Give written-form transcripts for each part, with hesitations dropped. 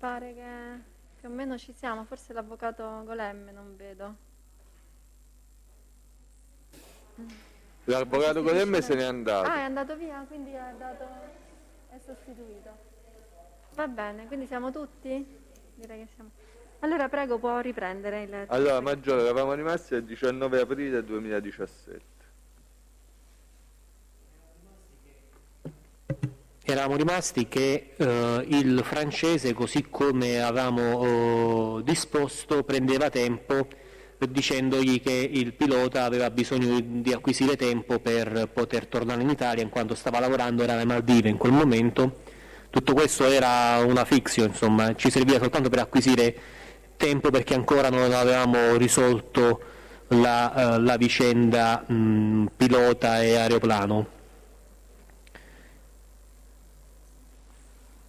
pare che più o meno ci siamo, forse l'avvocato Golemme non vedo. L'avvocato Golemme se n'è andato. Ah, è andato via, quindi è sostituito. Va bene, quindi siamo tutti? Direi che siamo. Allora prego, può riprendere il... Allora, Maggiore, eravamo rimasti il 19 aprile 2017. Eravamo rimasti che il francese, così come avevamo disposto, prendeva tempo dicendogli che il pilota aveva bisogno di acquisire tempo per poter tornare in Italia, in quanto stava lavorando, era alle Maldive in quel momento. Tutto questo era una fiction, insomma, ci serviva soltanto per acquisire tempo, perché ancora non avevamo risolto la vicenda pilota e aeroplano.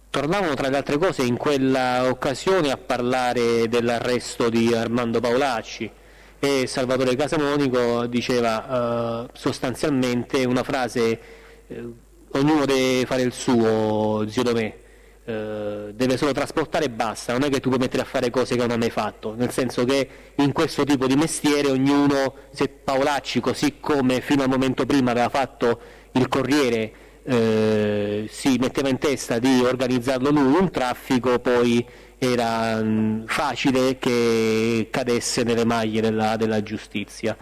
Tornavano tra le altre cose in quella occasione a parlare dell'arresto di Armando Paolacci, e Salvatore Casamonico diceva sostanzialmente una frase: ognuno deve fare il suo, zio Domè, deve solo trasportare e basta, non è che tu puoi mettere a fare cose che non hai mai fatto, nel senso che in questo tipo di mestiere ognuno, se Paolacci, così come fino al momento prima aveva fatto il Corriere, si metteva in testa di organizzarlo lui un traffico, poi era facile che cadesse nelle maglie della giustizia.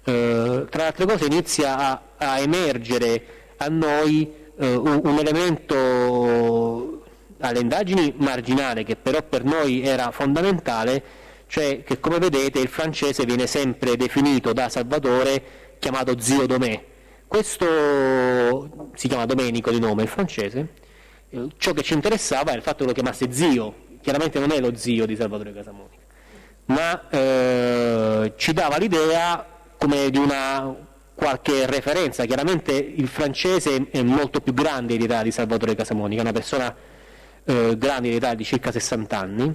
Tra le altre cose inizia a emergere a noi un elemento alle indagini marginale, che però per noi era fondamentale, cioè che, come vedete, il francese viene sempre definito da Salvatore chiamato zio Domè. Questo si chiama Domenico di nome, il francese. Ciò che ci interessava è il fatto che lo chiamasse zio. Chiaramente non è lo zio di Salvatore Casamonica, ma ci dava l'idea come di una qualche referenza. Chiaramente il francese è molto più grande in età di Salvatore Casamonica, è una persona grande in età di circa 60 anni,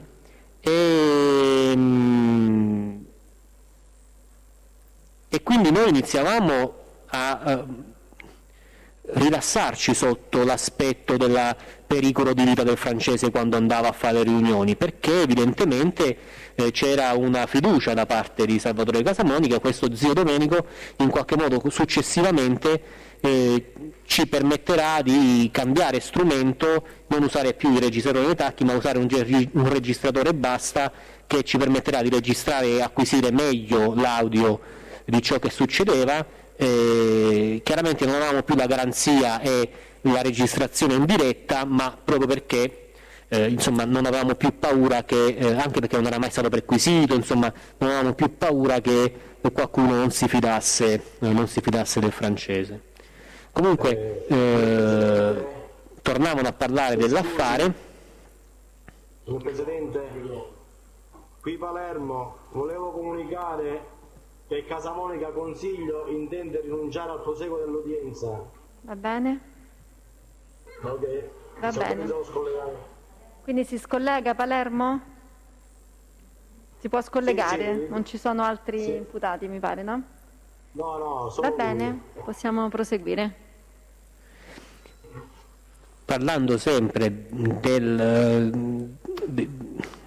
e quindi noi iniziavamo a rilassarci sotto l'aspetto del pericolo di vita del francese quando andava a fare le riunioni, perché evidentemente c'era una fiducia da parte di Salvatore Casamonica. Questo zio Domenico in qualche modo successivamente ci permetterà di cambiare strumento, non usare più il registratore dei tacchi, ma usare un registratore e basta, che ci permetterà di registrare e acquisire meglio l'audio di ciò che succedeva. Chiaramente non avevamo più la garanzia e la registrazione in diretta, ma proprio perché insomma, non avevamo più paura che, anche perché non era mai stato perquisito, insomma, non avevamo più paura che qualcuno non si fidasse del francese. Comunque tornavano a parlare dell'affare. Signor Presidente, qui Palermo, volevo comunicare che Casamonica Consiglio intende rinunciare al proseguo dell'udienza. Va bene? Ok. Va bene. Mi devo scollegare. Quindi si scollega Palermo? Si può scollegare? Sì. Non ci sono altri imputati, mi pare, no? No, solo Va bene, possiamo proseguire. Parlando sempre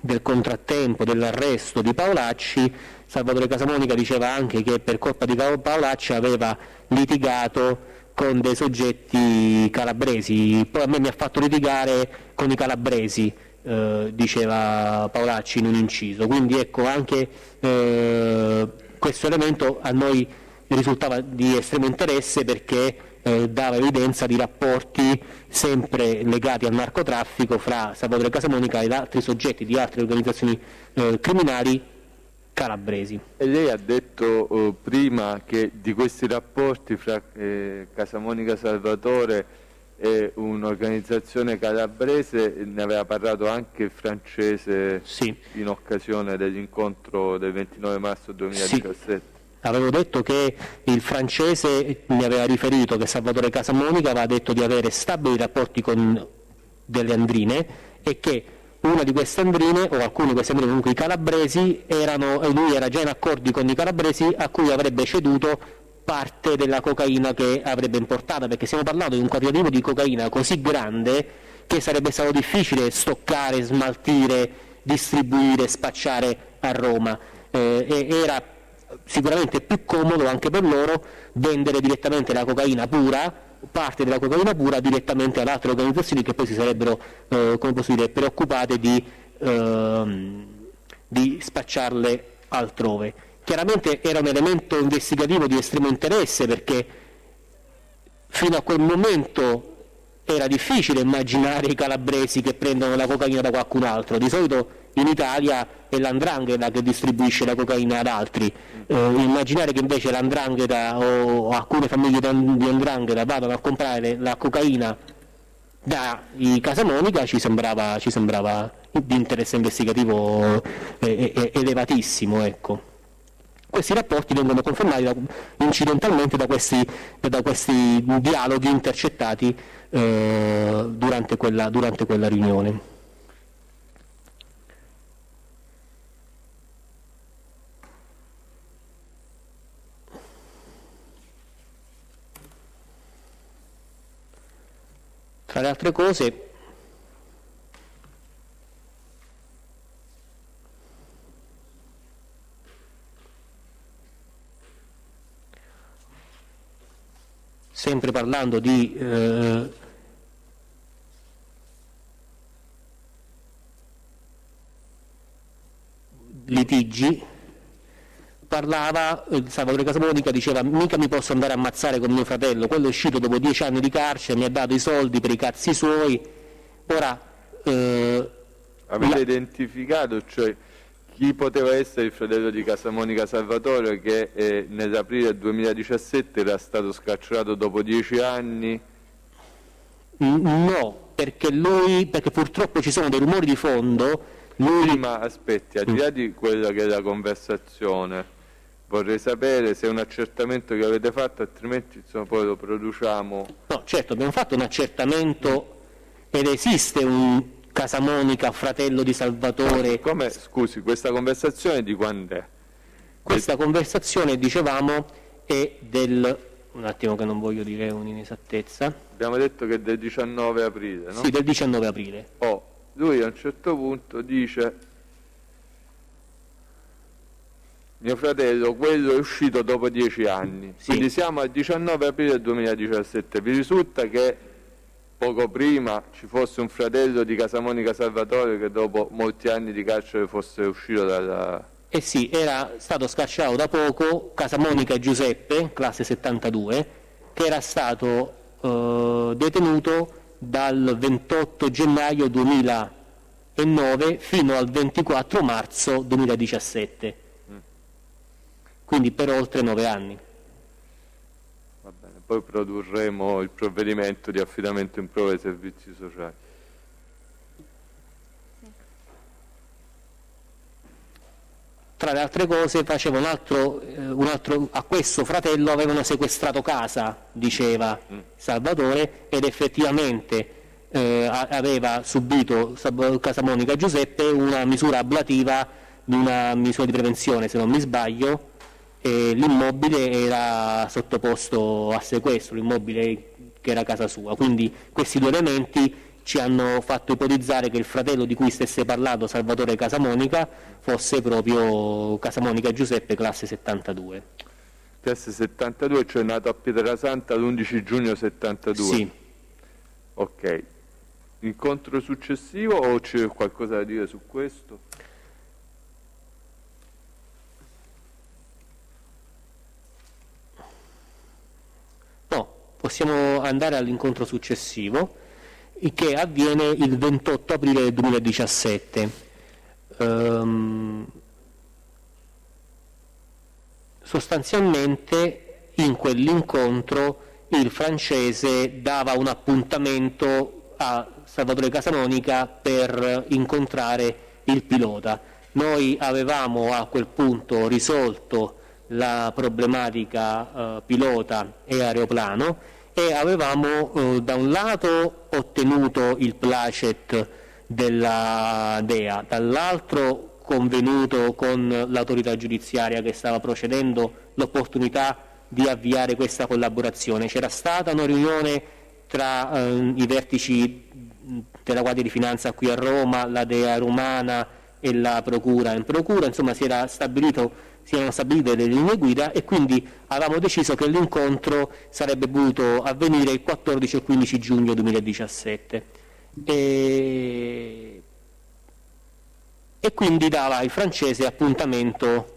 del contrattempo, dell'arresto di Paolacci, Salvatore Casamonica diceva anche che per colpa di Paolacci aveva litigato con dei soggetti calabresi. Poi a me mi ha fatto litigare con i calabresi, diceva Paolacci in un inciso. Quindi ecco, anche questo elemento a noi risultava di estremo interesse, perché dava evidenza di rapporti sempre legati al narcotraffico fra Salvatore Casamonica ed altri soggetti di altre organizzazioni criminali calabresi. E lei ha detto prima che di questi rapporti fra Casamonica Salvatore e un'organizzazione calabrese ne aveva parlato anche il francese, sì, in occasione dell'incontro del 29 marzo 2017. Sì. Avevo detto che il francese mi aveva riferito che Salvatore Casamonica aveva detto di avere stabili rapporti con delle andrine, e che una di queste andrine, o alcune di queste andrine, comunque i calabresi, lui era già in accordi con i calabresi a cui avrebbe ceduto parte della cocaina che avrebbe importata, perché stiamo parlando di un quantitativo di cocaina così grande che sarebbe stato difficile stoccare, smaltire, distribuire, spacciare a Roma. Era sicuramente più comodo anche per loro vendere direttamente la cocaina pura, parte della cocaina pura, direttamente ad altre organizzazioni che poi si sarebbero preoccupate di spacciarle altrove. Chiaramente era un elemento investigativo di estremo interesse, perché fino a quel momento era difficile immaginare i calabresi che prendono la cocaina da qualcun altro. Di solito in Italia è l''ndrangheta che distribuisce la cocaina ad altri. Immaginare che invece l''ndrangheta o alcune famiglie di 'ndrangheta vadano a comprare la cocaina dai Casamonica ci sembrava di interesse investigativo elevatissimo, ecco. Questi rapporti vengono confermati incidentalmente da questi dialoghi intercettati durante quella riunione. Tra le altre cose, sempre parlando di litigi, Salvatore Casamonica diceva: mica mi posso andare a ammazzare con mio fratello, quello è uscito dopo 10 anni di carcere, mi ha dato i soldi per i cazzi suoi. Ora avete identificato, cioè, chi poteva essere il fratello di Casamonica Salvatore che nell'aprile 2017 era stato scarcerato dopo 10 anni? No, perché purtroppo ci sono dei rumori di fondo. Prima, aspetti, al di là di quella che è la conversazione, vorrei sapere se è un accertamento che avete fatto, altrimenti poi lo produciamo. No, certo, abbiamo fatto un accertamento ed esiste un Casamonica, fratello di Salvatore. Come, scusi, questa conversazione di quando è? Questa conversazione, dicevamo, è un attimo che non voglio dire un'inesattezza. Abbiamo detto che è del 19 aprile, no? Sì, del 19 aprile. Lui a un certo punto dice: mio fratello, quello è uscito dopo 10 anni. Sì. Quindi siamo al 19 aprile 2017. Vi risulta che poco prima ci fosse un fratello di Casamonica Salvatore che dopo molti anni di carcere fosse uscito dalla... Sì, era stato scarcerato da poco Casamonica Giuseppe, classe 72, che era stato detenuto dal 28 gennaio 2009 fino al 24 marzo 2017, quindi per oltre 9 anni. Va bene, poi produrremo il provvedimento di affidamento in prova dei servizi sociali. Tra le altre cose faceva a questo fratello avevano sequestrato casa, diceva Salvatore, ed effettivamente aveva subito Casamonica Giuseppe una misura ablativa di una misura di prevenzione, se non mi sbaglio, e l'immobile era sottoposto a sequestro, l'immobile che era casa sua. Quindi questi due elementi ci hanno fatto ipotizzare che il fratello di cui stesse parlando, Salvatore Casamonica, fosse proprio Casamonica Giuseppe, classe 72. Classe 72, cioè nato a Pietrasanta l'11 giugno 72? Sì. Ok. Incontro successivo o c'è qualcosa da dire su questo? No, possiamo andare all'incontro successivo, che avviene il 28 aprile 2017. Sostanzialmente in quell'incontro il francese dava un appuntamento a Salvatore Casamonica per incontrare il pilota. Noi avevamo a quel punto risolto la problematica pilota e aeroplano e avevamo da un lato ottenuto il placet della DEA, dall'altro convenuto con l'autorità giudiziaria che stava procedendo l'opportunità di avviare questa collaborazione. C'era stata una riunione tra i vertici della Guardia di Finanza qui a Roma, la Dea Romana e la Procura in Procura, insomma si erano stabilite delle linee guida e quindi avevamo deciso che l'incontro sarebbe potuto avvenire il 14 e 15 giugno 2017 e quindi dava il francese appuntamento,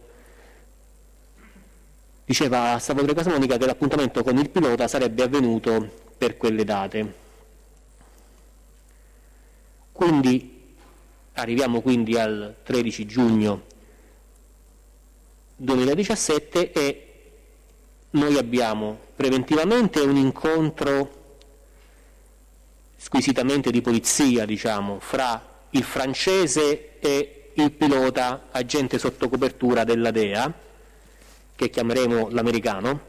diceva a Salvatore Casamonica che l'appuntamento con il pilota sarebbe avvenuto per quelle date. Quindi arriviamo quindi al 13 giugno 2017 e noi abbiamo preventivamente un incontro squisitamente di polizia, diciamo, fra il francese e il pilota agente sotto copertura della DEA, che chiameremo l'americano,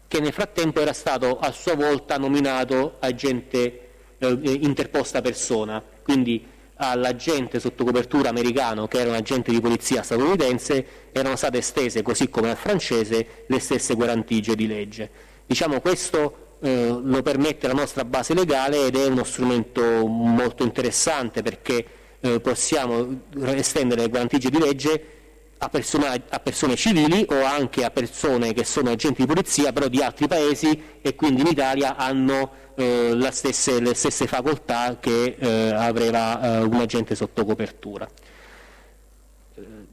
che nel frattempo era stato a sua volta nominato agente interposta persona, quindi all'agente sotto copertura americano, che era un agente di polizia statunitense, erano state estese, così come al francese, le stesse guarentigie di legge. Diciamo, questo lo permette la nostra base legale ed è uno strumento molto interessante perché possiamo estendere le guarentigie di legge a persone civili o anche a persone che sono agenti di polizia però di altri paesi e quindi in Italia hanno le stesse facoltà che aveva un agente sotto copertura.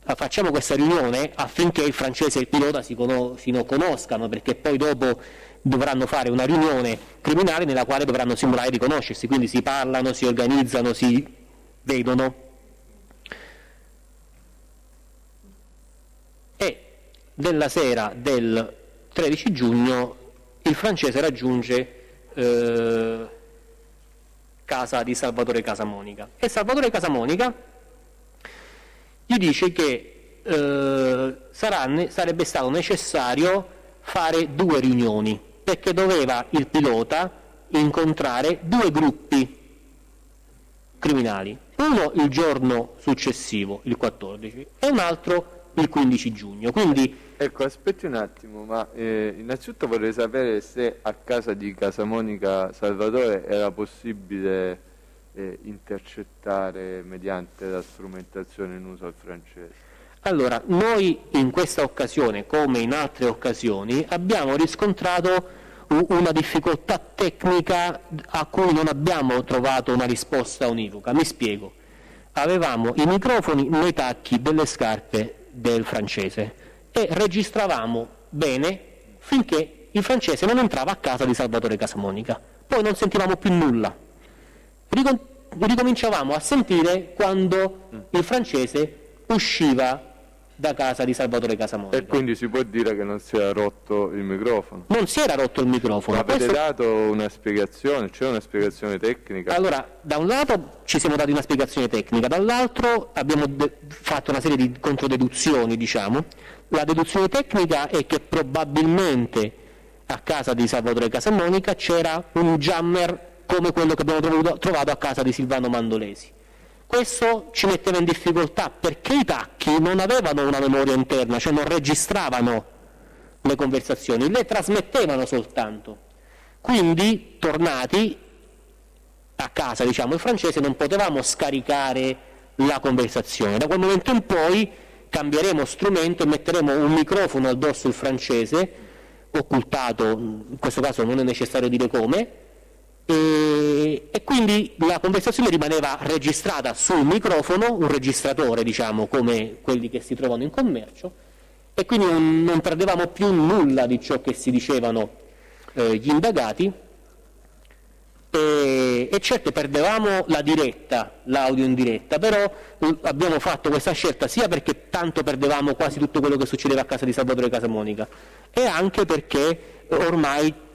Facciamo questa riunione affinché il francese e il pilota si conoscano, perché poi dopo dovranno fare una riunione criminale nella quale dovranno simulare di conoscersi, quindi si parlano, si organizzano, si vedono. E nella sera del 13 giugno il francese raggiunge casa di Salvatore Casamonica e Salvatore Casamonica gli dice che sarebbe stato necessario fare 2 riunioni perché doveva il pilota incontrare 2 gruppi criminali, uno il giorno successivo, il 14, e un altro il 15 giugno. Quindi ecco, aspetti un attimo, ma innanzitutto vorrei sapere se a casa di Casamonica Salvatore era possibile intercettare mediante la strumentazione in uso al francese. allora, noi in questa occasione, come in altre occasioni, abbiamo riscontrato una difficoltà tecnica a cui non abbiamo trovato una risposta univoca. Mi spiego. Avevamo i microfoni nei tacchi delle scarpe del francese e registravamo bene finché il francese non entrava a casa di Salvatore Casamonica. Poi non sentivamo più nulla. Ricominciavamo a sentire quando il francese usciva da casa di Salvatore Casamonica. E quindi si può dire che non si era rotto il microfono? Non si era rotto il microfono. Ma avete dato una spiegazione? C'è una spiegazione tecnica? Allora, da un lato ci siamo dati una spiegazione tecnica, dall'altro abbiamo fatto una serie di controdeduzioni, diciamo. La deduzione tecnica è che probabilmente a casa di Salvatore Casamonica c'era un jammer come quello che abbiamo trovato a casa di Silvano Mandolesi. Questo ci metteva in difficoltà perché i tacchi non avevano una memoria interna, cioè non registravano le conversazioni, le trasmettevano soltanto. Quindi, tornati a casa, diciamo, il francese, non potevamo scaricare la conversazione. Da quel momento in poi cambieremo strumento e metteremo un microfono addosso al francese, occultato, in questo caso non è necessario dire come, e quindi la conversazione rimaneva registrata sul microfono, un registratore, diciamo, come quelli che si trovano in commercio, e quindi non perdevamo più nulla di ciò che si dicevano gli indagati, e certo perdevamo la diretta, l'audio in diretta, però abbiamo fatto questa scelta sia perché tanto perdevamo quasi tutto quello che succedeva a casa di Salvatore Casamonica e anche perché ormai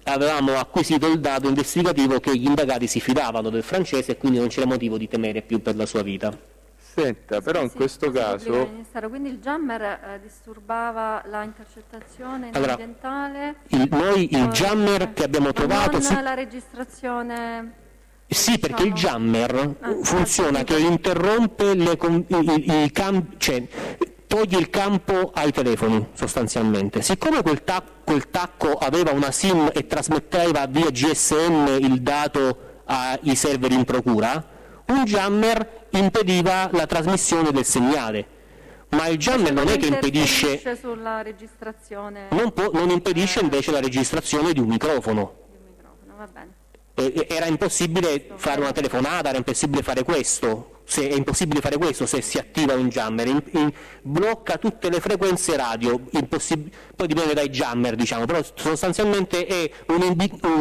avevamo acquisito il dato investigativo che gli indagati si fidavano del francese e quindi non c'era motivo di temere più per la sua vita. Senta, però in questo caso... Quindi il jammer disturbava la intercettazione Allora, ambientale? Noi il jammer che abbiamo trovato... Non la registrazione... Sì, perché il jammer funziona che sì. interrompe toglie il campo ai telefoni sostanzialmente. Siccome quel tacco aveva una SIM e trasmetteva via GSM il dato ai server in procura, un jammer impediva la trasmissione del segnale, ma il jammer non è che impedisce sulla registrazione non impedisce invece la registrazione di un microfono. di un microfono, va bene. Era impossibile fare una telefonata, era impossibile fare questo. Se è impossibile fare questo, se si attiva un jammer, blocca tutte le frequenze radio, poi dipende dai jammer, diciamo, però sostanzialmente è un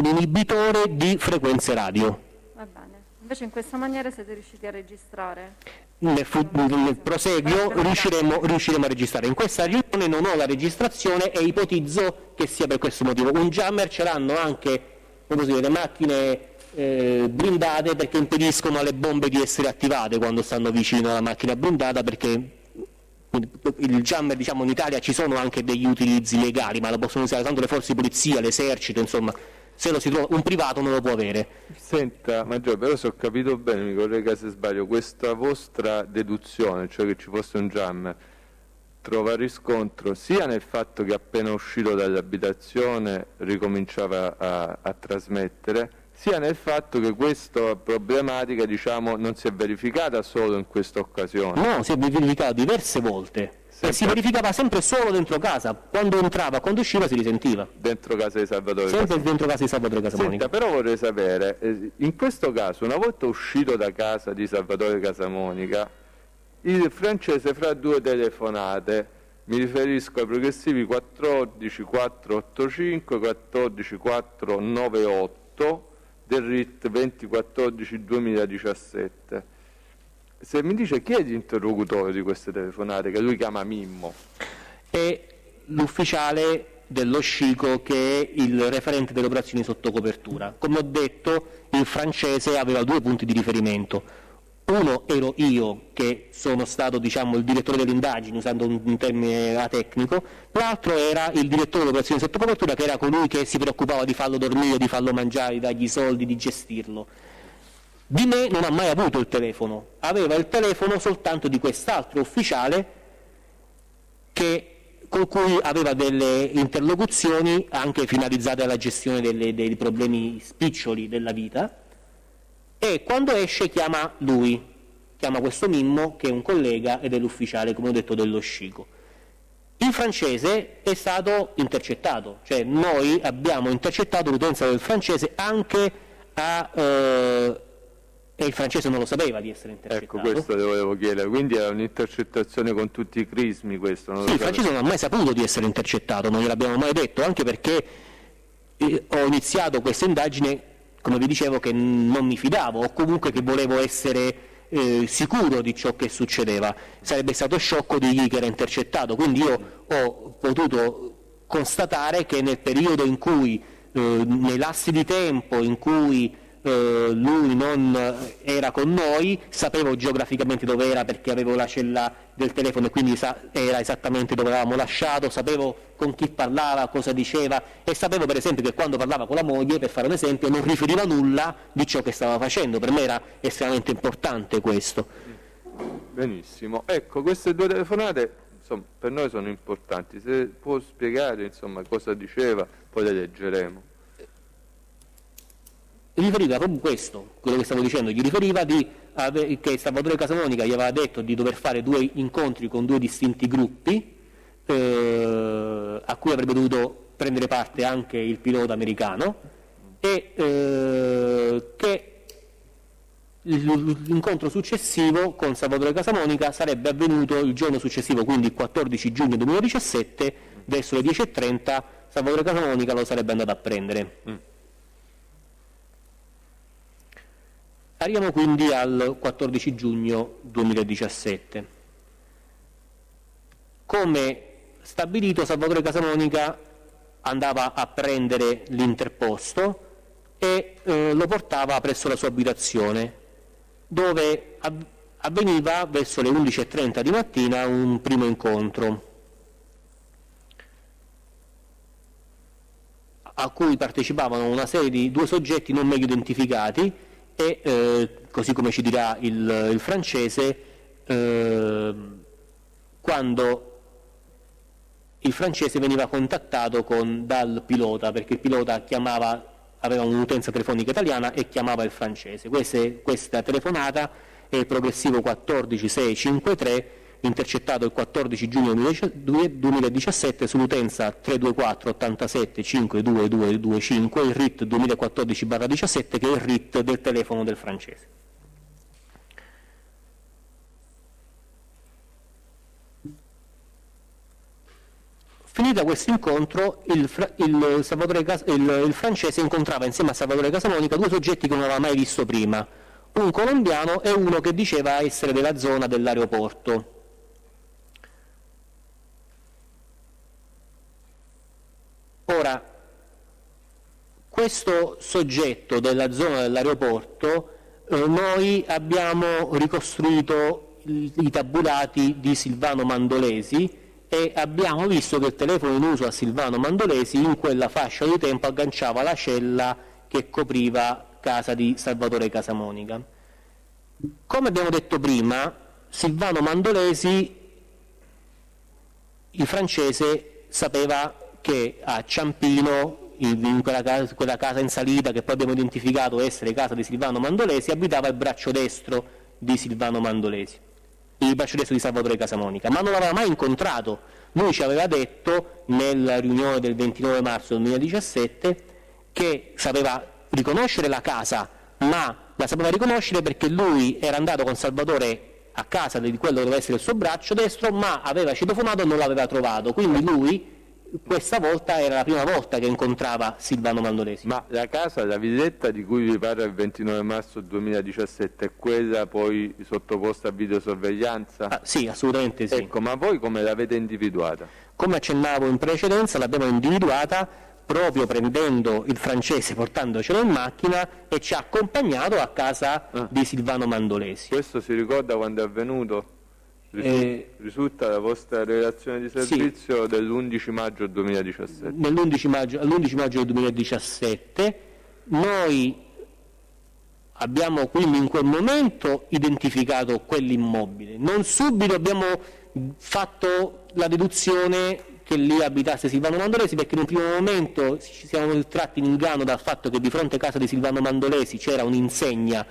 inibitore di frequenze radio. Va bene. Invece in questa maniera siete riusciti a registrare? Nel proseguio riusciremo a registrare. In questa riunione non ho la registrazione e ipotizzo che sia per questo motivo. Un jammer ce l'hanno anche, come si vede, macchine blindate, perché impediscono alle bombe di essere attivate quando stanno vicino alla macchina blindata, perché il jammer, diciamo, in Italia ci sono anche degli utilizzi legali, ma lo possono usare tanto le forze di polizia, l'esercito, insomma, se lo si trova, un privato non lo può avere. Senta, Maggiore, però se ho capito bene, mi corregga se sbaglio, questa vostra deduzione, cioè che ci fosse un jammer, trova riscontro sia nel fatto che appena uscito dall'abitazione ricominciava a trasmettere, sia nel fatto che questa problematica, diciamo, non si è verificata solo in questa occasione. No, si è verificata diverse volte. E si verificava sempre solo dentro casa, quando entrava, quando usciva si risentiva. Dentro casa di Salvatore Sempre Casamonica. dentro casa di Salvatore Casamonica. Senta, però vorrei sapere, in questo caso, una volta uscito da casa di Salvatore Casamonica, il francese fra due telefonate, mi riferisco ai progressivi 14485, 14498 del RIT 2014-2017. Se mi dice chi è l'interlocutore di queste telefonate, che lui chiama Mimmo? È l'ufficiale dello SCICO, che è il referente delle operazioni sotto copertura. Come ho detto, il francese aveva due punti di riferimento. Uno ero io, che sono stato, diciamo, il direttore delle indagini, usando un termine atecnico, l'altro era il direttore delle operazioni sotto copertura, che era colui che si preoccupava di farlo dormire, di farlo mangiare, di dargli i soldi, di gestirlo. Di me non ha mai avuto il telefono, aveva il telefono soltanto di quest'altro ufficiale con cui aveva delle interlocuzioni anche finalizzate alla gestione dei problemi spiccioli della vita, e quando esce chiama questo Mimmo, che è un collega ed è l'ufficiale, come ho detto, dello SCICO. Il francese è stato intercettato, cioè noi abbiamo intercettato l'utenza del francese anche e il francese non lo sapeva di essere intercettato. Ecco, questo le volevo chiedere, quindi era un'intercettazione con tutti i crismi questo? Non sì, il francese non ha mai saputo di essere intercettato, non gliel'abbiamo mai detto, anche perché ho iniziato questa indagine, come vi dicevo, che non mi fidavo, o comunque che volevo essere sicuro di ciò che succedeva. Sarebbe stato sciocco dirgli che era intercettato, quindi io ho potuto constatare che nel periodo in cui, nei lassi di tempo in cui lui non era con noi, sapevo geograficamente dove era, perché avevo la cella del telefono e quindi era esattamente dove l'avevamo lasciato, sapevo con chi parlava, cosa diceva, e sapevo per esempio che quando parlava con la moglie, per fare un esempio, non riferiva nulla di ciò che stava facendo. Per me era estremamente importante questo. Benissimo, ecco, queste due telefonate, insomma, per noi sono importanti. Se può spiegare, insomma, cosa diceva, poi le leggeremo. Riferiva proprio questo, quello che stavo dicendo, gli riferiva che Salvatore Casamonica gli aveva detto di dover fare 2 incontri con 2 distinti gruppi, a cui avrebbe dovuto prendere parte anche il pilota americano, e che l'incontro successivo con Salvatore Casamonica sarebbe avvenuto il giorno successivo, quindi il 14 giugno 2017, verso le 10:30, Salvatore Casamonica lo sarebbe andato a prendere. Arriviamo quindi al 14 giugno 2017. Come stabilito, Salvatore Casamonica andava a prendere l'interposto e lo portava presso la sua abitazione, dove avveniva verso le 11:30 di mattina un primo incontro, a cui partecipavano una serie di 2 soggetti non meglio identificati, e così come ci dirà il francese, quando il francese veniva contattato dal pilota, perché il pilota chiamava aveva un'utenza telefonica italiana e chiamava il francese. Questa telefonata è il progressivo 14653, intercettato il 14 giugno 2017 sull'utenza 324 87 52225, il RIT 2014/17, che è il RIT del telefono del francese. Finita questo incontro, il francese incontrava insieme a Salvatore Casamonica due soggetti che non aveva mai visto prima, un colombiano e uno che diceva essere della zona dell'aeroporto. Ora, questo soggetto della zona dell'aeroporto, noi abbiamo ricostruito i tabulati di Silvano Mandolesi e abbiamo visto che il telefono in uso a Silvano Mandolesi in quella fascia di tempo agganciava la cella che copriva casa di Salvatore Casamonica. Come abbiamo detto prima, Silvano Mandolesi, il francese, sapeva che a Ciampino, in quella casa in salita che poi abbiamo identificato essere casa di Silvano Mandolesi, abitava il braccio destro di Silvano Mandolesi, il braccio destro di Salvatore Casamonica, ma non l'aveva mai incontrato. Lui ci aveva detto nella riunione del 29 marzo 2017 che sapeva riconoscere la casa, ma la sapeva riconoscere perché lui era andato con Salvatore a casa di quello che doveva essere il suo braccio destro, ma aveva citofonato e non l'aveva trovato, quindi lui questa volta era la prima volta che incontrava Silvano Mandolesi. Ma la casa, la villetta di cui vi parla il 29 marzo 2017 è quella poi sottoposta a videosorveglianza? Ah, sì, assolutamente sì. Ecco, ma voi come l'avete individuata? Come accennavo in precedenza, l'abbiamo individuata proprio prendendo il francese, portandocelo in macchina, e ci ha accompagnato a casa di Silvano Mandolesi. Questo si ricorda quando è avvenuto? Risulta la vostra relazione di servizio dell'11 maggio 2017. All'11 maggio del 2017 noi abbiamo quindi in quel momento identificato quell'immobile. Non subito abbiamo fatto la deduzione che lì abitasse Silvano Mandolesi, perché in un primo momento ci siamo tratti in inganno dal fatto che di fronte a casa di Silvano Mandolesi c'era un'insegna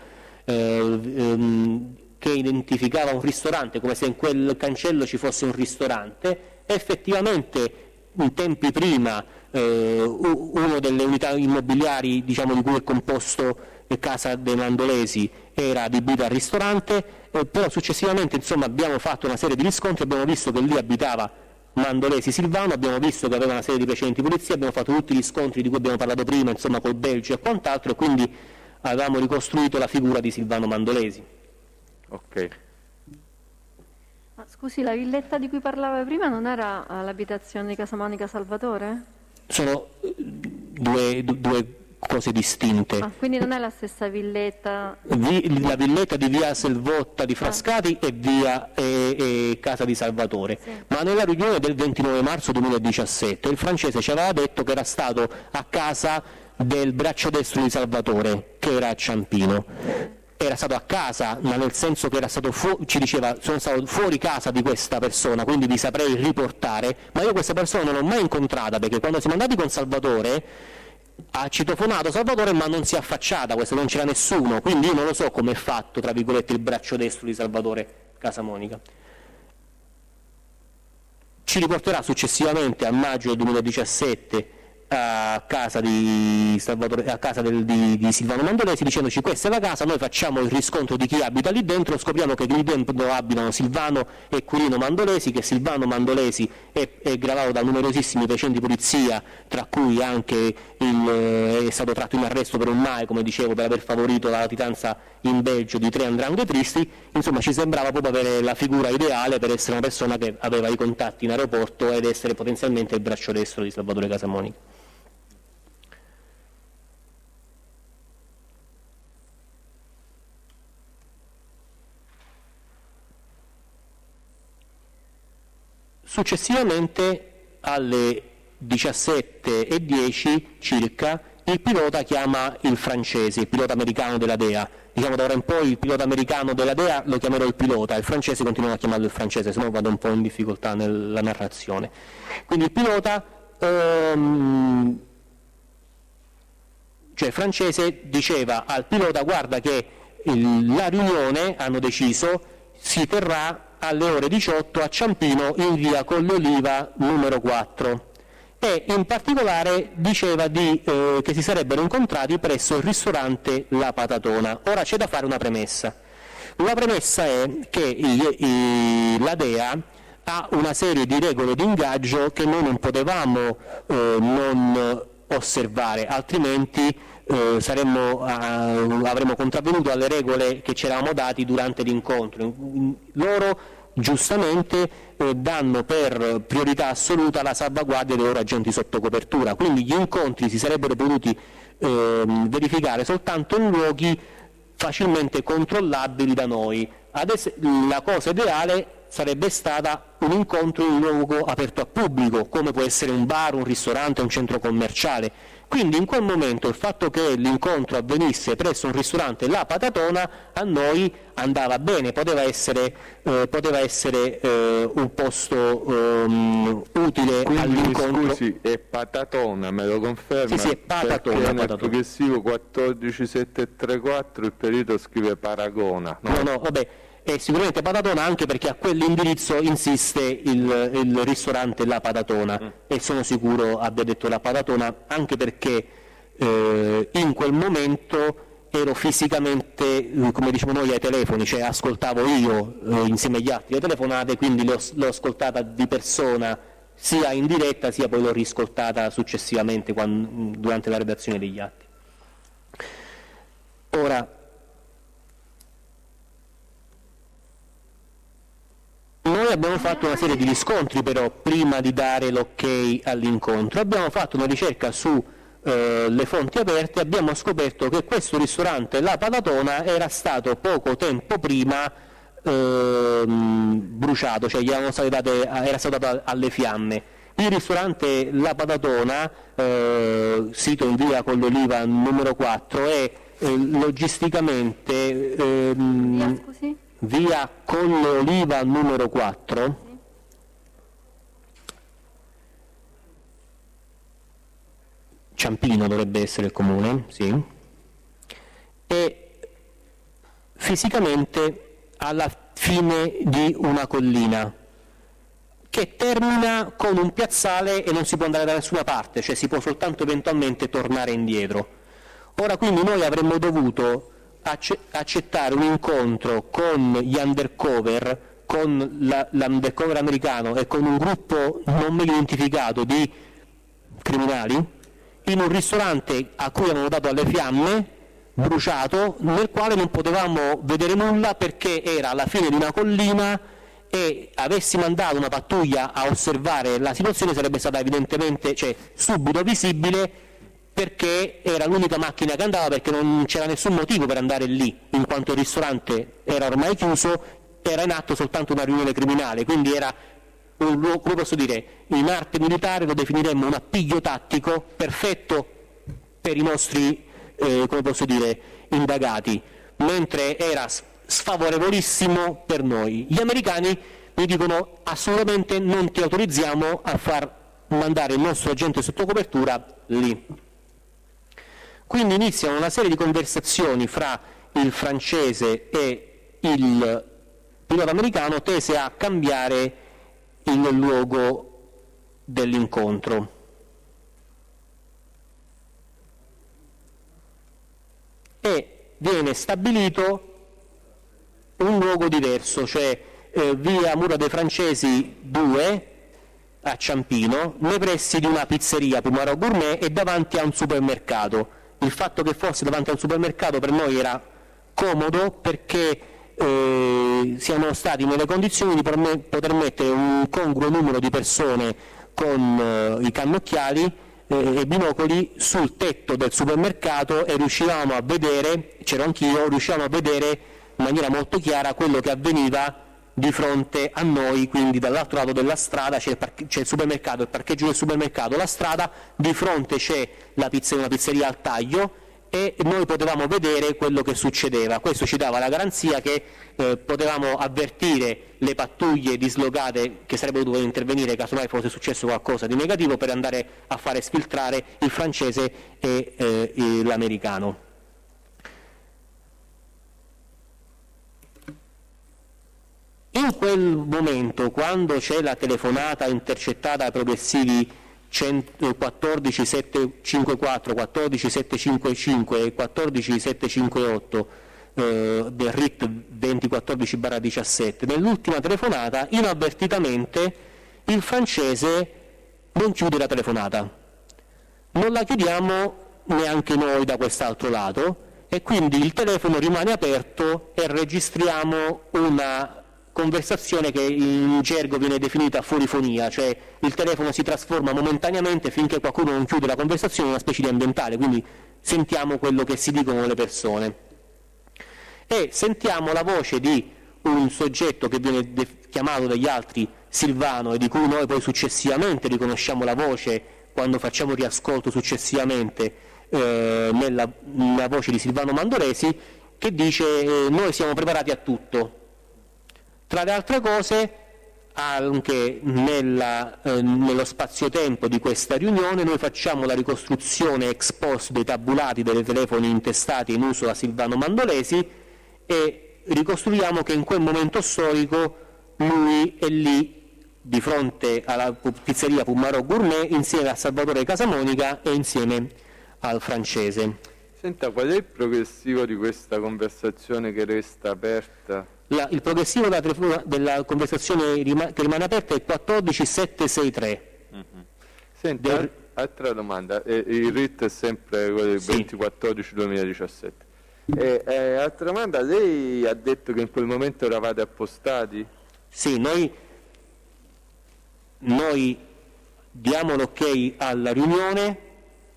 che identificava un ristorante, come se in quel cancello ci fosse un ristorante. Effettivamente in tempi prima una delle unità immobiliari, diciamo, di cui è composto casa dei Mandolesi era adibita al ristorante, però successivamente, insomma, abbiamo fatto una serie di riscontri, abbiamo visto che lì abitava Mandolesi Silvano, abbiamo visto che aveva una serie di precedenti pulizie, abbiamo fatto tutti i riscontri di cui abbiamo parlato prima, insomma, col Belgio e quant'altro, e quindi avevamo ricostruito la figura di Silvano Mandolesi. Ok. Ma scusi, la villetta di cui parlava prima non era l'abitazione di Casamonica Salvatore? Sono due cose distinte. Ah, quindi non è la stessa villetta? La villetta di via Selvotta di Frascati e via casa di Salvatore, sì. Ma nella riunione del 29 marzo 2017 il francese ci aveva detto che era stato a casa del braccio destro di Salvatore, che era a Ciampino. Era stato a casa, ma nel senso che era stato ci diceva: sono stato fuori casa di questa persona, quindi vi saprei riportare, ma io questa persona non l'ho mai incontrata, perché quando siamo andati con Salvatore ha citofonato Salvatore ma non si è affacciata, questo non c'era nessuno, quindi io non lo so come è fatto, tra virgolette, il braccio destro di Salvatore Casamonica. Ci riporterà successivamente a maggio 2017 a casa di Silvano Mandolesi, dicendoci: questa è la casa, noi facciamo il riscontro di chi abita lì dentro, scopriamo che lì dentro abitano Silvano e Quirino Mandolesi, che Silvano Mandolesi è gravato da numerosissimi precedenti di polizia, tra cui anche è stato tratto in arresto per un MAE, come dicevo, per aver favorito la latitanza in Belgio di 3 'ndranghetisti. Insomma, ci sembrava proprio avere la figura ideale per essere una persona che aveva i contatti in aeroporto ed essere potenzialmente il braccio destro di Salvatore Casamonica. Successivamente alle 17:10 circa il pilota chiama il francese, il pilota americano della DEA. Diciamo da ora in poi il pilota americano della DEA lo chiamerò il pilota, il francese continuerà a chiamarlo il francese, se no vado un po' in difficoltà nella narrazione. Quindi il pilota ci Cioè il francese diceva al pilota: guarda che la riunione, hanno deciso, si terrà alle ore 18 a Ciampino in via Coll'Oliva numero 4, e in particolare diceva che si sarebbero incontrati presso il ristorante La Patatona. Ora c'è da fare una premessa. La premessa è che la DEA ha una serie di regole di ingaggio che noi non potevamo non osservare, altrimenti avremmo contravvenuto alle regole che ci eravamo dati durante l'incontro. Loro giustamente danno per priorità assoluta la salvaguardia dei loro agenti sotto copertura, quindi gli incontri si sarebbero potuti verificare soltanto in luoghi facilmente controllabili da noi. La cosa ideale sarebbe stata un incontro in un luogo aperto a pubblico, come può essere un bar, un ristorante, un centro commerciale. Quindi in quel momento il fatto che l'incontro avvenisse presso un ristorante La Patatona a noi andava bene, poteva essere un posto utile. Quindi, all'incontro. scusi, è Patatona, me lo conferma? Sì, è Patatona. Perché nel Patatona. progressivo 14734 il perito scrive Paragona. No, vabbè, è sicuramente Patatona, anche perché a quell'indirizzo insiste il ristorante La Patatona, e sono sicuro abbia detto La Patatona, anche perché in quel momento ero fisicamente, come diciamo noi, ai telefoni, cioè ascoltavo io insieme agli altri le telefonate, quindi l'ho ascoltata di persona sia in diretta, sia poi l'ho riscoltata successivamente durante la redazione degli atti. Ora, noi abbiamo fatto una serie di riscontri però prima di dare l'ok all'incontro. Abbiamo fatto una ricerca su le fonti aperte e abbiamo scoperto che questo ristorante La Patatona era stato poco tempo prima bruciato, cioè era stato dato alle fiamme. Il ristorante La Patatona, sito in via Coll'Oliva numero 4, è logisticamente Scusi? via Coll'Oliva numero 4, Ciampino dovrebbe essere il comune, sì, e fisicamente alla fine di una collina che termina con un piazzale e non si può andare da nessuna parte, cioè si può soltanto eventualmente tornare indietro. Ora quindi noi avremmo dovuto accettare un incontro con gli undercover, con l'undercover americano e con un gruppo non meglio identificato di criminali, in un ristorante a cui avevano dato alle fiamme, bruciato, nel quale non potevamo vedere nulla perché era alla fine di una collina, e avessi mandato una pattuglia a osservare la situazione sarebbe stata evidentemente, cioè subito visibile, perché era l'unica macchina che andava, perché non c'era nessun motivo per andare lì, in quanto il ristorante era ormai chiuso, era in atto soltanto una riunione criminale, quindi era un luogo, come posso dire, in arte militare lo definiremmo un appiglio tattico perfetto per i nostri come posso dire, indagati, mentre era sfavorevolissimo per noi. Gli americani mi dicono: assolutamente non ti autorizziamo a far mandare il nostro agente sotto copertura lì. Quindi iniziano una serie di conversazioni fra il francese e il pilota americano tese a cambiare il luogo dell'incontro. E viene stabilito un luogo diverso, cioè via Mura dei Francesi 2 a Ciampino, nei pressi di una pizzeria Pumaro Gourmet e davanti a un supermercato. Il fatto che fosse davanti a un supermercato per noi era comodo, perché siamo stati nelle condizioni di poter mettere un congruo numero di persone con i cannocchiali e binocoli sul tetto del supermercato, e riuscivamo a vedere, c'ero anch'io, riuscivamo a vedere in maniera molto chiara quello che avveniva di fronte a noi, quindi dall'altro lato della strada c'è il supermercato, il parcheggio del supermercato, la strada, di fronte c'è una pizzeria al taglio, e noi potevamo vedere quello che succedeva. Questo ci dava la garanzia che potevamo avvertire le pattuglie dislocate che sarebbero dovute intervenire casomai fosse successo qualcosa di negativo, per andare a fare sfiltrare il francese e l'americano. In quel momento, quando c'è la telefonata intercettata ai progressivi 14754, 14755 e 14758 del RIT 2014/17, nell'ultima telefonata inavvertitamente il francese non chiude la telefonata. Non la chiudiamo neanche noi da quest'altro lato, e quindi il telefono rimane aperto e registriamo una conversazione che in gergo viene definita fuorifonia, cioè il telefono si trasforma momentaneamente, finché qualcuno non chiude la conversazione, in una specie di ambientale, quindi sentiamo quello che si dicono le persone e sentiamo la voce di un soggetto che viene chiamato dagli altri Silvano, e di cui noi poi successivamente riconosciamo la voce quando facciamo riascolto successivamente nella voce di Silvano Mandolesi, che dice noi siamo preparati a tutto. Tra le altre cose, anche nello spazio-tempo di questa riunione, noi facciamo la ricostruzione ex post dei tabulati dei telefoni intestati in uso a Silvano Mandolesi e ricostruiamo che in quel momento storico lui è lì di fronte alla pizzeria Pumarò Gourmet insieme a Salvatore Casamonica e insieme al francese. Senta, qual è il progressivo di questa conversazione che resta aperta? Il progressivo della conversazione che rimane aperta è 14763. Senta, altra domanda, il RIT è sempre quello del 2014-2017. Altra domanda, lei ha detto che in quel momento eravate appostati? Sì, noi diamo l'ok alla riunione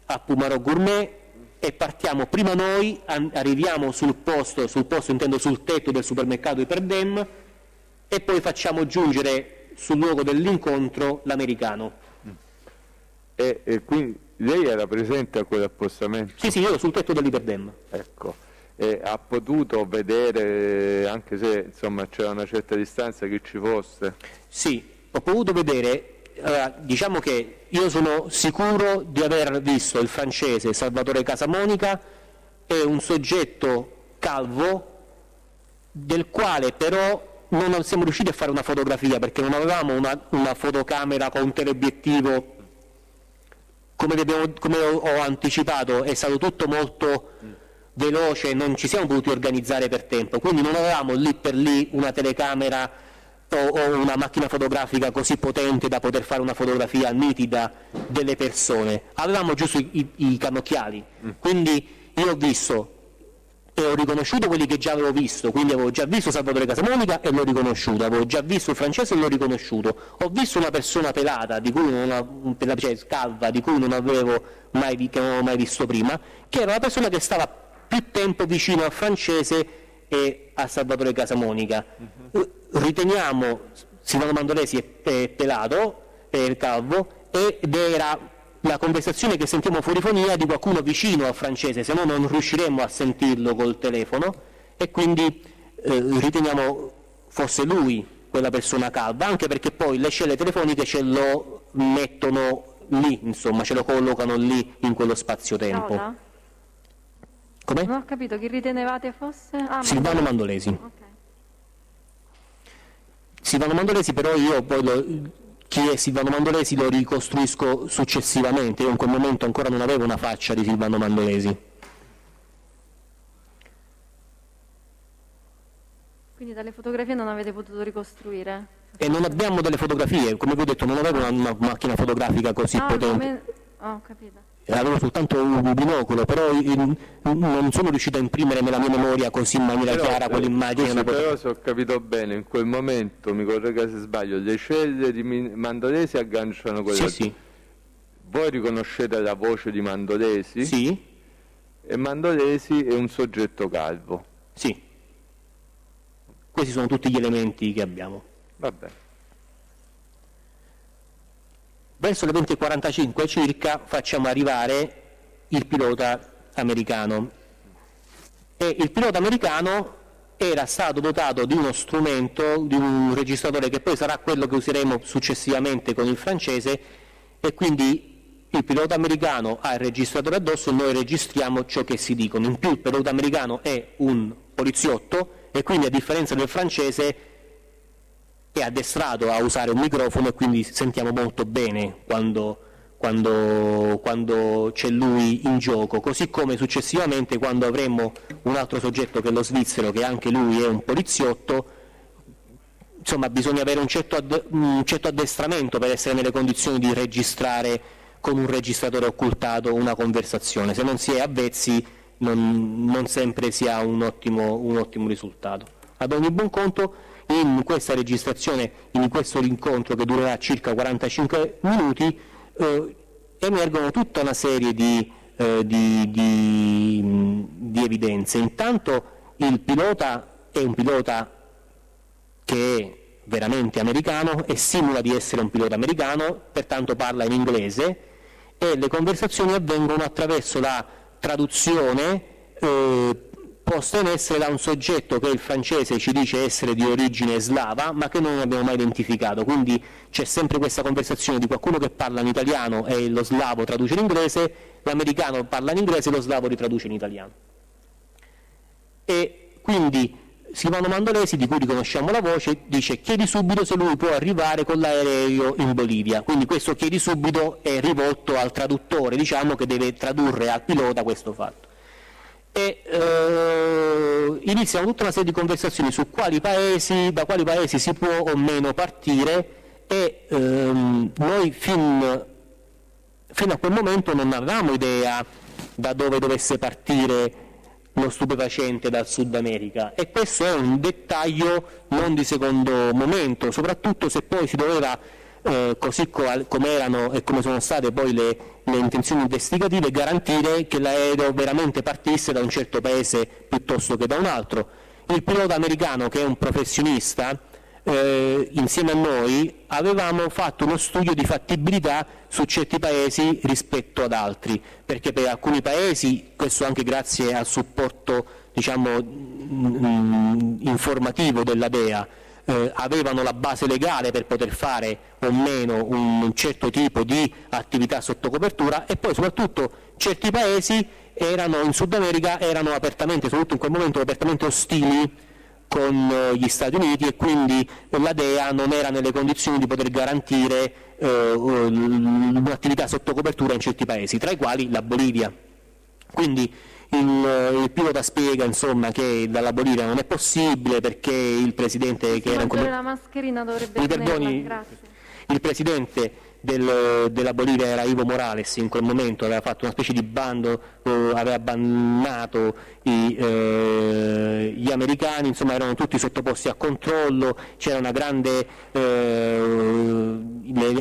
a Pumarò Gourmet e partiamo prima noi, arriviamo sul posto intendo sul tetto del supermercato Iperdem, e poi facciamo giungere sul luogo dell'incontro l'americano. E quindi lei era presente a quell'appostamento? Sì, io ero sul tetto dell'Iperdem. Ecco, e ha potuto vedere, anche se insomma c'era una certa distanza, che ci fosse? Sì, ho potuto vedere. Diciamo che io sono sicuro di aver visto il francese Salvatore Casamonica e un soggetto calvo del quale però non siamo riusciti a fare una fotografia perché non avevamo una fotocamera con un teleobiettivo. Come ho anticipato, è stato tutto molto veloce, non ci siamo potuti organizzare per tempo, quindi non avevamo lì per lì una telecamera o una macchina fotografica così potente da poter fare una fotografia nitida delle persone. Avevamo giusto i cannocchiali, quindi io ho visto e ho riconosciuto quelli che già avevo visto, quindi avevo già visto Salvatore Casamonica e l'ho riconosciuto, avevo già visto il francese e l'ho riconosciuto, ho visto una persona pelata, cioè calva, di cui non avevo mai visto prima, che era la persona che stava più tempo vicino al francese e a Salvatore Casamonica. Riteniamo Silvano Mandolesi è pelato, è calvo, ed era la conversazione che sentiamo fuorifonia di qualcuno vicino al francese, se no non riusciremmo a sentirlo col telefono, e quindi riteniamo fosse lui quella persona calva, anche perché poi le celle telefoniche ce lo mettono lì, insomma, ce lo collocano lì in quello spazio-tempo. Paola? Come? Non ho capito, chi ritenevate fosse? Silvano Mandolesi. Ok. Silvano Mandolesi, però io poi chi è Silvano Mandolesi lo ricostruisco successivamente, io in quel momento ancora non avevo una faccia di Silvano Mandolesi. Quindi dalle fotografie non avete potuto ricostruire? E non abbiamo delle fotografie, come vi ho detto non avevo una macchina fotografica così potente. Ho capito. Avevo soltanto un binocolo, però non sono riuscito a imprimere nella mia memoria così in maniera chiara quell'immagine. Scusi, però se ho capito bene, in quel momento, mi corregga se sbaglio, le celle di Mandolesi agganciano quella. Sì. Voi riconoscete la voce di Mandolesi? Sì. E Mandolesi è un soggetto calvo. Sì. Questi sono tutti gli elementi che abbiamo. Va bene. Verso le 20:45 circa facciamo arrivare il pilota americano, e il pilota americano era stato dotato di uno strumento, di un registratore che poi sarà quello che useremo successivamente con il francese, e quindi il pilota americano ha il registratore addosso e noi registriamo ciò che si dicono. In più il pilota americano è un poliziotto e quindi, a differenza del francese, è addestrato a usare un microfono, e quindi sentiamo molto bene quando c'è lui in gioco, così come successivamente quando avremo un altro soggetto che è lo svizzero, che anche lui è un poliziotto. Insomma, bisogna avere un certo addestramento per essere nelle condizioni di registrare con un registratore occultato una conversazione. Se non si è avvezzi non sempre si ha un ottimo risultato. Ad ogni buon conto, in questa registrazione, in questo incontro che durerà circa 45 minuti, emergono tutta una serie di evidenze. Intanto il pilota è un pilota che è veramente americano e simula di essere un pilota americano, pertanto parla in inglese, e le conversazioni avvengono attraverso la traduzione posta in essere da un soggetto che il francese ci dice essere di origine slava, ma che non abbiamo mai identificato. Quindi c'è sempre questa conversazione di qualcuno che parla in italiano e lo slavo traduce in inglese, l'americano parla in inglese e lo slavo ritraduce in italiano. E quindi Silvano Mandolesi, di cui riconosciamo la voce, dice: chiedi subito se lui può arrivare con l'aereo in Bolivia. Quindi questo chiedi subito è rivolto al traduttore, diciamo, che deve tradurre al pilota questo fatto. E iniziano tutta una serie di conversazioni su da quali paesi si può o meno partire, e noi fino a quel momento non avevamo idea da dove dovesse partire lo stupefacente dal Sud America, e questo è un dettaglio non di secondo momento, soprattutto se poi si doveva, così come erano e come sono state poi le intenzioni investigative, garantire che l'aereo veramente partisse da un certo paese piuttosto che da un altro. Il pilota americano, che è un professionista, insieme a noi avevamo fatto uno studio di fattibilità su certi paesi rispetto ad altri, perché per alcuni paesi, questo anche grazie al supporto, diciamo, informativo della DEA, avevano la base legale per poter fare o meno un certo tipo di attività sotto copertura, e poi soprattutto certi paesi in Sud America erano apertamente, soprattutto in quel momento, apertamente ostili con gli Stati Uniti, e quindi la DEA non era nelle condizioni di poter garantire un'attività sotto copertura in certi paesi, tra i quali la Bolivia. Quindi il pilota spiega, insomma, che dalla Bolivia non è possibile perché il presidente che era la mascherina dovrebbe mi tenerla, perdoni, grazie. il presidente della Bolivia era Evo Morales, in quel momento aveva fatto una specie di bando, aveva bannato gli americani, insomma erano tutti sottoposti a controllo, c'era una grande,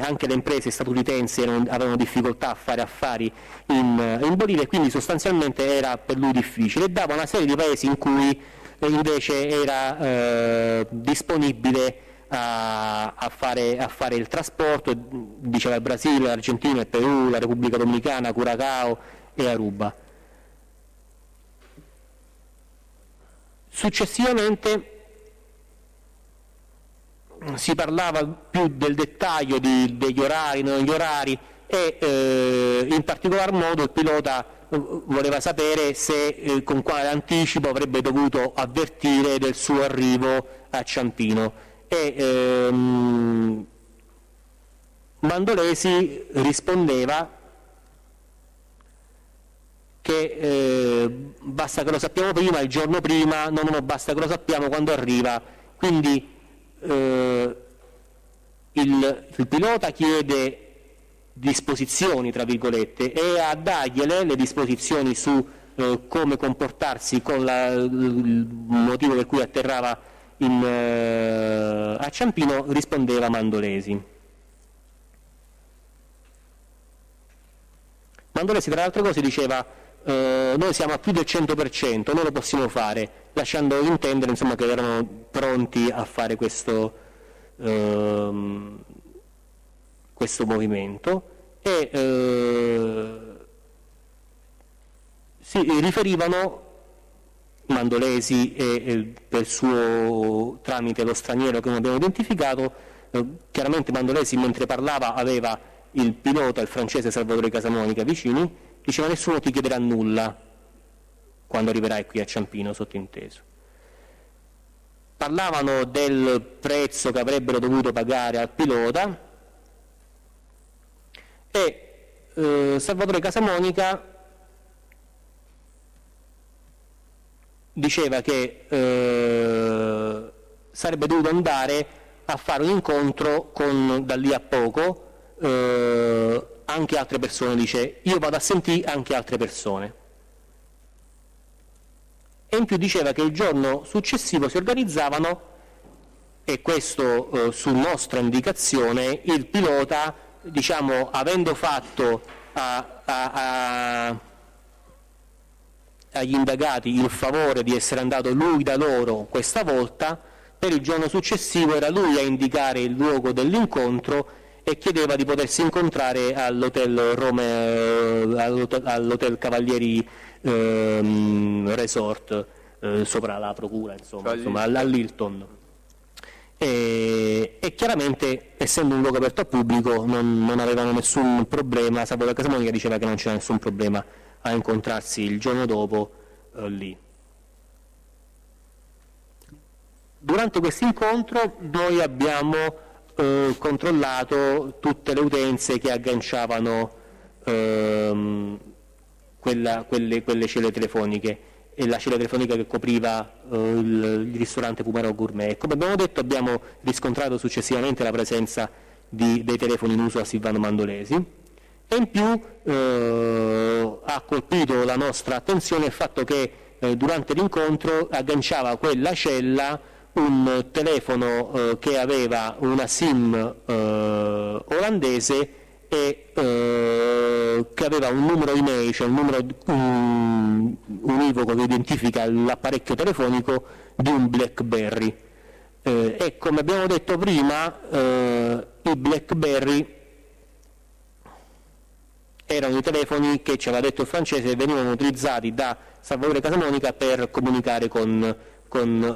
anche le imprese statunitensi avevano difficoltà a fare affari in Bolivia, e quindi sostanzialmente era per lui difficile, e dava una serie di paesi in cui invece era disponibile a fare il trasporto. Diceva il Brasile, l'Argentina, il Perù, la Repubblica Dominicana, Curacao e Aruba. Successivamente si parlava più del dettaglio degli orari, non gli orari, e in particolar modo il pilota voleva sapere se con quale anticipo avrebbe dovuto avvertire del suo arrivo a Ciampino. E Mandolesi rispondeva che basta che lo sappiamo prima, il giorno prima, no, basta che lo sappiamo quando arriva. Quindi il pilota chiede disposizioni, tra virgolette, e a dargliele le disposizioni su come comportarsi con il motivo per cui atterrava a Ciampino, rispondeva Mandolesi. Mandolesi, tra le altre cose, diceva noi siamo a più del 100%, noi lo possiamo fare, lasciando intendere, insomma, che erano pronti a fare questo movimento. E si riferivano Mandolesi e per suo tramite lo straniero che non abbiamo identificato. Chiaramente Mandolesi mentre parlava aveva il pilota, il francese Salvatore Casamonica vicini, diceva nessuno ti chiederà nulla quando arriverai qui a Ciampino, sottinteso. Parlavano del prezzo che avrebbero dovuto pagare al pilota e Salvatore Casamonica diceva che sarebbe dovuto andare a fare un incontro con, da lì a poco, anche altre persone. Dice, io vado a sentire anche altre persone. E in più diceva che il giorno successivo si organizzavano, e questo su nostra indicazione, il pilota, diciamo, avendo fatto agli indagati il favore di essere andato lui da loro questa volta, per il giorno successivo era lui a indicare il luogo dell'incontro e chiedeva di potersi incontrare all'hotel all'hotel Cavalieri Resort, sopra la procura, insomma all'Hilton. E chiaramente, essendo un luogo aperto al pubblico, non avevano nessun problema. Salvatore Casamonica diceva che non c'era nessun problema a incontrarsi il giorno dopo lì. Durante questo incontro noi abbiamo controllato tutte le utenze che agganciavano quelle celle telefoniche e la cella telefonica che copriva il ristorante Pumarò Gourmet. Come abbiamo detto, abbiamo riscontrato successivamente la presenza dei telefoni in uso a Silvano Mandolesi, e in più ha colpito la nostra attenzione il fatto che durante l'incontro agganciava quella cella un telefono che aveva una SIM olandese e che aveva un numero email, cioè un numero univoco che identifica l'apparecchio telefonico di un BlackBerry. E come abbiamo detto prima, i BlackBerry erano i telefoni che, ci aveva detto il francese, venivano utilizzati da Salvatore Casamonica per comunicare con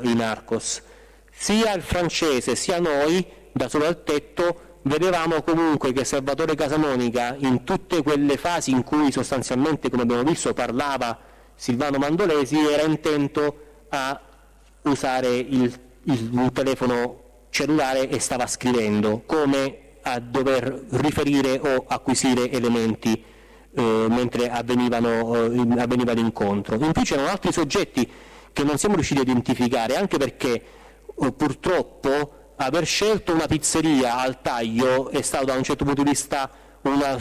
i narcos. Sia il francese sia noi, da solo al tetto, vedevamo comunque che Salvatore Casamonica, in tutte quelle fasi in cui sostanzialmente, come abbiamo visto, parlava Silvano Mandolesi, era intento a usare un telefono cellulare e stava scrivendo, come a dover riferire o acquisire elementi mentre avveniva l'incontro. In più c'erano altri soggetti che non siamo riusciti a identificare, anche perché purtroppo aver scelto una pizzeria al taglio è stato da un certo punto di vista una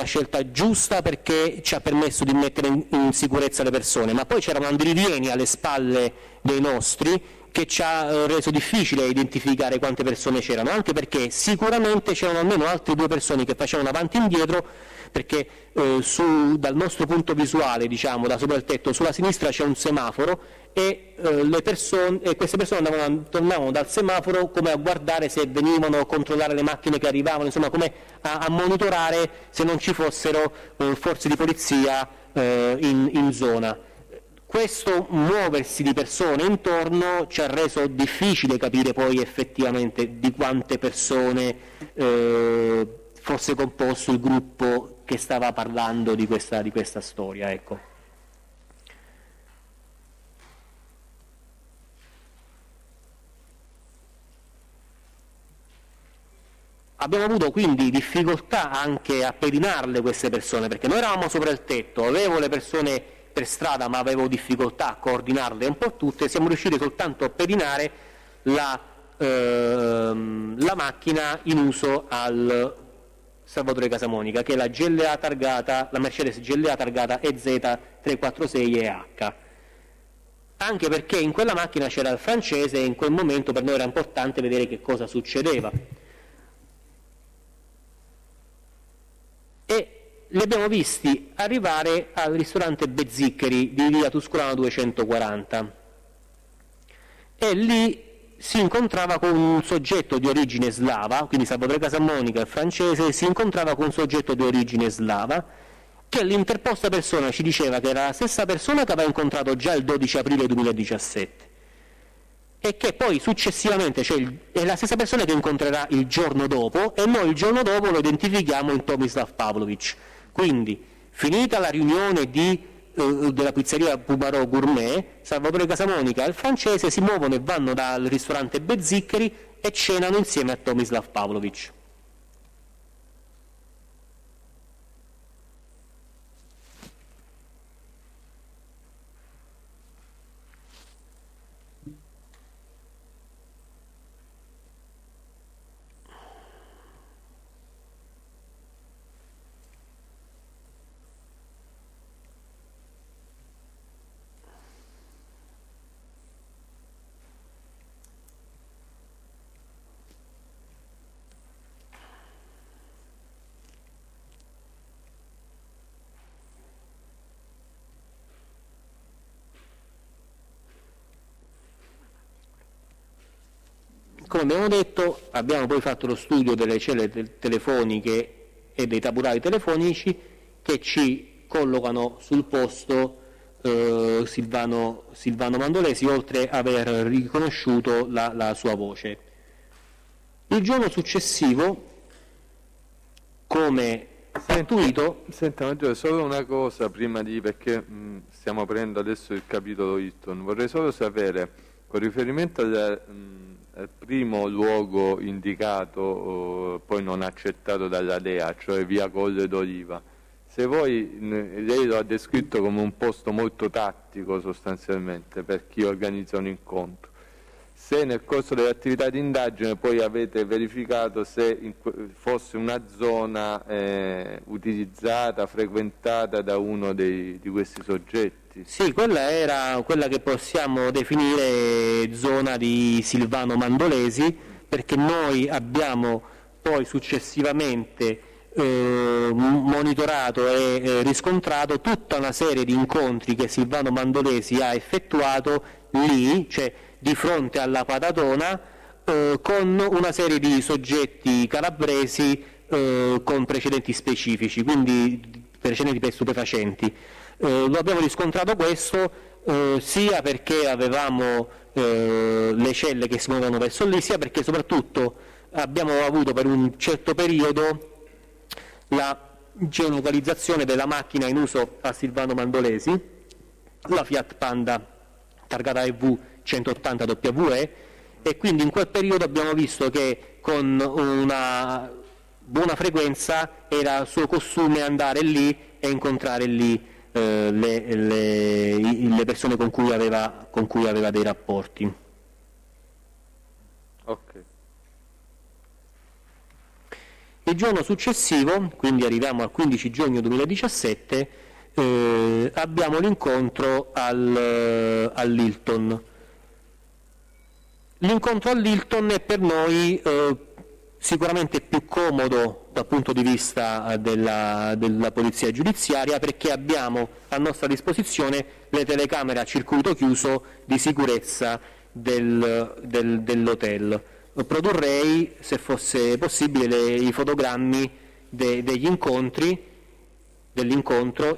scelta giusta, perché ci ha permesso di mettere in sicurezza le persone, ma poi c'erano andirivieni alle spalle dei nostri che ci ha reso difficile identificare quante persone c'erano, anche perché sicuramente c'erano almeno altre 2 persone che facevano avanti e indietro, perché dal nostro punto visuale, diciamo, da sopra il tetto, sulla sinistra c'è un semaforo e queste persone tornavano dal semaforo come a guardare se venivano a controllare le macchine che arrivavano, insomma come a monitorare se non ci fossero forze di polizia in zona. Questo muoversi di persone intorno ci ha reso difficile capire poi effettivamente di quante persone fosse composto il gruppo che stava parlando di questa storia, ecco. Abbiamo avuto quindi difficoltà anche a pedinarle queste persone, perché noi eravamo sopra il tetto, avevo le persone per strada ma avevo difficoltà a coordinarle un po' tutte. Siamo riusciti soltanto a pedinare la macchina in uso al Salvatore Casamonica, che è la Mercedes GLA targata EZ346EH, anche perché in quella macchina c'era il francese e in quel momento per noi era importante vedere che cosa succedeva. E li abbiamo visti arrivare al ristorante Bezziccheri di via Tuscolana 240 e lì si incontrava con un soggetto di origine slava, quindi Salvatore Casamonica, il francese, si incontrava con un soggetto di origine slava che l'interposta persona ci diceva che era la stessa persona che aveva incontrato già il 12 aprile 2017 e che poi successivamente, cioè è la stessa persona che incontrerà il giorno dopo, e noi il giorno dopo lo identifichiamo in Tomislav Pavlovic. Quindi, finita la riunione della pizzeria Pubarò Gourmet, Salvatore Casamonica e il francese si muovono e vanno dal ristorante Bezziccheri e cenano insieme a Tomislav Pavlovic. Come abbiamo detto, abbiamo poi fatto lo studio delle celle telefoniche e dei tabulati telefonici che ci collocano sul posto Silvano Mandolesi, oltre ad aver riconosciuto la sua voce. Il giorno successivo, come intuito... Senta, Maggiore, solo una cosa prima perché stiamo aprendo adesso il capitolo Hilton. Vorrei solo sapere, con riferimento al primo luogo indicato, poi non accettato dalla DEA, cioè via Colle d'Oliva, se lei lo ha descritto come un posto molto tattico sostanzialmente per chi organizza un incontro, se nel corso delle attività di indagine poi avete verificato se fosse una zona utilizzata, frequentata da uno di questi soggetti. Sì, quella era quella che possiamo definire zona di Silvano Mandolesi, perché noi abbiamo poi successivamente monitorato e riscontrato tutta una serie di incontri che Silvano Mandolesi ha effettuato lì, cioè di fronte alla Patatona, con una serie di soggetti calabresi con precedenti specifici, quindi precedenti per stupefacenti. Lo abbiamo riscontrato questo sia perché avevamo le celle che si muovevano verso lì, sia perché soprattutto abbiamo avuto per un certo periodo la geolocalizzazione della macchina in uso a Silvano Mandolesi, la Fiat Panda targata EV 180 WE, e quindi in quel periodo abbiamo visto che con una buona frequenza era suo costume andare lì e incontrare lì le persone con cui aveva dei rapporti. Okay. Il giorno successivo, quindi arriviamo al 15 giugno 2017, abbiamo l'incontro all'Hilton. L'incontro all'Hilton è per noi sicuramente più comodo dal punto di vista della polizia giudiziaria, perché abbiamo a nostra disposizione le telecamere a circuito chiuso di sicurezza dell'hotel. Produrrei, se fosse possibile, i fotogrammi dell'incontro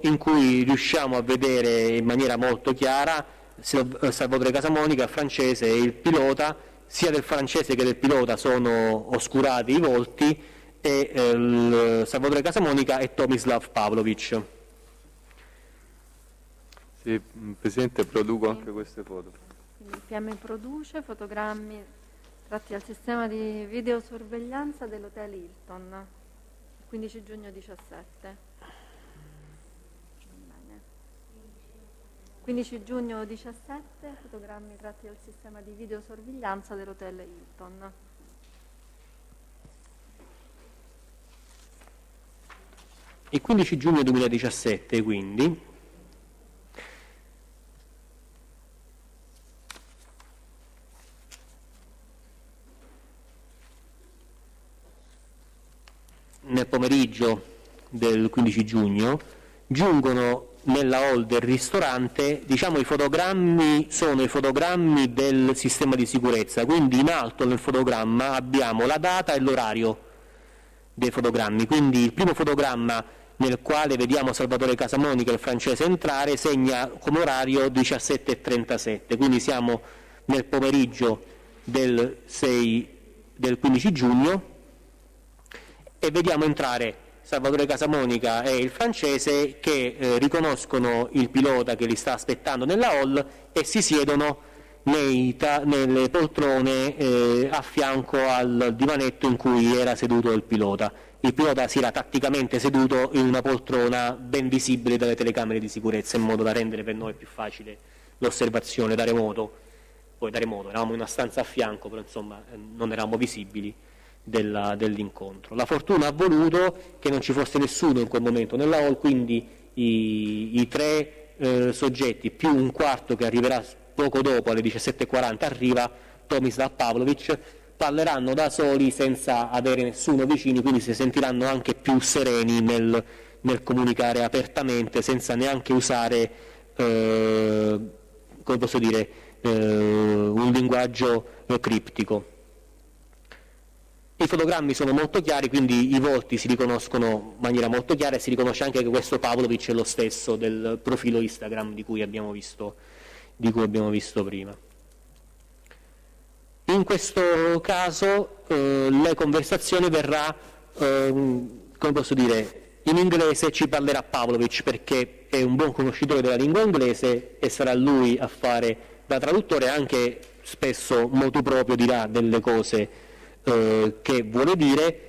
in cui riusciamo a vedere in maniera molto chiara Salvatore Casamonica, il francese, e il pilota. Sia del francese che del pilota sono oscurati i volti, e Salvatore Casamonica e Tomislav Pavlovic. Sì, Presidente, produco anche queste foto. Quindi il PM produce fotogrammi tratti dal sistema di videosorveglianza dell'hotel Hilton, il 15 giugno 17. 15 giugno 17, fotogrammi tratti dal sistema di videosorveglianza dell'hotel Hilton. Il 15 giugno 2017, quindi, nel pomeriggio del 15 giugno, giungono nella hall del ristorante, diciamo, i fotogrammi sono i fotogrammi del sistema di sicurezza, quindi in alto nel fotogramma abbiamo la data e l'orario dei fotogrammi. Quindi il primo fotogramma nel quale vediamo Salvatore Casamonica, il francese, entrare, segna come orario 17:37, quindi siamo nel pomeriggio del 15 giugno e vediamo entrare Salvatore Casamonica e il francese che riconoscono il pilota che li sta aspettando nella hall e si siedono nelle poltrone a fianco al divanetto in cui era seduto il pilota. Il pilota si era tatticamente seduto in una poltrona ben visibile dalle telecamere di sicurezza, in modo da rendere per noi più facile l'osservazione da remoto. Poi da remoto eravamo in una stanza a fianco, però insomma non eravamo visibili dell'incontro. La fortuna ha voluto che non ci fosse nessuno in quel momento nella hall, quindi i tre soggetti più un quarto che arriverà poco dopo, alle 17:40 arriva Tomislav Pavlović, parleranno da soli senza avere nessuno vicino, quindi si sentiranno anche più sereni nel comunicare apertamente, senza neanche usare come posso dire, un linguaggio criptico. I fotogrammi sono molto chiari, quindi i volti si riconoscono in maniera molto chiara e si riconosce anche che questo Pavlović è lo stesso del profilo Instagram di cui abbiamo visto prima. In questo caso la conversazione verrà, come posso dire, in inglese ci parlerà Pavlović perché è un buon conoscitore della lingua inglese e sarà lui a fare da traduttore, anche spesso motu proprio dirà delle cose che vuole dire.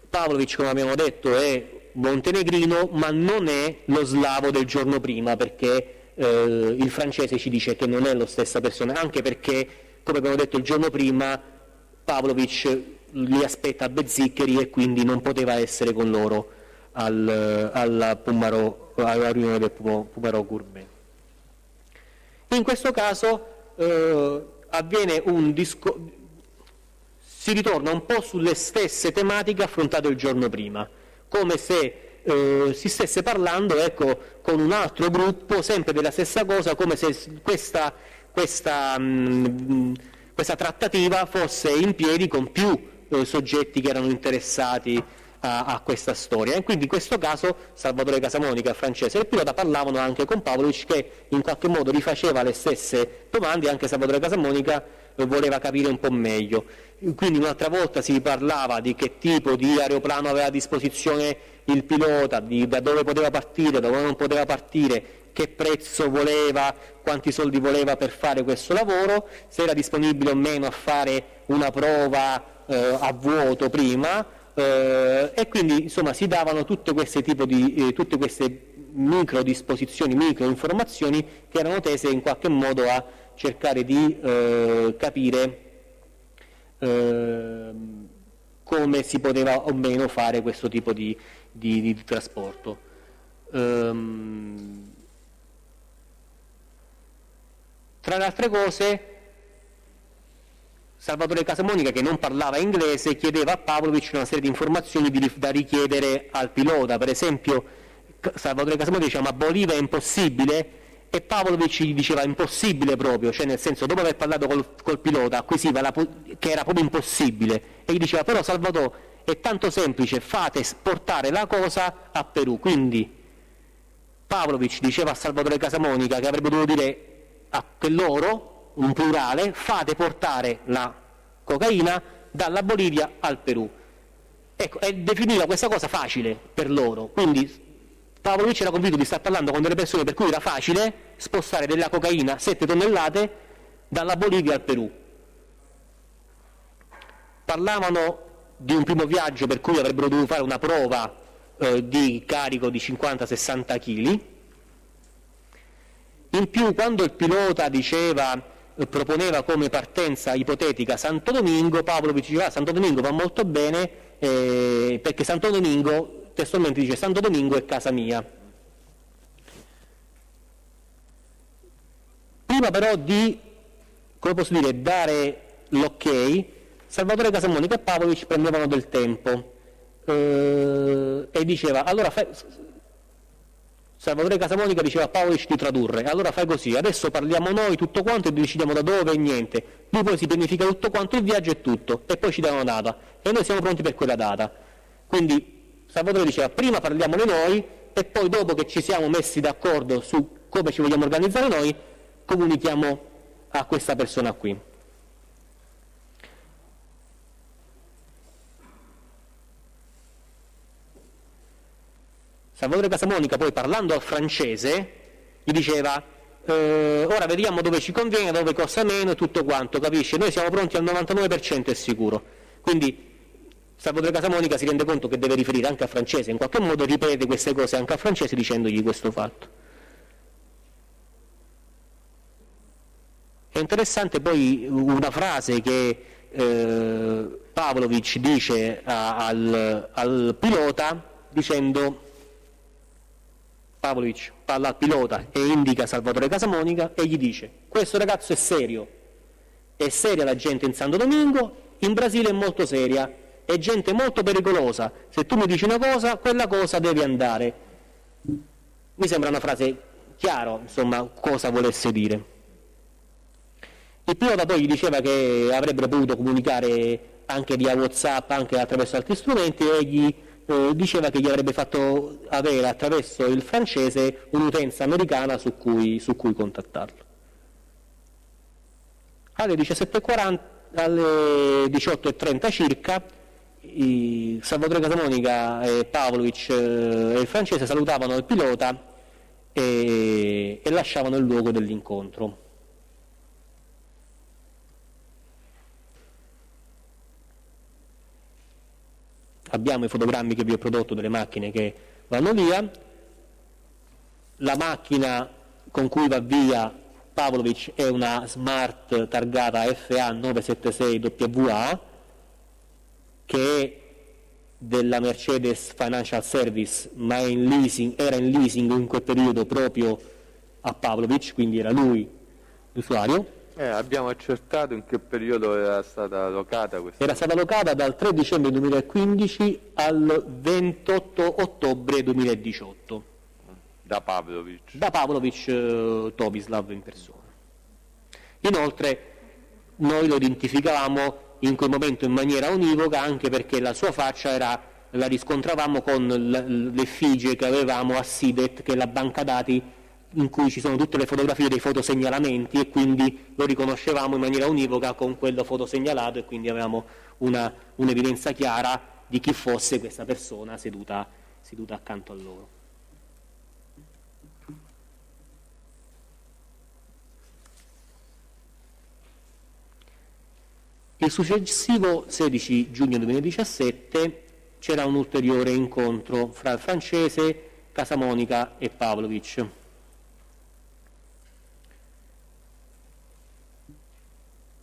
Pavlović, come abbiamo detto, è montenegrino, ma non è lo slavo del giorno prima, perché il francese ci dice che non è la stessa persona, anche perché, come abbiamo detto il giorno prima, Pavlović li aspetta a Bezziccheri e quindi non poteva essere con loro alla riunione del Pumarò Gourmet. In questo caso avviene si ritorna un po' sulle stesse tematiche affrontate il giorno prima, come se si stesse parlando, ecco, con un altro gruppo sempre della stessa cosa, come se questa trattativa fosse in piedi con più soggetti che erano interessati a questa storia. E quindi in questo caso Salvatore Casamonica, francese, e il pilota parlavano anche con Pavlović, che in qualche modo rifaceva le stesse domande, anche Salvatore Casamonica voleva capire un po' meglio. Quindi un'altra volta si parlava di che tipo di aeroplano aveva a disposizione il pilota, da dove poteva partire, da dove non poteva partire, che prezzo voleva, quanti soldi voleva per fare questo lavoro, se era disponibile o meno a fare una prova a vuoto prima, e quindi insomma si davano tutte queste micro disposizioni, micro informazioni che erano tese in qualche modo a cercare di capire come si poteva o meno fare questo tipo di trasporto. Tra le altre cose, Salvatore Casamonica, che non parlava inglese, chiedeva a Pavlović una serie di informazioni da richiedere al pilota. Per esempio, Salvatore Casamonica diceva: ma Bolivia è impossibile? E Pavlović gli diceva impossibile proprio, cioè nel senso, dopo aver parlato col pilota acquisiva che era proprio impossibile, e gli diceva: però Salvatore, è tanto semplice, fate portare la cosa a Perù. Quindi Pavlović diceva a Salvatore Casamonica che avrebbe dovuto dire a loro, un plurale: fate portare la cocaina dalla Bolivia al Perù. Ecco, e definiva questa cosa facile per loro, quindi Pavlović era convinto di star parlando con delle persone per cui era facile spostare della cocaina 7 tonnellate dalla Bolivia al Perù. Parlavano di un primo viaggio per cui avrebbero dovuto fare una prova di carico di 50-60 kg. In più, quando il pilota proponeva come partenza ipotetica Santo Domingo, Pavlović diceva: Santo Domingo va molto bene, perché Santo Domingo, testualmente dice, Santo Domingo è casa mia. Prima però di, come posso dire, dare l'ok, Salvatore Casamonica e Pavlović prendevano del tempo e diceva: allora Salvatore Casamonica diceva a Pavlović di tradurre: allora fai così, adesso parliamo noi tutto quanto e decidiamo da dove e niente, lui poi si pianifica tutto quanto il viaggio e tutto, e poi ci dà una data e noi siamo pronti per quella data. Quindi Salvatore diceva prima parliamone noi e poi dopo che ci siamo messi d'accordo su come ci vogliamo organizzare noi, comunichiamo a questa persona qui. Salvatore Casamonica poi, parlando al francese, gli diceva ora vediamo dove ci conviene, dove costa meno e tutto quanto, capisci? Noi siamo pronti al 99% è sicuro. Quindi Salvatore Casamonica si rende conto che deve riferire anche al francese, in qualche modo ripete queste cose anche al francese dicendogli questo fatto. È interessante poi una frase che Pavlović dice al pilota, dicendo, Pavlović parla al pilota e indica Salvatore Casamonica e gli dice: questo ragazzo è seria la gente in Santo Domingo, in Brasile è molto seria, è gente molto pericolosa, se tu mi dici una cosa, quella cosa deve andare. Mi sembra una frase chiara, insomma, cosa volesse dire. Il pilota poi gli diceva che avrebbero potuto comunicare anche via WhatsApp, anche attraverso altri strumenti, e gli diceva che gli avrebbe fatto avere attraverso il francese un'utenza americana su cui contattarlo. Alle 17:40, alle 18:30 circa, Salvatore Casamonica e Pavlović e il francese salutavano il pilota e lasciavano il luogo dell'incontro. Abbiamo i fotogrammi che vi ho prodotto delle macchine che vanno via. La macchina con cui va via Pavlović è una Smart targata FA976WA, che è della Mercedes Financial Service, ma era in leasing in quel periodo proprio a Pavlović, quindi era lui l'usuario. Abbiamo accertato in che periodo era stata locata questa. Era stata locata dal 3 dicembre 2015 al 28 ottobre 2018. Da Pavlović. Da Pavlović Tomislav in persona. Inoltre noi lo identificavamo in quel momento in maniera univoca, anche perché la sua faccia la riscontravamo con l'effigie che avevamo a SIDET, che è la banca dati in cui ci sono tutte le fotografie dei fotosegnalamenti, e quindi lo riconoscevamo in maniera univoca con quello fotosegnalato, e quindi avevamo un'evidenza chiara di chi fosse questa persona seduta accanto a loro. Il successivo 16 giugno 2017 c'era un ulteriore incontro fra il francese, Casamonica e Pavlović.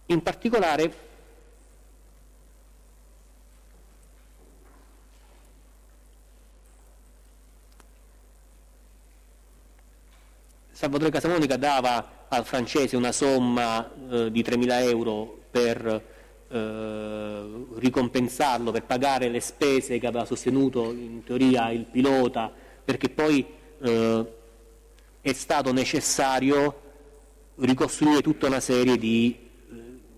In particolare Salvatore Casamonica dava al francese una somma di 3.000 euro per ricompensarlo, per pagare le spese che aveva sostenuto in teoria il pilota, perché poi è stato necessario ricostruire tutta una serie di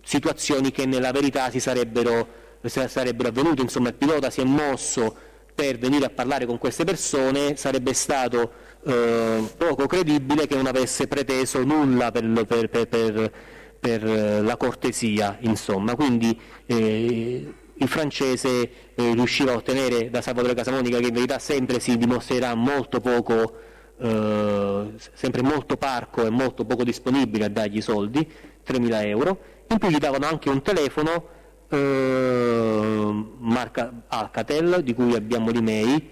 situazioni che nella verità sarebbero avvenute. Insomma, il pilota si è mosso per venire a parlare con queste persone, sarebbe stato poco credibile che non avesse preteso nulla per la cortesia, insomma. Quindi il francese riusciva a ottenere da Salvatore Casamonica, che in verità sempre si dimostrerà molto poco, sempre molto parco e molto poco disponibile a dargli i soldi, 3.000 euro. In più gli davano anche un telefono marca Alcatel, di cui abbiamo l'email,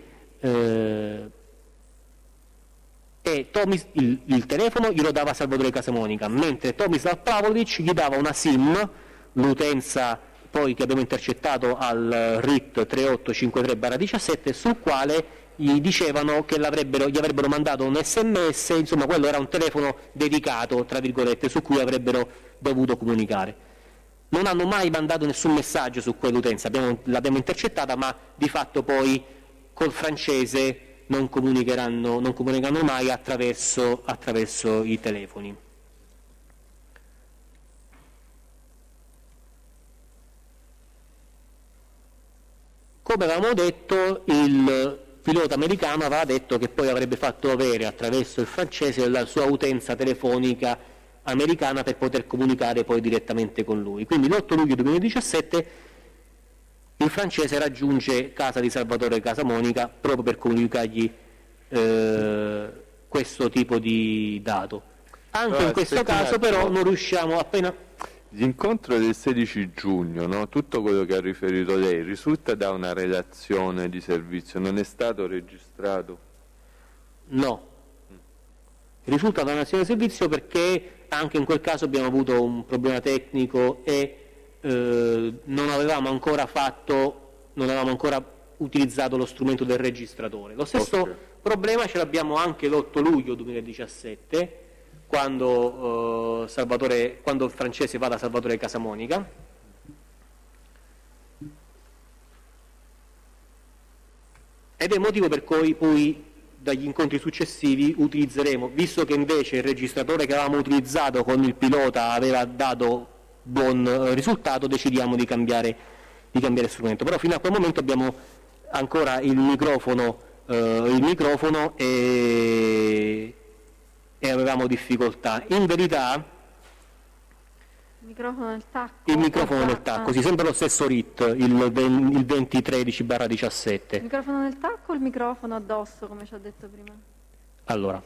e il telefono glielo dava Salvatore Casamonica, mentre Tomislav Pavlović gli dava una SIM, l'utenza poi che abbiamo intercettato al RIT 3853/17, sul quale gli dicevano che gli avrebbero mandato un SMS, insomma quello era un telefono dedicato, tra virgolette, su cui avrebbero dovuto comunicare. Non hanno mai mandato nessun messaggio su quell'utenza, l'abbiamo intercettata, ma di fatto poi col francese non comunicheranno mai attraverso i telefoni. Come avevamo detto, il pilota americano aveva detto che poi avrebbe fatto avere attraverso il francese la sua utenza telefonica americana per poter comunicare poi direttamente con lui. Quindi l'8 luglio 2017 il francese raggiunge casa di Salvatore Casamonica proprio per comunicargli questo tipo di dato. Anche Allora, in questo aspetta un caso attimo. però non riusciamo appena... L'incontro del 16 giugno, no? Tutto quello che ha riferito lei risulta da una relazione di servizio, non è stato registrato? No. Risulta da un'azione di servizio perché anche in quel caso abbiamo avuto un problema tecnico e non avevamo ancora utilizzato lo strumento del registratore. Lo stesso Ok. problema ce l'abbiamo anche l'8 luglio 2017 quando il francese va da Salvatore Casamonica. Ed è il motivo per cui poi dagli incontri successivi utilizzeremo, visto che invece il registratore che avevamo utilizzato con il pilota aveva dato buon risultato, decidiamo di cambiare strumento. Però fino a quel momento abbiamo ancora il microfono e avevamo difficoltà. In verità Il microfono nel tacco. il microfono nel tacco, sì, sempre lo stesso RIT, il 2013/17. Il microfono nel tacco o il microfono addosso, come ci ha detto prima? Allora,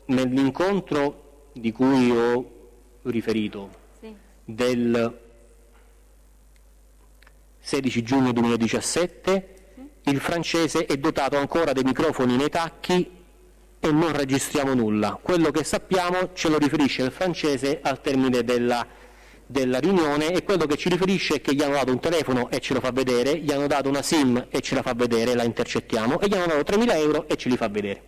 nell'incontro di cui ho riferito Sì. del 16 giugno 2017, il francese è dotato ancora dei microfoni nei tacchi e non registriamo nulla. Quello che sappiamo ce lo riferisce il francese al termine della riunione, e quello che ci riferisce è che gli hanno dato un telefono e ce lo fa vedere, gli hanno dato una SIM e ce la fa vedere, la intercettiamo, e gli hanno dato 3.000 euro e ce li fa vedere.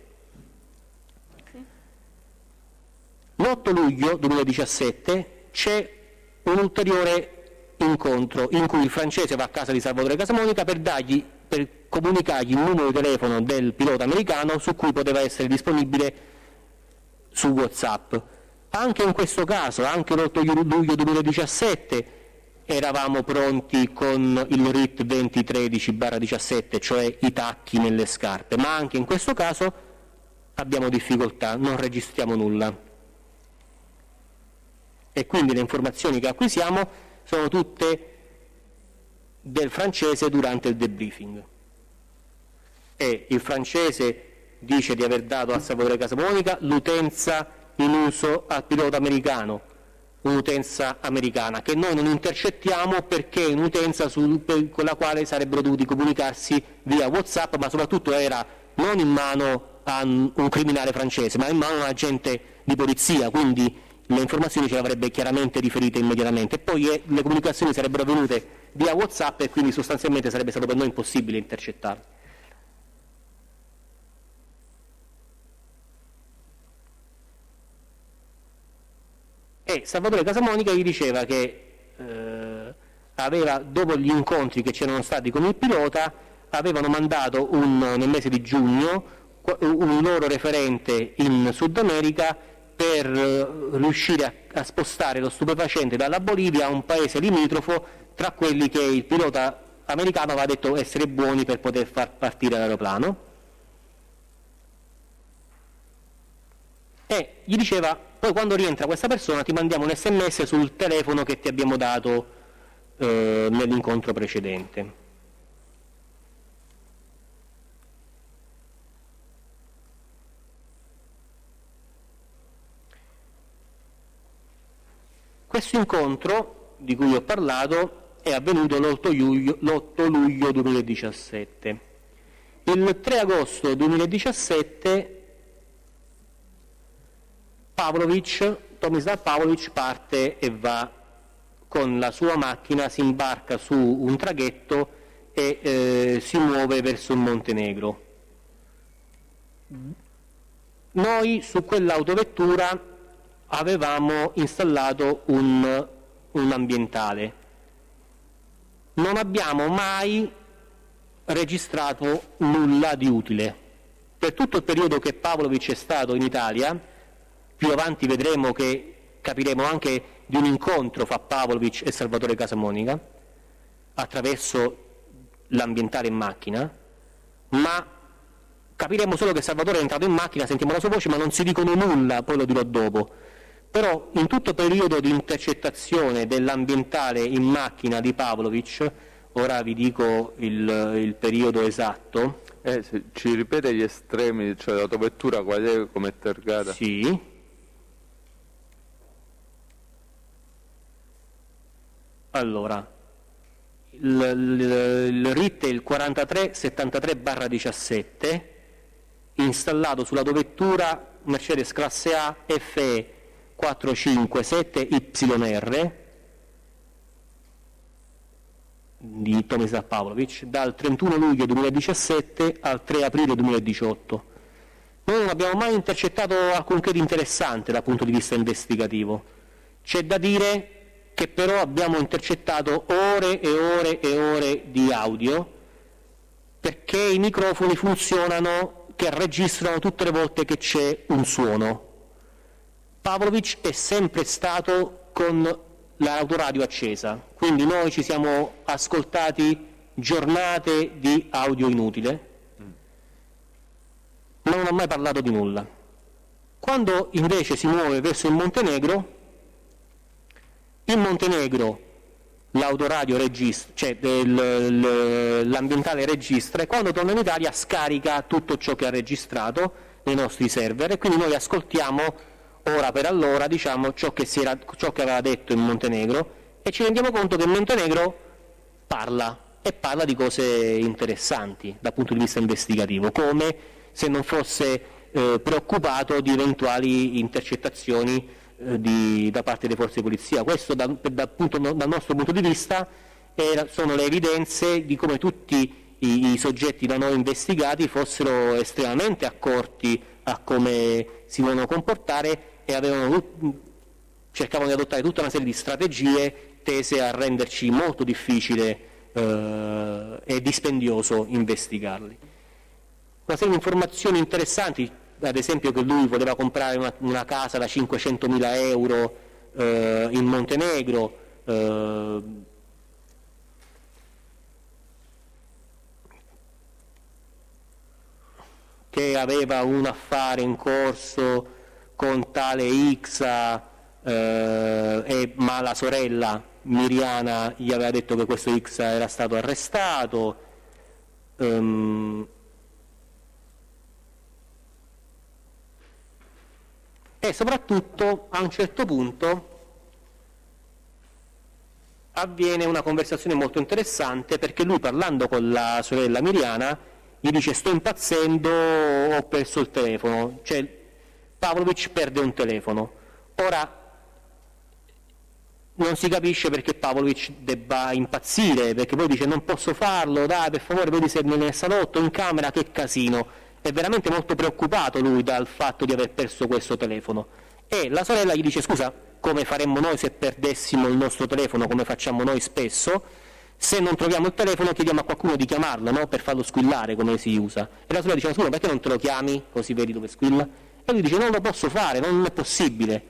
L'8 luglio 2017 c'è un ulteriore incontro in cui il francese va a casa di Salvatore Casamonica per comunicargli il numero di telefono del pilota americano su cui poteva essere disponibile su WhatsApp. Anche in questo caso, anche l'8 luglio 2017, eravamo pronti con il RIT 2013/17, cioè i tacchi nelle scarpe, ma anche in questo caso abbiamo difficoltà, non registriamo nulla. E quindi le informazioni che acquisiamo sono tutte del francese durante il debriefing. E il francese dice di aver dato a Salvatore Casamonica l'utenza in uso al pilota americano, un'utenza americana che noi non intercettiamo perché è un'utenza con la quale sarebbero dovuti comunicarsi via WhatsApp, ma soprattutto era non in mano a un criminale francese, ma in mano a un agente di polizia, quindi le informazioni ce le avrebbe chiaramente riferite immediatamente, e poi le comunicazioni sarebbero avvenute via WhatsApp e quindi sostanzialmente sarebbe stato per noi impossibile intercettarle. E Salvatore Casamonica gli diceva che dopo gli incontri che c'erano stati con il pilota, avevano mandato nel mese di giugno un loro referente in Sud America per riuscire a spostare lo stupefacente dalla Bolivia a un paese limitrofo tra quelli che il pilota americano aveva detto essere buoni per poter far partire l'aeroplano. E gli diceva: poi quando rientra questa persona ti mandiamo un SMS sul telefono che ti abbiamo dato nell'incontro precedente. Questo incontro di cui ho parlato è avvenuto l'8 luglio 2017. Il 3 agosto 2017 Tomislav Pavlović parte e va con la sua macchina, si imbarca su un traghetto e si muove verso il Montenegro. Noi su quell'autovettura avevamo installato un ambientale. Non abbiamo mai registrato nulla di utile. Per tutto il periodo che Pavlović è stato in Italia, più avanti vedremo che capiremo anche di un incontro fra Pavlović e Salvatore Casamonica, attraverso l'ambientale in macchina, ma capiremo solo che Salvatore è entrato in macchina, sentiamo la sua voce, ma non si dicono nulla, poi lo dirò dopo. Però in tutto periodo di intercettazione dell'ambientale in macchina di Pavlovic, ora vi dico il periodo esatto. Se ci ripete gli estremi, cioè l'autovettura qual è, come è targata? Sì. Allora, il RIT è il 4373/17, installato sull'autovettura Mercedes classe A FE 457 YR di Tomislav Pavlovic dal 31 luglio 2017 al 3 aprile 2018. Noi non abbiamo mai intercettato alcunché di interessante dal punto di vista investigativo. C'è da dire che però abbiamo intercettato ore e ore e ore di audio, perché i microfoni funzionano che registrano tutte le volte che c'è un suono. Pavlovic è sempre stato con l'autoradio accesa, quindi noi ci siamo ascoltati giornate di audio inutile, ma non ha mai parlato di nulla. Quando invece si muove verso il Montenegro, in Montenegro l'autoradio registra, cioè l'ambientale registra, e quando torna in Italia scarica tutto ciò che ha registrato nei nostri server, e quindi noi ascoltiamo ora per allora, diciamo, ciò che aveva detto in Montenegro, e ci rendiamo conto che in Montenegro parla di cose interessanti dal punto di vista investigativo, come se non fosse preoccupato di eventuali intercettazioni da parte delle forze di polizia. Questo dal nostro punto di vista sono le evidenze di come tutti i soggetti da noi investigati fossero estremamente accorti a come si devono comportare e cercavano di adottare tutta una serie di strategie tese a renderci molto difficile e dispendioso investigarli. Una serie di informazioni interessanti, ad esempio che lui voleva comprare una casa da 500.000 euro in Montenegro, che aveva un affare in corso con tale Ixa, ma la sorella Miriana gli aveva detto che questo Ixa era stato arrestato. E soprattutto a un certo punto avviene una conversazione molto interessante, perché lui, parlando con la sorella Miriana, gli dice: sto impazzendo, ho perso il telefono. Cioè Pavlovic perde un telefono. Ora non si capisce perché Pavlovic debba impazzire, perché poi dice: non posso farlo, dai, per favore, vedi se nel salotto, in camera, che casino. È veramente molto preoccupato lui dal fatto di aver perso questo telefono, e la sorella gli dice: scusa, come faremmo noi se perdessimo il nostro telefono, come facciamo noi spesso? Se non troviamo il telefono chiediamo a qualcuno di chiamarlo, no? Per farlo squillare, come si usa. E la sorella dice: scusa, perché non te lo chiami così vedi dove squilla? E lui dice: non lo posso fare, non è possibile.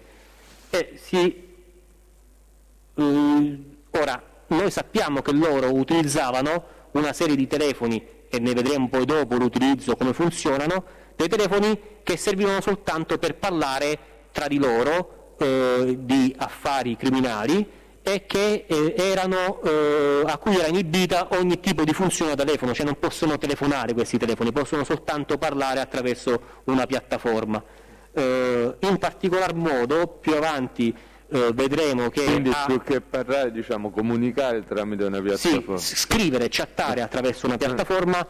Ora, noi sappiamo che loro utilizzavano una serie di telefoni, e ne vedremo poi dopo l'utilizzo, come funzionano, dei telefoni che servivano soltanto per parlare tra di loro di affari criminali, e che a cui era inibita ogni tipo di funzione da telefono, cioè non possono telefonare questi telefoni, possono soltanto parlare attraverso una piattaforma. In particolar modo, più avanti vedremo che... Quindi più che parlare, diciamo, comunicare tramite una piattaforma. Sì, scrivere, chattare attraverso una piattaforma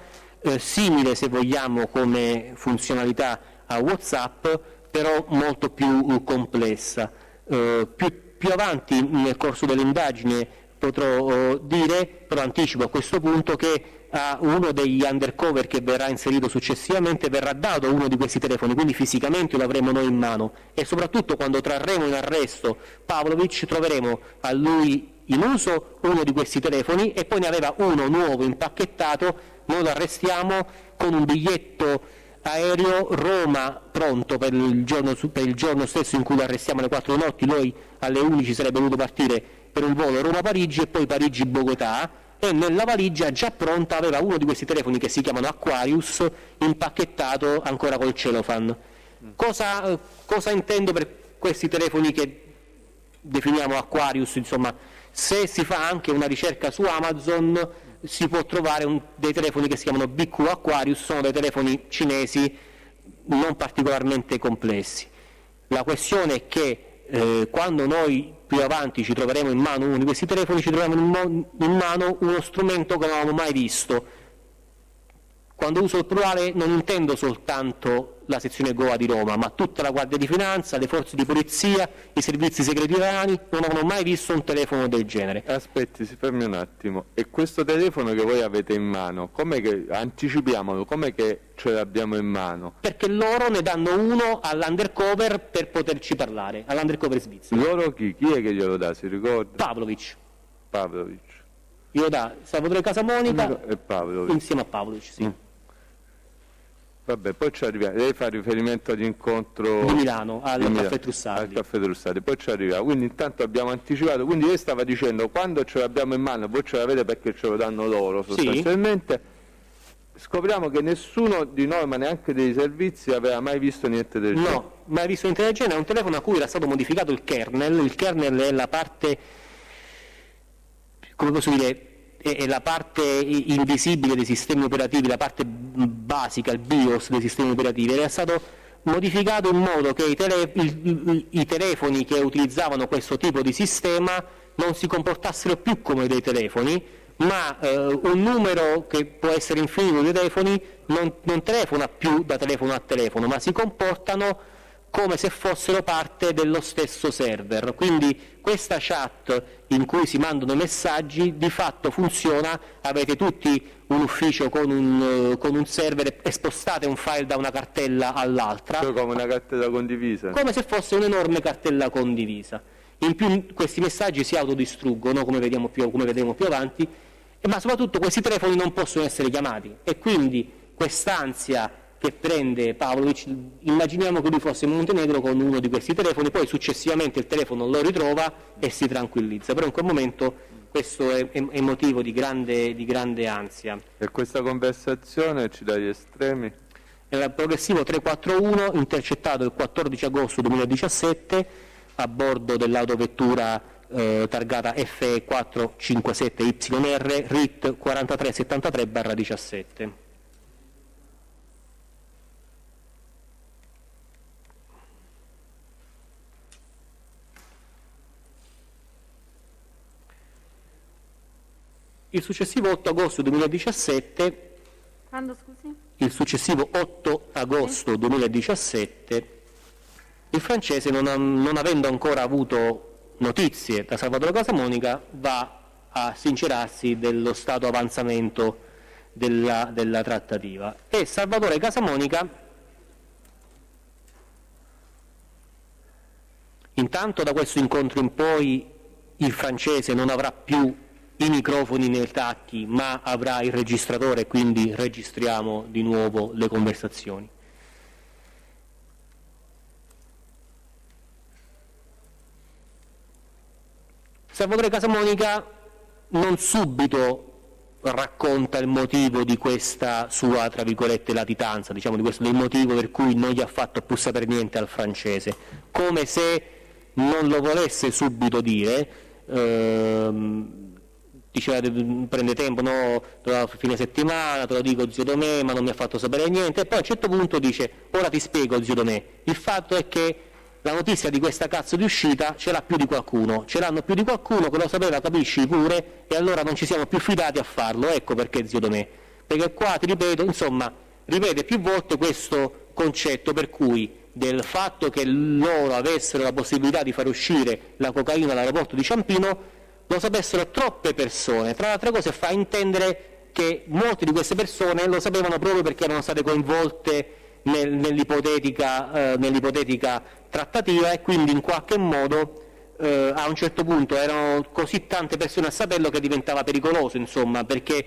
simile, se vogliamo, come funzionalità a WhatsApp, però molto più complessa. Più avanti nel corso dell'indagine potrò dire, però anticipo a questo punto, che a uno degli undercover che verrà inserito successivamente verrà dato uno di questi telefoni, quindi fisicamente lo avremo noi in mano, e soprattutto quando trarremo in arresto Pavlovic troveremo a lui in uso uno di questi telefoni, e poi ne aveva uno nuovo impacchettato. Noi lo arrestiamo con un biglietto aereo Roma pronto per il giorno stesso in cui lo arrestiamo alle 4 di notte. Lui alle 11 sarebbe dovuto partire per un volo Roma-Parigi e poi Parigi-Bogotà, e nella valigia già pronta aveva uno di questi telefoni che si chiamano Aquarius, impacchettato ancora col cellophane. Cosa intendo per questi telefoni che definiamo Aquarius? Insomma, se si fa anche una ricerca su Amazon si può trovare dei telefoni che si chiamano BQ Aquarius, sono dei telefoni cinesi non particolarmente complessi. La questione è che quando noi più avanti ci troveremo in mano uno di questi telefoni, ci troviamo in mano uno strumento che non avevamo mai visto. Quando uso il plurale non intendo soltanto la sezione GOA di Roma, ma tutta la Guardia di Finanza, le forze di polizia, i servizi segreti italiani non avevano mai visto un telefono del genere. Aspetti, si fermi un attimo. E questo telefono che voi avete in mano, come che anticipiamolo, come che ce l'abbiamo in mano? Perché loro ne danno uno all'undercover per poterci parlare, all'undercover svizzero. Loro chi? Chi è che glielo dà, si ricorda? Pavlovic. Pavlovic. Glielo dà Salvatore Casamonica E Pavlovic. insieme a Pavlovic, sì. Vabbè, poi ci arriviamo. Lei fa riferimento all'incontro Di Milano, al di Milano, Caffè Trussardi. al Caffè Trussardi, poi ci arriviamo. Quindi intanto abbiamo anticipato, quindi lei stava dicendo quando ce l'abbiamo in mano, voi ce l'avete perché ce lo danno loro sostanzialmente. Scopriamo che nessuno di noi, ma neanche dei servizi, aveva mai visto niente del genere. No, mai visto niente del genere. È un telefono a cui era stato modificato il kernel. Il kernel è la parte, come posso dire, è la parte invisibile dei sistemi operativi, la parte basica, il BIOS dei sistemi operativi. Era stato modificato in modo che i telefoni che utilizzavano questo tipo di sistema non si comportassero più come dei telefoni, ma un numero che può essere infinito di telefoni non telefona più da telefono a telefono, ma si comportano come se fossero parte dello stesso server. Quindi questa chat in cui si mandano messaggi di fatto funziona, avete tutti un ufficio con un server e spostate un file da una cartella all'altra, Cioè come una cartella condivisa. come se fosse un'enorme cartella condivisa. In più questi messaggi si autodistruggono, come vedremo più avanti, ma soprattutto questi telefoni non possono essere chiamati, e quindi quest'ansia che prende Pavlovic, immaginiamo che lui fosse in Montenegro con uno di questi telefoni, poi successivamente il telefono lo ritrova e si tranquillizza, però in quel momento questo è motivo di grande ansia. E questa conversazione ci dà gli estremi? Era il progressivo 341 intercettato il 14 agosto 2017 a bordo dell'autovettura targata FE457YR RIT 4373/17. Il successivo 8 agosto 2017, Quando, scusi? il successivo 8 agosto 2017, il francese, non avendo ancora avuto notizie da Salvatore Casamonica, va a sincerarsi dello stato avanzamento della trattativa. E Salvatore Casamonica, intanto da questo incontro in poi, il francese non avrà più i microfoni nei tacchi, ma avrà il registratore, quindi registriamo di nuovo le conversazioni. Salvatore Casamonica non subito racconta il motivo di questa sua, tra virgolette, latitanza, diciamo del motivo per cui non gli ha fatto più sapere niente al francese, come se non lo volesse subito dire. Diceva prende tempo, no, fine settimana, te lo dico zio Domè, ma non mi ha fatto sapere niente, e poi a un certo punto dice ora ti spiego zio Domè, il fatto è che la notizia di questa cazzo di uscita ce l'ha più di qualcuno, ce l'hanno più di qualcuno che lo sapeva, capisci pure, e allora non ci siamo più fidati a farlo, ecco perché zio Domè, perché qua ti ripeto, insomma, ripete più volte questo concetto per cui del fatto che loro avessero la possibilità di far uscire la cocaina dall'aeroporto di Ciampino lo sapessero troppe persone. Tra le altre cose fa intendere che molte di queste persone lo sapevano proprio perché erano state coinvolte nell'ipotetica trattativa, e quindi in qualche modo a un certo punto erano così tante persone a saperlo che diventava pericoloso, insomma, perché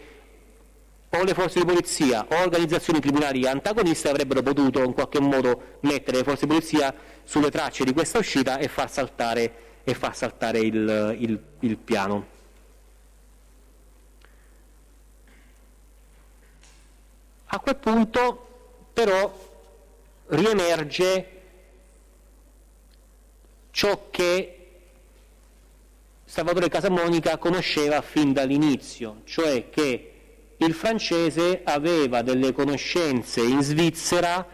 o le forze di polizia o organizzazioni criminali antagoniste avrebbero potuto in qualche modo mettere le forze di polizia sulle tracce di questa uscita e far saltare il piano. A quel punto però riemerge ciò che Salvatore Casamonica conosceva fin dall'inizio, cioè che il francese aveva delle conoscenze in Svizzera,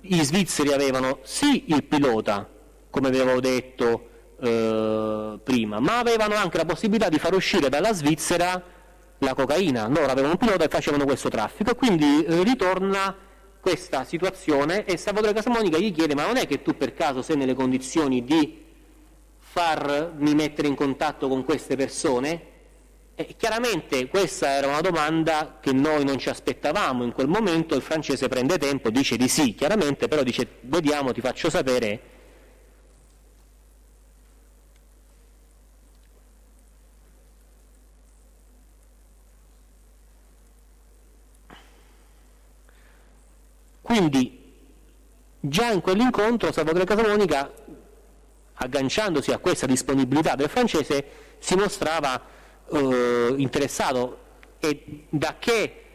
gli svizzeri avevano sì il pilota, come avevo detto prima, ma avevano anche la possibilità di far uscire dalla Svizzera la cocaina. Loro avevano un pilota e facevano questo traffico, e quindi ritorna questa situazione e Salvatore Casamonica gli chiede: ma non è che tu per caso sei nelle condizioni di farmi mettere in contatto con queste persone? E chiaramente questa era una domanda che noi non ci aspettavamo in quel momento. Il francese prende tempo, dice di sì, chiaramente, però dice: vediamo, ti faccio sapere. Quindi già in quell'incontro Salvatore Casamonica, agganciandosi a questa disponibilità del francese, si mostrava interessato, e da che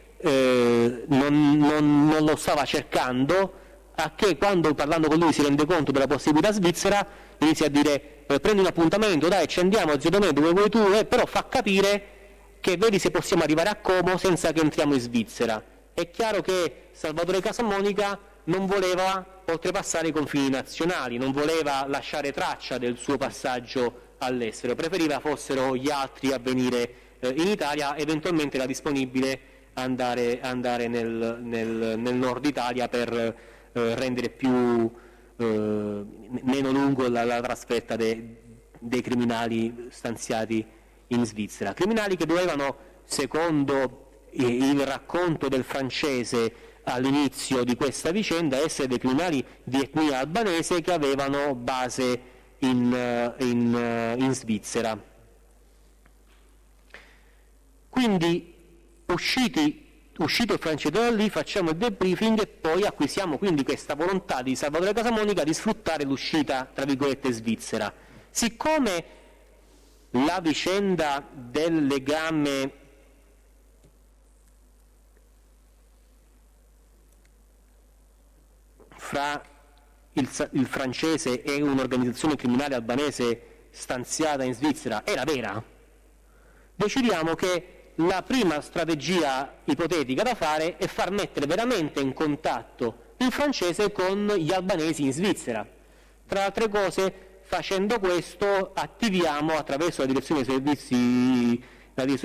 non lo stava cercando, a che quando parlando con lui si rende conto della possibilità svizzera inizia a dire: prendi un appuntamento, dai, ci andiamo, zio Domenico, dove vuoi tu, però fa capire che vedi se possiamo arrivare a Como senza che entriamo in Svizzera. È chiaro che Salvatore Casamonica non voleva oltrepassare i confini nazionali, non voleva lasciare traccia del suo passaggio all'estero, preferiva fossero gli altri a venire in Italia, eventualmente era disponibile andare nel nord Italia per rendere meno lungo la trasferta dei criminali stanziati in Svizzera. Criminali che dovevano, secondo il racconto del francese all'inizio di questa vicenda, essere dei criminali di etnia albanese che avevano base in Svizzera. Quindi uscito il francese da lì, facciamo il debriefing e poi acquisiamo quindi questa volontà di Salvatore Casamonica di sfruttare l'uscita tra virgolette svizzera. Siccome la vicenda del legame fra il francese e un'organizzazione criminale albanese stanziata in Svizzera era vera, decidiamo che la prima strategia ipotetica da fare è far mettere veramente in contatto il francese con gli albanesi in Svizzera. Tra le altre cose, facendo questo, attiviamo attraverso la direzione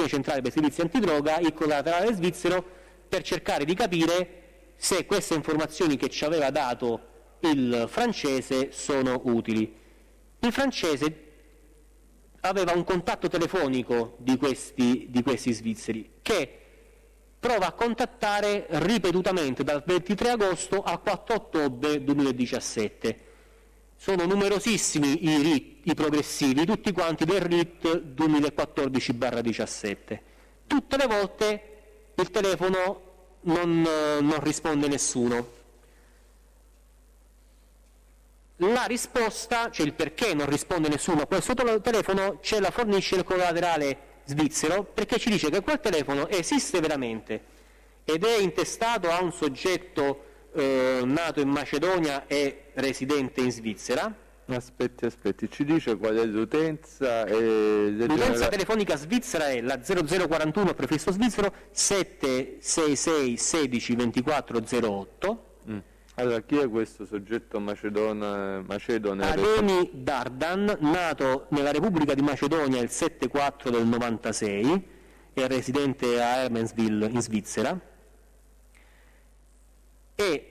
centrale per i servizi antidroga il collaterale svizzero per cercare di capire se queste informazioni che ci aveva dato il francese sono utili. Il francese aveva un contatto telefonico di questi svizzeri che prova a contattare ripetutamente dal 23 agosto al 4 ottobre 2017. Sono numerosissimi i progressivi, tutti quanti del RIT 2014/17. Tutte le volte il telefono non risponde nessuno. La risposta, cioè il perché non risponde nessuno a questo telefono, ce la fornisce il collaterale svizzero, perché ci dice che quel telefono esiste veramente ed è intestato a un soggetto nato in Macedonia e residente in Svizzera. Aspetti, ci dice qual è l'utenza? L'utenza telefonica svizzera è la 0041 prefisso svizzero 766 16 24 08. Allora, chi è questo soggetto macedone? Ademi Dardan, nato nella Repubblica di Macedonia il 7/4 del 96, è residente a Hermensville in Svizzera, e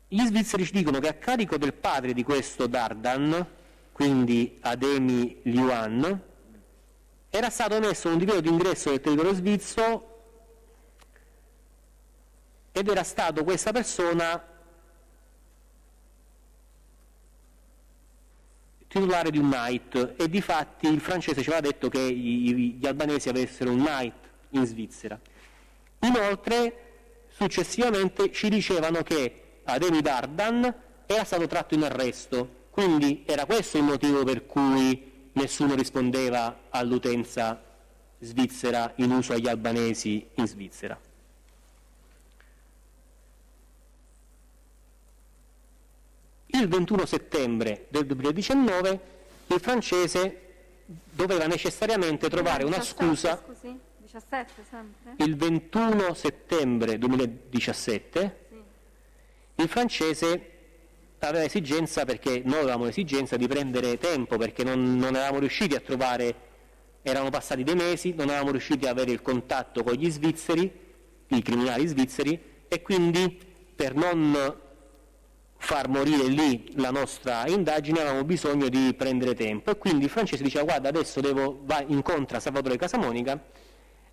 gli svizzeri ci dicono che a carico del padre di questo Dardan, quindi Ademi Liuan, era stato emesso un divieto di ingresso nel territorio svizzero ed era stato questa persona titolare di un night, e difatti il francese ci aveva detto che gli albanesi avessero un night in Svizzera. Inoltre, successivamente ci dicevano che Ademi Dardan era stato tratto in arresto, quindi era questo il motivo per cui nessuno rispondeva all'utenza svizzera in uso agli albanesi in Svizzera. Il 21 settembre del 2019 il francese doveva necessariamente trovare una 17, scusa. Scusi, 17 sempre? Il 21 settembre 2017 Sì. il francese aveva esigenza, perché noi avevamo l'esigenza di prendere tempo, perché non eravamo riusciti a trovare, erano passati dei mesi, non eravamo riusciti ad avere il contatto con gli svizzeri, i criminali svizzeri, e quindi per non far morire lì la nostra indagine avevamo bisogno di prendere tempo, e quindi il francese diceva: guarda, adesso incontra Salvatore Casamonica,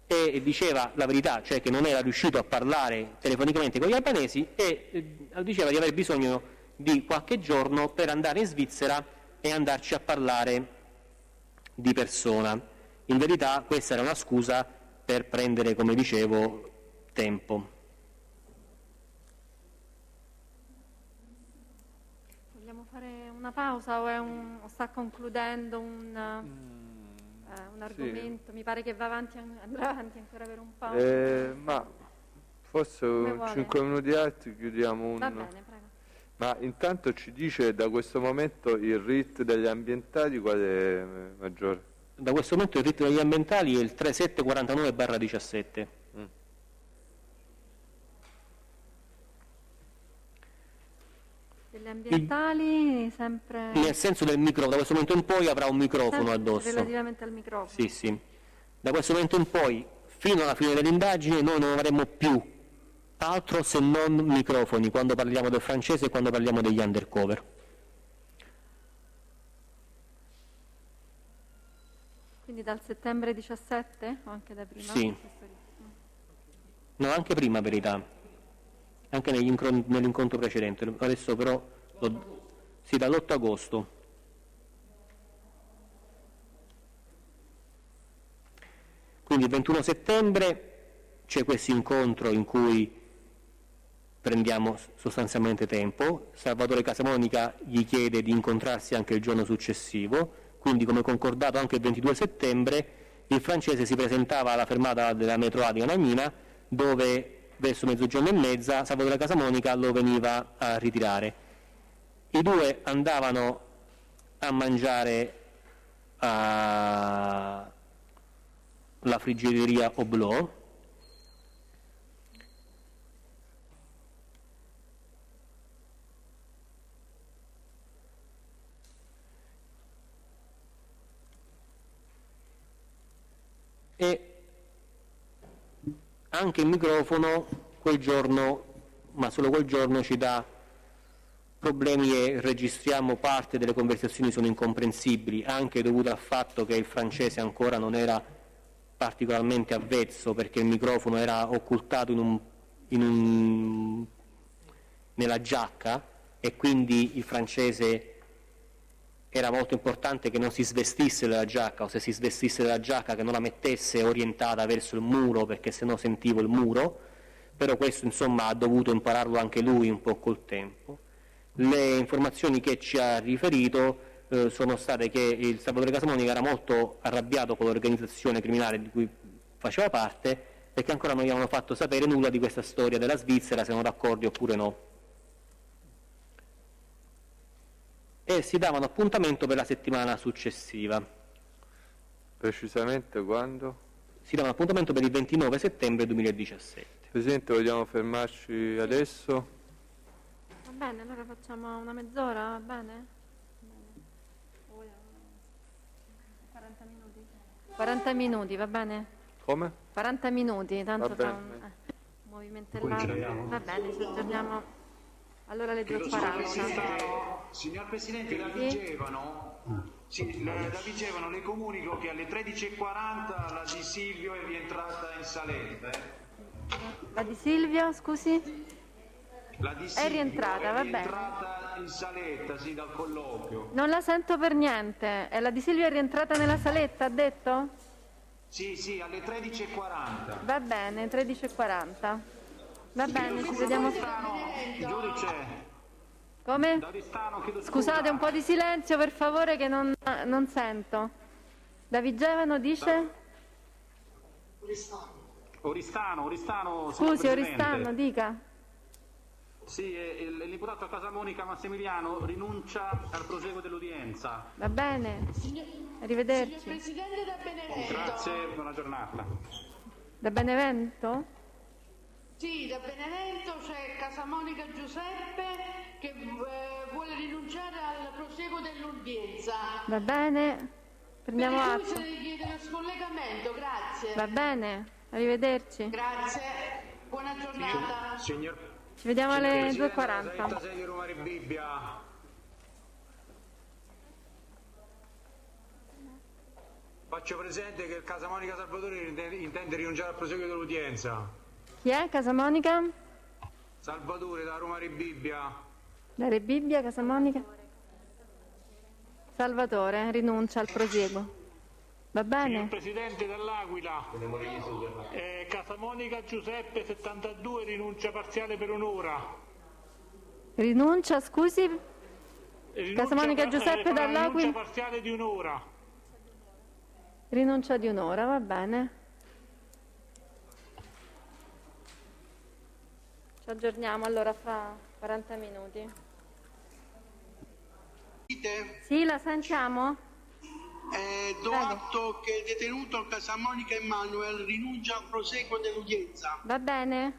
e diceva la verità, cioè che non era riuscito a parlare telefonicamente con gli albanesi, e diceva di aver bisogno di qualche giorno per andare in Svizzera e andarci a parlare di persona. In verità questa era una scusa per prendere, come dicevo, tempo. Vogliamo fare una pausa o sta concludendo un argomento? Mi pare che andrà avanti ancora per un po'. Ma forse Come vuole. 5 minuti altri chiudiamo Va bene, prego. Ma intanto ci dice da questo momento il RIT degli ambientali qual è, Maggiore? Da questo momento il ritmo degli ambientali è il 3749/17. Delle ambientali sempre Nel senso del microfono, da questo momento in poi avrà un microfono sempre addosso. relativamente al microfono. Sì, sì. Da questo momento in poi, fino alla fine dell'indagine, noi non avremo più altro se non microfoni quando parliamo del francese e quando parliamo degli undercover. Quindi dal settembre 17 o anche da prima? Sì. No, anche prima, verità. Anche nell'incontro precedente. Adesso però, sì, dall'8 agosto. Quindi il 21 settembre c'è questo incontro in cui prendiamo sostanzialmente tempo. Salvatore Casamonica gli chiede di incontrarsi anche il giorno successivo, quindi come concordato anche il 22 settembre il francese si presentava alla fermata della metro A di Anagnina, dove verso mezzogiorno e mezza Salvatore Casamonica lo veniva a ritirare. I due andavano a mangiare alla friggideria Oblò. E anche il microfono quel giorno, ma solo quel giorno, ci dà problemi e registriamo parte delle conversazioni sono incomprensibili, anche dovuto al fatto che il francese ancora non era particolarmente avvezzo, perché il microfono era occultato nella giacca, e quindi il francese era molto importante che non si svestisse della giacca, o se si svestisse della giacca che non la mettesse orientata verso il muro, perché sennò sentivo il muro. Però questo insomma ha dovuto impararlo anche lui un po' col tempo. Le informazioni che ci ha riferito sono state che il Salvatore Casamonica era molto arrabbiato con l'organizzazione criminale di cui faceva parte, perché ancora non gli avevano fatto sapere nulla di questa storia della Svizzera, se erano d'accordo oppure no. E si davano appuntamento per la settimana successiva. Precisamente quando? Si davano appuntamento per il 29 settembre 2017. Presidente, vogliamo fermarci adesso? Va bene, allora facciamo una mezz'ora, va bene? 40 minuti. 40 minuti, va bene? Come? 40 minuti, tanto Va tra bene. un movimento e l'altro. Va bene, ci aggiorniamo. Allora alle 2:40. Signor Presidente, da Vigevano, le comunico che alle 13:40 la di Silvio è rientrata in saletta. La di Silvio, scusi? La di È Silvio rientrata, va bene. rientrata in saletta, sì, dal colloquio. Non la sento per niente. E la di Silvio è rientrata nella saletta, ha detto? Sì, alle 13:40. Va bene, 13:40. Va bene, ci vediamo. Giudice, Come? Davistano, chiedo scusa. Scusate, un po' di silenzio per favore che non sento. Da Vigevano dice? Oristano, signor Scusi, Presidente. Oristano, dica. Sì, l'imputato Casamonica Massimiliano rinuncia al proseguo dell'udienza. Va bene, arrivederci. Signor Presidente da Benevento. Grazie, buona giornata. Da Benevento? Sì, da Benevento c'è Casamonica Giuseppe che vuole rinunciare al proseguo dell'udienza. Va bene, prendiamo Per cui atto. se ne chiede lo scollegamento, grazie. Va bene, arrivederci. Grazie, buona giornata. Signor Ci vediamo alle Presidente 2:40. della 66 di Roma Bibbia. Faccio presente che il Casamonica Salvatore intende rinunciare al proseguo dell'udienza. Chi è? Casamonica? Salvatore da Roma Bibbia. Da Re Bibbia, Casamonica? Salvatore rinuncia al prosieguo. Va Signor bene? Presidente dell'Aquila, Casamonica Giuseppe 72 rinuncia parziale per un'ora. Rinuncia, scusi? Casamonica Giuseppe fa una dall'Aquila? rinuncia parziale di un'ora. Rinuncia di un'ora, va bene. Ci aggiorniamo allora fra 40 minuti. Sì, la sentiamo? Do Prego. atto che il detenuto Casamonica Emanuele rinuncia al proseguo dell'udienza. Va bene?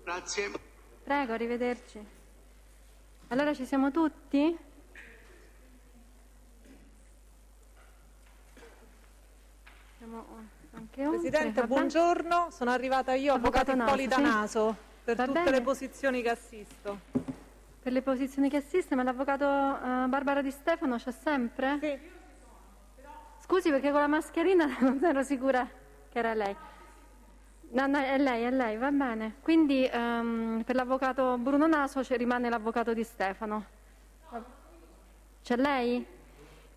Grazie. Prego, arrivederci. Allora ci siamo tutti? Siamo anche oltre, Presidente, va bene? buongiorno, sono arrivata io, Avvocato avvocato Ippolita Naso, sì. Naso, per Va tutte bene. le posizioni che assisto. Per le posizioni che assiste, ma l'avvocato Barbara Di Stefano c'è sempre? Sì. Scusi perché con la mascherina non ero sicura che era lei. No, no, è lei, va bene. Quindi per l'avvocato Bruno Naso rimane l'avvocato Di Stefano. C'è lei?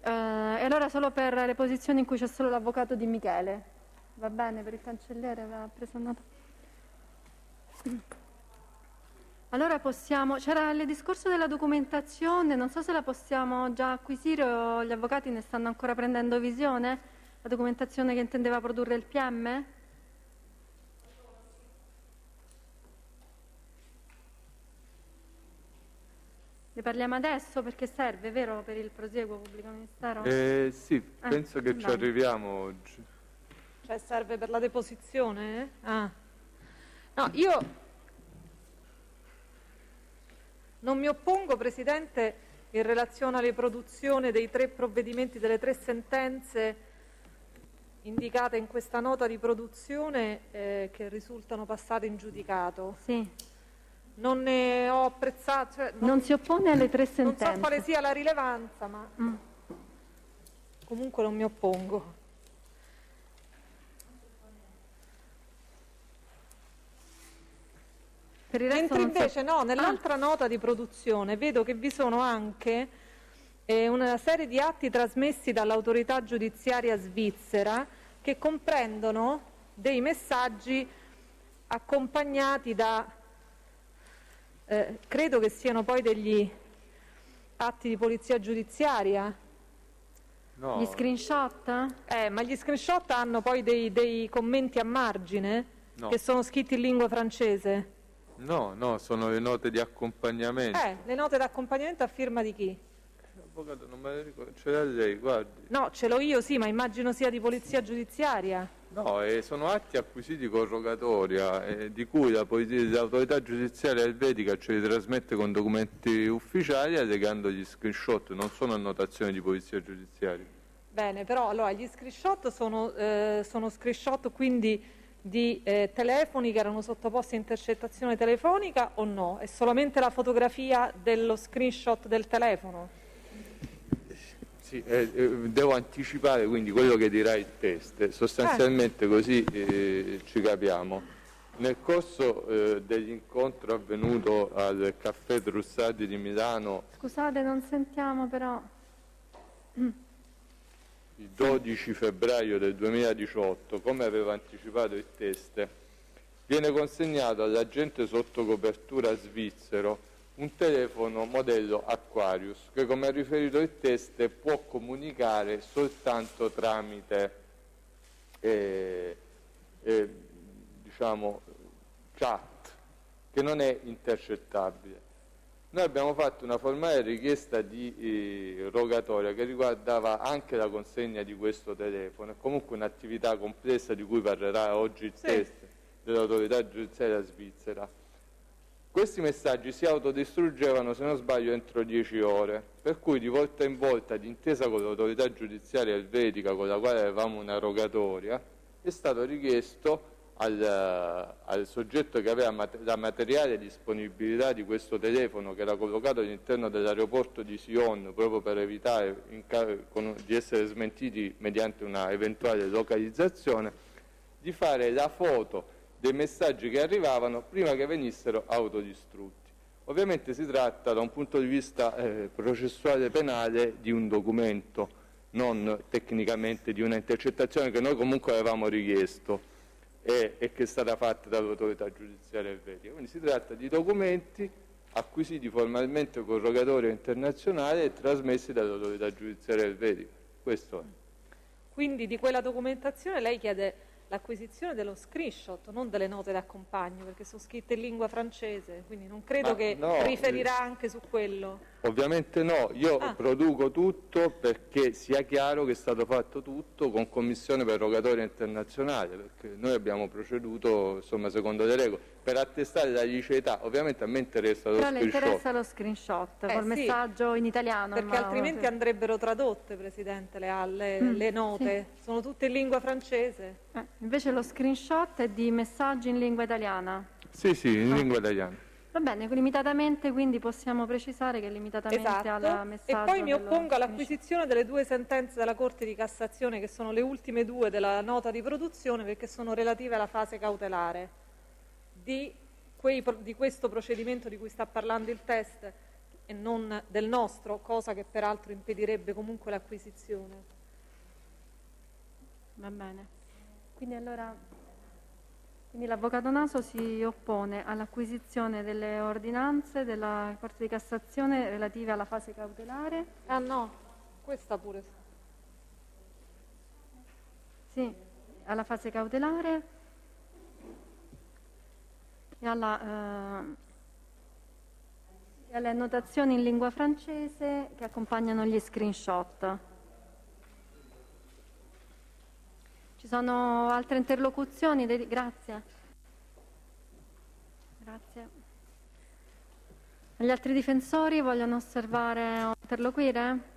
E allora solo per le posizioni in cui c'è solo l'avvocato Di Michele. Va bene, per il cancelliere aveva preso nota. Allora possiamo, c'era il discorso della documentazione, non so se la possiamo già acquisire o gli avvocati ne stanno ancora prendendo visione, la documentazione che intendeva produrre il PM? Ne parliamo adesso perché serve, vero, per il prosieguo pubblico ministero? Sì, penso che ci bene. arriviamo oggi. Cioè serve per la deposizione? Ah. No, io non mi oppongo, Presidente, in relazione alle produzioni dei 3 provvedimenti, delle 3 sentenze indicate in questa nota di produzione che risultano passate in giudicato. Sì, Non ne ho apprezzato, cioè, non si oppone alle 3 non sentenze. so quale sia la rilevanza, ma comunque non mi oppongo. Per il resto Mentre non si invece no, nell'altra nota di produzione vedo che vi sono anche una serie di atti trasmessi dall'autorità giudiziaria svizzera che comprendono dei messaggi accompagnati da, credo che siano poi degli atti di polizia giudiziaria. No, Gli screenshot? Ma gli screenshot hanno poi dei commenti a margine No. che sono scritti in lingua francese. no, sono le note di accompagnamento. Le note d'accompagnamento a firma di chi? Avvocato, non me le ricordo, ce l'ha lei, guardi. No, ce l'ho io, sì, ma immagino sia di polizia giudiziaria. No, sono atti acquisiti con rogatoria, di cui l'autorità giudiziaria elvetica ce li trasmette con documenti ufficiali allegando gli screenshot, non sono annotazioni di polizia giudiziaria. Bene, però allora gli screenshot sono screenshot quindi di telefoni che erano sottoposti a intercettazione telefonica o no? È solamente la fotografia dello screenshot del telefono? Sì, devo anticipare quindi quello che dirà il test, sostanzialmente così ci capiamo. Nel corso dell'incontro avvenuto al Caffè Trussardi di Milano Scusate, non sentiamo però. il 12 febbraio del 2018, come aveva anticipato il test, viene consegnato all'agente sotto copertura svizzero un telefono modello Aquarius che, come ha riferito il test, può comunicare soltanto tramite diciamo chat che non è intercettabile. Noi abbiamo fatto una formale richiesta di rogatoria che riguardava anche la consegna di questo telefono, è comunque un'attività complessa di cui parlerà oggi il test dell'autorità giudiziaria svizzera. Questi messaggi si autodistruggevano, se non sbaglio, entro 10 ore, per cui di volta in volta, d'intesa con l'autorità giudiziaria elvetica con la quale avevamo una rogatoria, è stato richiesto al soggetto che aveva la materiale disponibilità di questo telefono, che era collocato all'interno dell'aeroporto di Sion, proprio per evitare di essere smentiti mediante una eventuale localizzazione, di fare la foto dei messaggi che arrivavano prima che venissero autodistrutti. Ovviamente si tratta, da un punto di vista processuale penale, di un documento, non tecnicamente di una intercettazione che noi comunque avevamo richiesto e che è stata fatta dall'autorità giudiziaria elvetica. Quindi si tratta di documenti acquisiti formalmente con rogatoria internazionale e trasmessi dall'autorità giudiziaria elvetica. Questo è. Quindi di quella documentazione lei chiede l'acquisizione dello screenshot, non delle note d'accompagno, perché sono scritte in lingua francese, quindi non credo che riferirà anche su quello. Ovviamente no, io produco tutto perché sia chiaro che è stato fatto tutto con commissione per rogatoria internazionale, perché noi abbiamo proceduto insomma secondo le regole per attestare la liceità. Ovviamente a me interessa lo screenshot. Però le interessa lo screenshot col messaggio in italiano, perché altrimenti andrebbero tradotte, Presidente Leal, le note, sono tutte in lingua francese. Invece lo screenshot è di messaggi in lingua italiana. Sì, in lingua italiana. Va bene, limitatamente, quindi possiamo precisare che limitatamente alla messaggio. E poi mi oppongo all'acquisizione delle 2 sentenze della Corte di Cassazione, che sono le ultime 2 della nota di produzione, perché sono relative alla fase cautelare di questo procedimento di cui sta parlando il test e non del nostro, cosa che peraltro impedirebbe comunque l'acquisizione. Va bene. Quindi l'Avvocato Naso si oppone all'acquisizione delle ordinanze della Corte di Cassazione relative alla fase cautelare. Ah no, questa pure. Sì, alla fase cautelare e alle annotazioni in lingua francese che accompagnano gli screenshot. Ci sono altre interlocuzioni? Grazie. Gli altri difensori vogliono osservare o interloquire?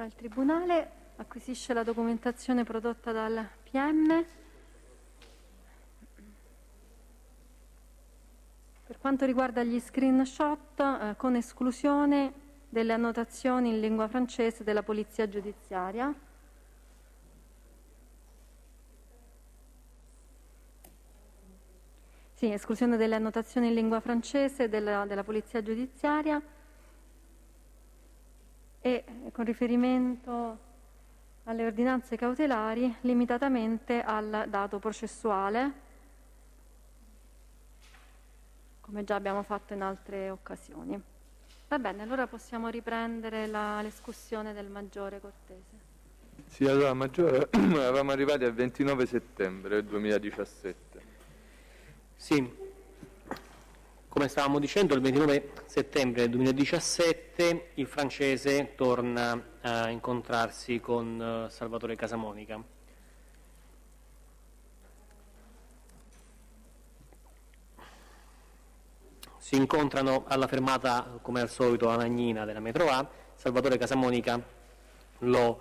Il Tribunale acquisisce la documentazione prodotta dal PM. Per quanto riguarda gli screenshot, con esclusione delle annotazioni in lingua francese della Polizia Giudiziaria. Sì, esclusione delle annotazioni in lingua francese della Polizia Giudiziaria. E con riferimento alle ordinanze cautelari limitatamente al dato processuale, come già abbiamo fatto in altre occasioni. Va bene, allora possiamo riprendere l'escussione del Maggiore Cortese. Sì, allora Maggiore, eravamo arrivati al 29 settembre 2017. Sì. Come stavamo dicendo, il 29 settembre 2017 il francese torna a incontrarsi con Salvatore Casamonica. Si incontrano alla fermata, come al solito, a Nagnina della metro A. Salvatore Casamonica lo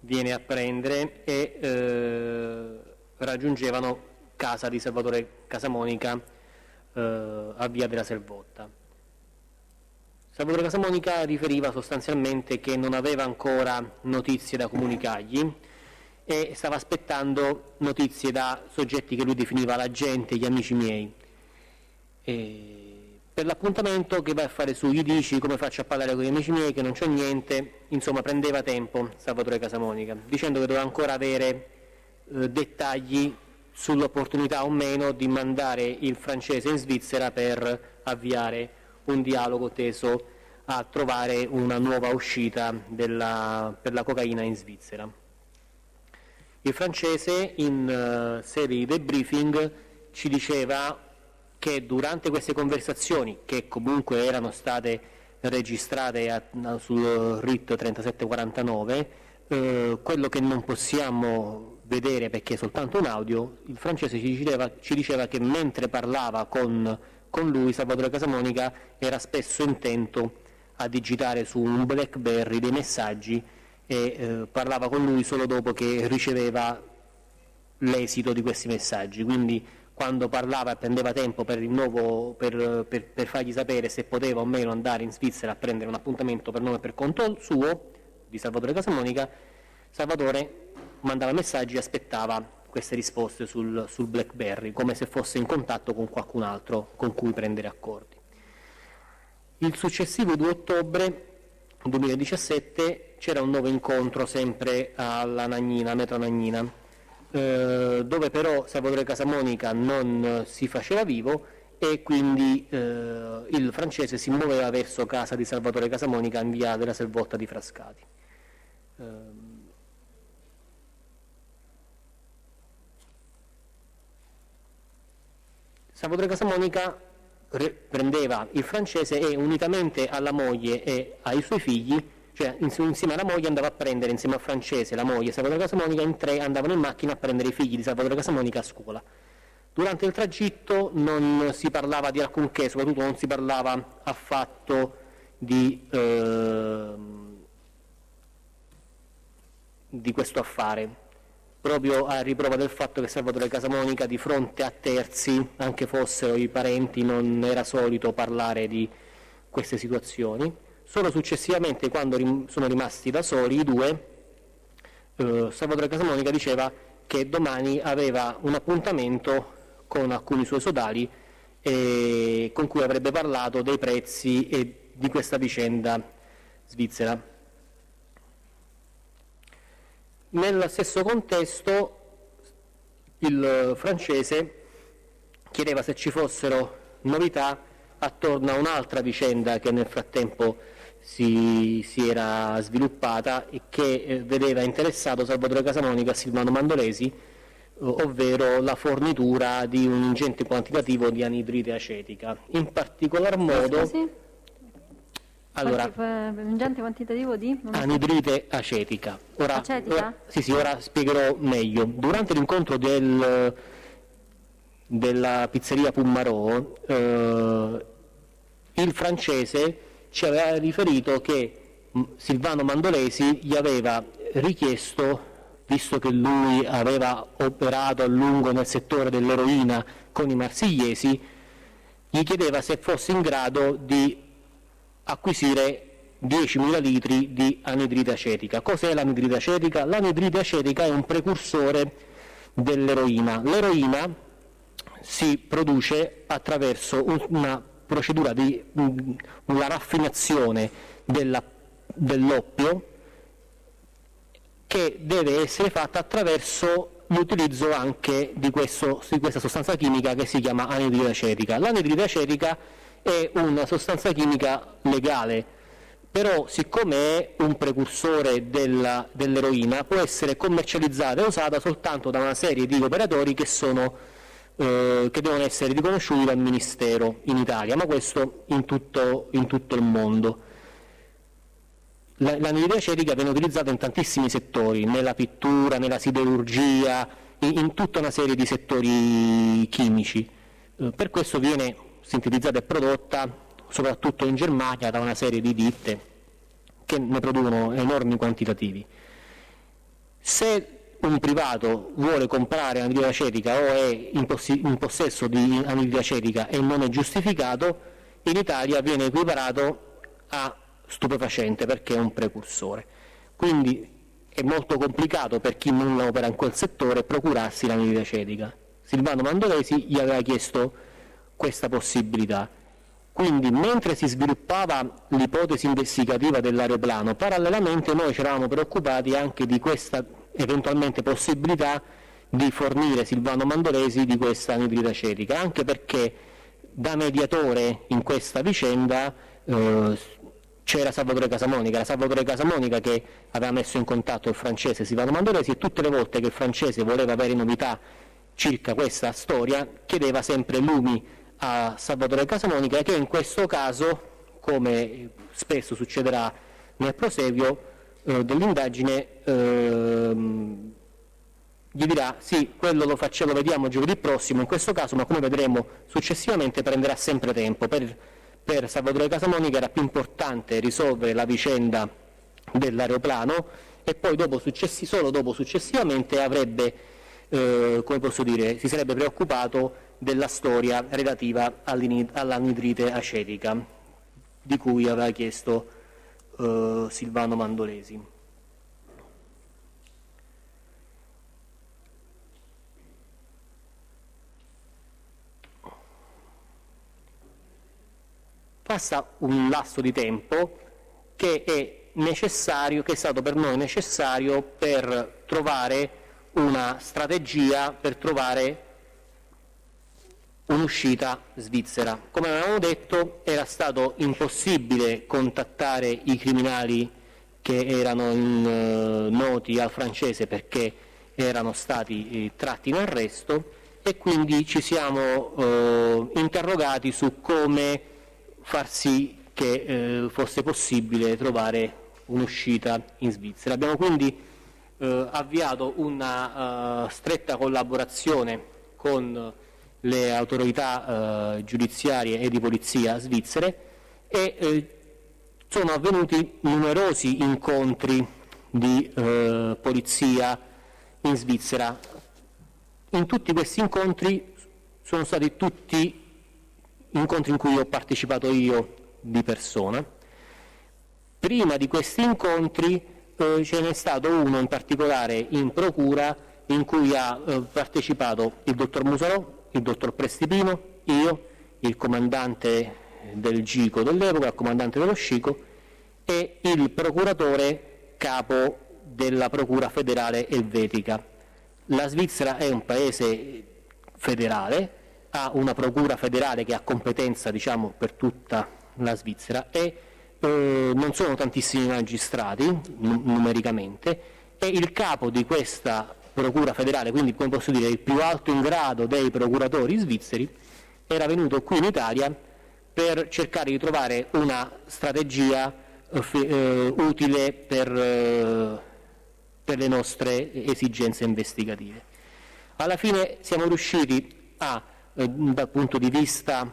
viene a prendere e raggiungevano casa di Salvatore Casamonica a Via della Selvotta. Salvatore Casamonica riferiva sostanzialmente che non aveva ancora notizie da comunicargli e stava aspettando notizie da soggetti che lui definiva la gente, gli amici miei. per l'appuntamento che vai a fare su, gli dici come faccio a parlare con gli amici miei, che non c'ho niente, insomma prendeva tempo Salvatore Casamonica, dicendo che doveva ancora avere dettagli sull'opportunità o meno di mandare il francese in Svizzera per avviare un dialogo teso a trovare una nuova uscita per la cocaina in Svizzera. Il francese in sede di debriefing ci diceva che durante queste conversazioni, che comunque erano state registrate sul RIT 3749, quello che non possiamo vedere perché è soltanto un audio, il francese ci diceva che mentre parlava con lui, Salvatore Casamonica era spesso intento a digitare su un BlackBerry dei messaggi e parlava con lui solo dopo che riceveva l'esito di questi messaggi, quindi quando parlava e prendeva tempo per fargli sapere se poteva o meno andare in Svizzera a prendere un appuntamento per nome e per conto suo, di Salvatore Casamonica, Salvatore mandava messaggi e aspettava queste risposte sul BlackBerry, come se fosse in contatto con qualcun altro con cui prendere accordi. Il successivo 2 ottobre 2017 c'era un nuovo incontro sempre alla Nagnina, metro Nagnina, dove però Salvatore Casamonica non si faceva vivo e quindi il francese si muoveva verso casa di Salvatore Casamonica in via della Selvotta di Frascati. Salvatore Casamonica prendeva il francese e unitamente alla moglie e ai suoi figli, cioè insieme alla moglie andava a prendere insieme al francese, la moglie e Salvatore Casamonica, in 3 andavano in macchina a prendere i figli di Salvatore Casamonica a scuola. Durante il tragitto non si parlava di alcunché, soprattutto non si parlava affatto di questo affare, proprio a riprova del fatto che Salvatore Casamonica di fronte a terzi, anche fossero i parenti, non era solito parlare di queste situazioni. Solo successivamente, quando sono rimasti da soli i due, Salvatore Casamonica diceva che domani aveva un appuntamento con alcuni suoi sodali con cui avrebbe parlato dei prezzi e di questa vicenda svizzera. Nel stesso contesto il francese chiedeva se ci fossero novità attorno a un'altra vicenda che nel frattempo si era sviluppata e che vedeva interessato Salvatore Casamonica e Silvano Mandolesi, ovvero la fornitura di un ingente quantitativo di anidride acetica. In particolar modo... Allora, ingente quantitativo di? Anidride acetica. Acetica? Ora spiegherò meglio. Durante l'incontro della pizzeria Pummarò, il francese ci aveva riferito che Silvano Mandolesi gli aveva richiesto, visto che lui aveva operato a lungo nel settore dell'eroina con i marsigliesi, gli chiedeva se fosse in grado di acquisire 10.000 litri di anidride acetica. Cos'è l'anidride acetica? L'anidride acetica è un precursore dell'eroina. L'eroina si produce attraverso una procedura di una raffinazione dell'oppio che deve essere fatta attraverso l'utilizzo anche di questa sostanza chimica che si chiama anidride acetica. L'anidride acetica è una sostanza chimica legale, però siccome è un precursore dell'eroina può essere commercializzata e usata soltanto da una serie di operatori che devono essere riconosciuti dal Ministero in Italia, ma questo in tutto il mondo. L'anidride acetica viene utilizzata in tantissimi settori, nella pittura, nella siderurgia, in tutta una serie di settori chimici. Per questo viene sintetizzata e prodotta soprattutto in Germania da una serie di ditte che ne producono enormi quantitativi. Se un privato vuole comprare anidride acetica o è in possesso di anidride acetica e non è giustificato, in Italia viene equiparato a stupefacente perché è un precursore. Quindi è molto complicato per chi non opera in quel settore procurarsi l'anidride acetica. Silvano Mandolesi gli aveva chiesto questa possibilità. Quindi, mentre si sviluppava l'ipotesi investigativa dell'aeroplano, parallelamente noi ci eravamo preoccupati anche di questa eventualmente possibilità di fornire Silvano Mandolesi di questa anidride acetica, anche perché da mediatore in questa vicenda c'era Salvatore Casamonica, che aveva messo in contatto il francese Silvano Mandolesi, e tutte le volte che il francese voleva avere novità circa questa storia chiedeva sempre lumi a Salvatore Casamonica, che in questo caso, come spesso succederà nel proseguio dell'indagine, gli dirà sì, quello lo vediamo giovedì prossimo in questo caso, ma come vedremo successivamente prenderà sempre tempo. Per Salvatore Casamonica era più importante risolvere la vicenda dell'aeroplano, e poi solo dopo successivamente avrebbe, si sarebbe preoccupato della storia relativa all'anidride acetica di cui aveva chiesto Silvano Mandolesi. Passa un lasso di tempo che è stato per noi necessario per trovare una strategia, per trovare un'uscita svizzera. Come avevamo detto, era stato impossibile contattare i criminali che erano noti al francese perché erano stati tratti in arresto, e quindi ci siamo interrogati su come far sì che fosse possibile trovare un'uscita in Svizzera. Abbiamo quindi avviato una stretta collaborazione con le autorità giudiziarie e di polizia svizzere, e sono avvenuti numerosi incontri di polizia in Svizzera. In tutti questi incontri sono stati tutti incontri in cui ho partecipato io di persona. Prima di questi incontri ce n'è stato uno in particolare in procura in cui ha partecipato il dottor Musarò, il dottor Prestipino, io, il comandante del GICO dell'epoca, il comandante dello SCICO, e il procuratore capo della Procura federale elvetica. La Svizzera è un paese federale, ha una procura federale che ha competenza, diciamo, per tutta la Svizzera, e non sono tantissimi magistrati numericamente, e il capo di questa procura federale, quindi come posso dire il più alto in grado dei procuratori svizzeri, era venuto qui in Italia per cercare di trovare una strategia utile per le nostre esigenze investigative. Alla fine siamo riusciti dal punto di vista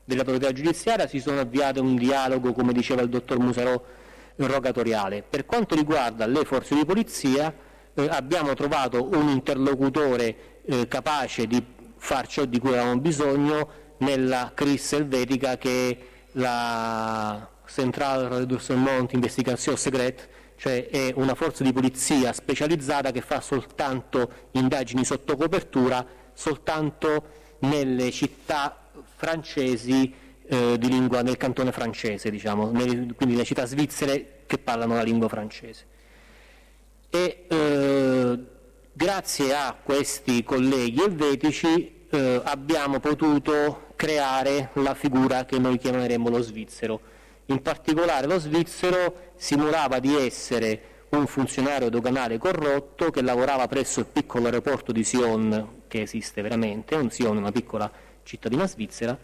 dell'autorità giudiziaria, si sono avviate un dialogo, come diceva il dottor Musarò, rogatoriale. Per quanto riguarda le forze di polizia, abbiamo trovato un interlocutore capace di far ciò di cui avevamo bisogno nella CRIS elvetica, che è la Central Redressement Investigation Secrète, cioè è una forza di polizia specializzata che fa soltanto indagini sotto copertura, soltanto nelle città francesi di lingua nel cantone francese, diciamo, quindi le città svizzere che parlano la lingua francese. E grazie a questi colleghi elvetici abbiamo potuto creare la figura che noi chiameremo lo svizzero. In particolare lo svizzero simulava di essere un funzionario doganale corrotto che lavorava presso il piccolo aeroporto di Sion, che esiste veramente, Sion è una piccola cittadina svizzera,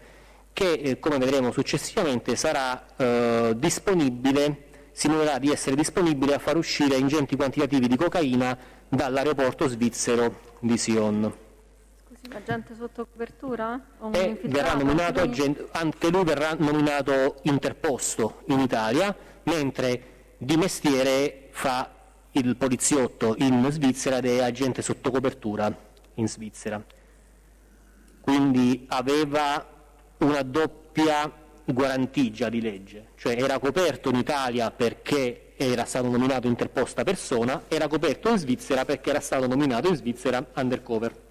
che come vedremo successivamente sarà disponibile, simulerà di essere disponibile a far uscire ingenti quantitativi di cocaina dall'aeroporto svizzero di Sion. Scusi, agente sotto copertura? E verrà nominato anche lui verrà nominato interposto in Italia, mentre di mestiere fa il poliziotto in Svizzera ed è agente sotto copertura in Svizzera. Quindi aveva una doppia guarentigia di legge, cioè era coperto in Italia perché era stato nominato interposta persona, era coperto in Svizzera perché era stato nominato in Svizzera undercover.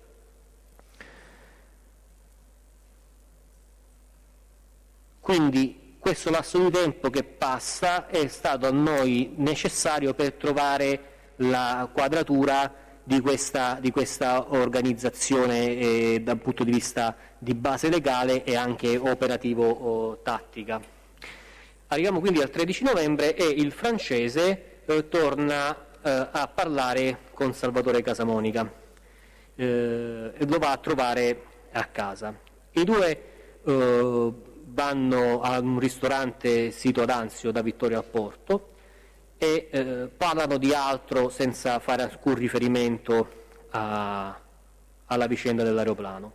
Quindi questo lasso di tempo che passa è stato a noi necessario per trovare la quadratura di questa organizzazione dal punto di vista di base legale e anche operativo-tattica. Arriviamo quindi al 13 novembre e il francese torna a parlare con Salvatore Casamonica e lo va a trovare a casa. I due vanno a un ristorante sito ad Anzio da Vittorio al Porto e parlano di altro senza fare alcun riferimento alla vicenda dell'aeroplano.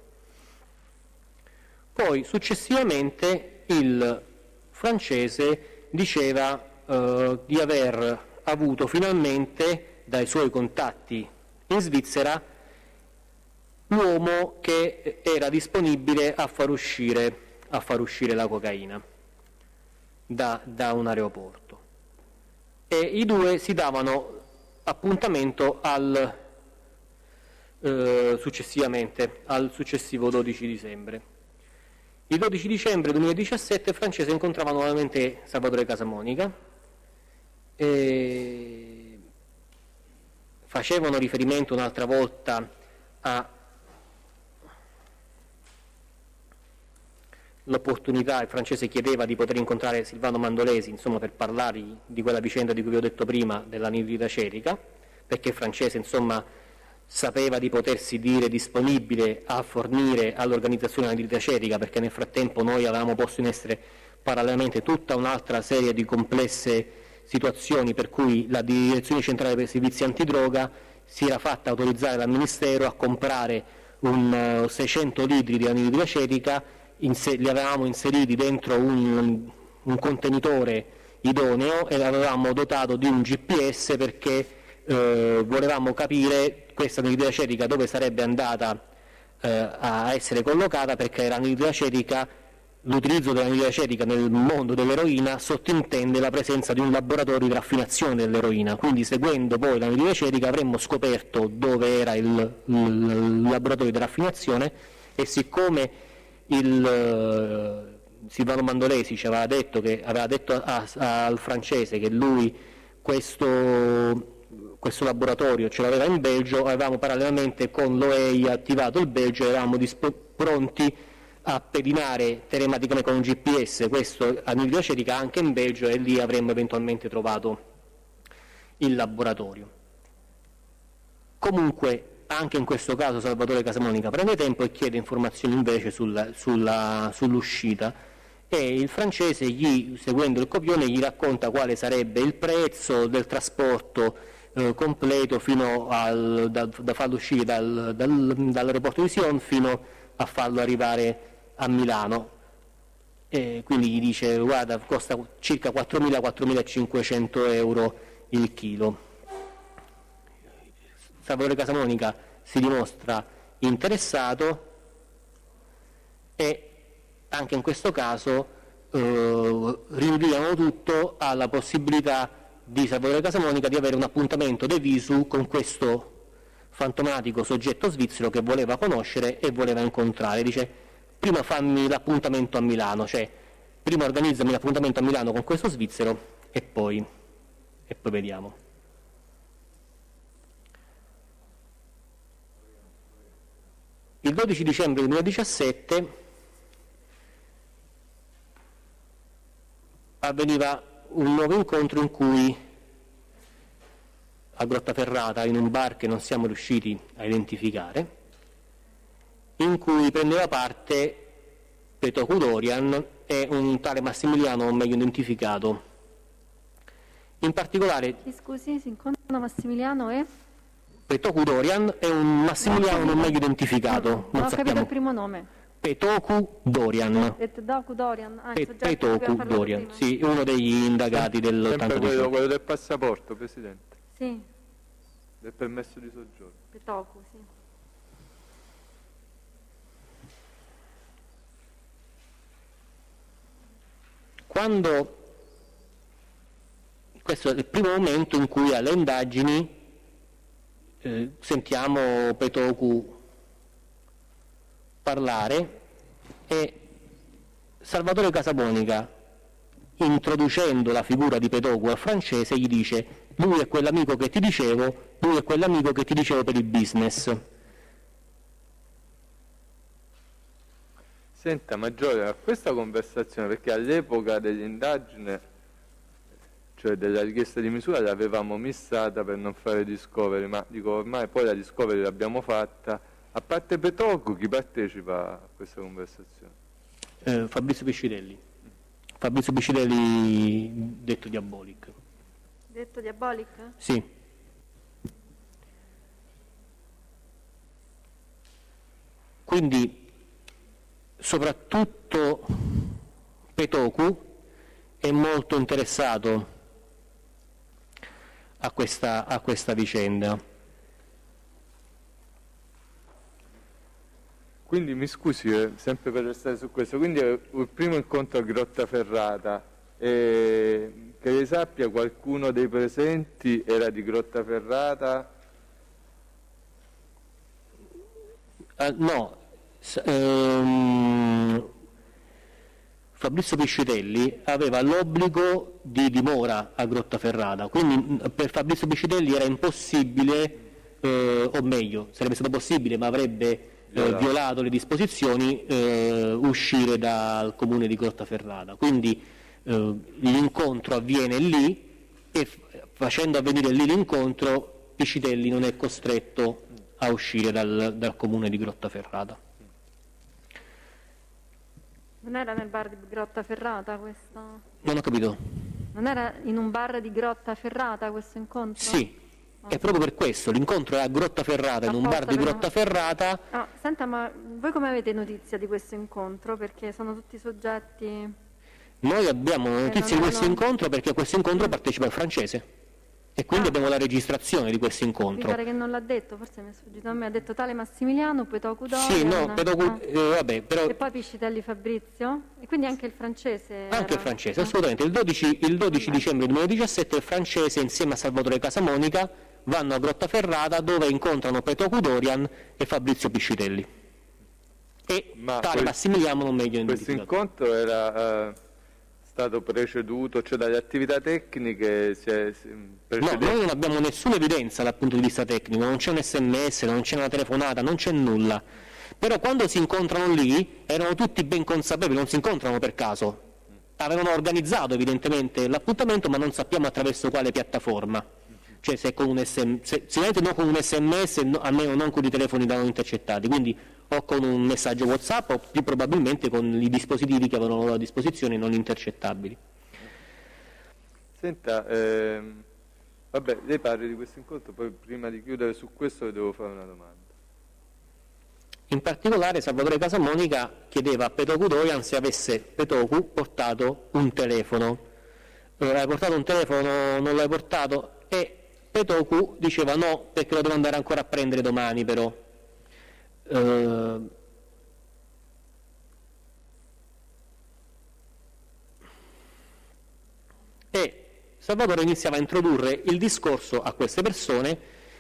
Poi successivamente il francese diceva di aver avuto finalmente dai suoi contatti in Svizzera l'uomo che era disponibile a far uscire la cocaina da un aeroporto. E i due si davano appuntamento successivamente al successivo 12 dicembre. Il 12 dicembre 2017 il francese incontrava nuovamente Salvatore Casamonica e facevano riferimento un'altra volta all'opportunità, il francese chiedeva di poter incontrare Silvano Mandolesi, insomma, per parlargli di quella vicenda di cui vi ho detto prima, dell'anidride cerica, perché il francese, insomma, sapeva di potersi dire disponibile a fornire all'organizzazione dell'anidride cerica, perché nel frattempo noi avevamo posto in essere parallelamente tutta un'altra serie di complesse situazioni per cui la Direzione Centrale per i Servizi Antidroga si era fatta autorizzare dal Ministero a comprare 600 litri di anidride cerica, li avevamo inseriti dentro un contenitore idoneo e l'avevamo dotato di un GPS perché volevamo capire questa anidride cerica dove sarebbe andata a essere collocata, perché l'anidride cerica, l'utilizzo dell'anidride cerica nel mondo dell'eroina sottintende la presenza di un laboratorio di raffinazione dell'eroina, quindi seguendo poi l'anidride cerica avremmo scoperto dove era il laboratorio di raffinazione e siccome Silvano Mandolesi ci aveva detto al francese che lui questo laboratorio ce l'aveva in Belgio, avevamo parallelamente con l'OEI attivato il Belgio e eravamo pronti a pedinare telematicamente con un GPS questo anidride cerica anche in Belgio e lì avremmo eventualmente trovato il laboratorio. Comunque anche in questo caso Salvatore Casamonica prende tempo e chiede informazioni invece sull'uscita e il francese, seguendo il copione, gli racconta quale sarebbe il prezzo del trasporto completo fino da farlo uscire dall'aeroporto di Sion fino a farlo arrivare a Milano. E quindi gli dice: guarda, costa circa 4.000-4.500 euro il chilo. Salvatore Casamonica si dimostra interessato e anche in questo caso rinviano tutto alla possibilità di Salvatore Casamonica di avere un appuntamento de visu con questo fantomatico soggetto svizzero che voleva conoscere e voleva incontrare. Dice: prima fammi l'appuntamento a Milano, cioè prima organizzami l'appuntamento a Milano con questo svizzero e poi vediamo. Il 12 dicembre 2017 avveniva un nuovo incontro in cui a Grottaferrata, in un bar che non siamo riusciti a identificare, in cui prendeva parte Petoku Dorian e un tale Massimiliano non meglio identificato. In particolare, Scusi, si incontrano Massimiliano e? Petoku Dorian è un Massimiliano non meglio identificato. Non ho capito il primo nome. Petoku Dorian. Petoku Dorian. Petoku Dorian, sì, uno degli indagati del sempre quello del passaporto, Presidente. Sì. Del permesso di soggiorno. Petoku, sì. Quando questo è il primo momento in cui alle indagini sentiamo Petoku parlare e Salvatore Casamonica, introducendo la figura di Petòcu al francese, gli dice: lui è quell'amico che ti dicevo, lui è quell'amico che ti dicevo per il business. Senta, Maggiore, a questa conversazione, perché all'epoca dell'indagine, cioè della richiesta di misura, l'avevamo missata per non fare discovery, ma dico ormai poi la discovery l'abbiamo fatta. A parte Petòcu, chi partecipa a questa conversazione? Fabrizio Piscitelli. Fabrizio Piscitelli, detto Diabolic. Detto Diabolic? Sì. Quindi soprattutto Petòcu è molto interessato a questa vicenda. Quindi mi scusi, sempre per restare su questo, quindi il primo incontro a Grottaferrata, che lei sappia qualcuno dei presenti era di Grottaferrata? No, Fabrizio Piscitelli aveva l'obbligo di dimora a Grottaferrata, quindi per Fabrizio Piscitelli era impossibile, o meglio, sarebbe stato possibile, ma avrebbe violato le disposizioni, uscire dal comune di Grottaferrata. Quindi l'incontro avviene lì e facendo avvenire lì l'incontro Piscitelli non è costretto a uscire dal comune di Grottaferrata. Non era nel bar di Grottaferrata questo? Non ho capito. Non era in un bar di Grottaferrata questo incontro? Sì, è proprio per questo, l'incontro è a Grottaferrata, in un bar di Grottaferrata. No, senta, ma voi come avete notizia di questo incontro? Perché sono tutti soggetti... Noi abbiamo notizie di questo incontro perché a questo incontro partecipa il francese e quindi abbiamo la registrazione di questo Mi incontro. pare che non l'ha detto, forse mi è sfuggito a me, ha detto tale Massimiliano, Petòcu Dorian. Sì, no, vabbè, però... E poi Piscitelli Fabrizio? E quindi anche il francese? Anche il francese, assolutamente. Il 12 dicembre 2017 il francese insieme a Salvatore Casamonica vanno a Grottaferrata dove incontrano Petòcu Dorian e Fabrizio Piscitelli. E tale Massimiliano non meglio Questo identificato. incontro era stato preceduto, cioè dalle attività tecniche No, noi non abbiamo nessuna evidenza dal punto di vista tecnico, non c'è un sms, non c'è una telefonata, non c'è nulla. Però quando si incontrano lì erano tutti ben consapevoli, non si incontrano per caso. Avevano organizzato evidentemente l'appuntamento, ma non sappiamo attraverso quale piattaforma. Cioè se con un sicuramente non con un sms, almeno non con i telefoni da noi intercettati, quindi o con un messaggio WhatsApp o più probabilmente con i dispositivi che avevano a disposizione non intercettabili. Senta, vabbè, lei parli di questo incontro, poi prima di chiudere su questo le devo fare una domanda. In particolare Salvatore Casamonica chiedeva a Petòcu Dorian se avesse Petòcu portato un telefono. Hai portato un telefono, non l'hai portato? E Petòcu diceva no, perché lo devo andare ancora a prendere domani però. E Salvatore iniziava a introdurre il discorso a queste persone,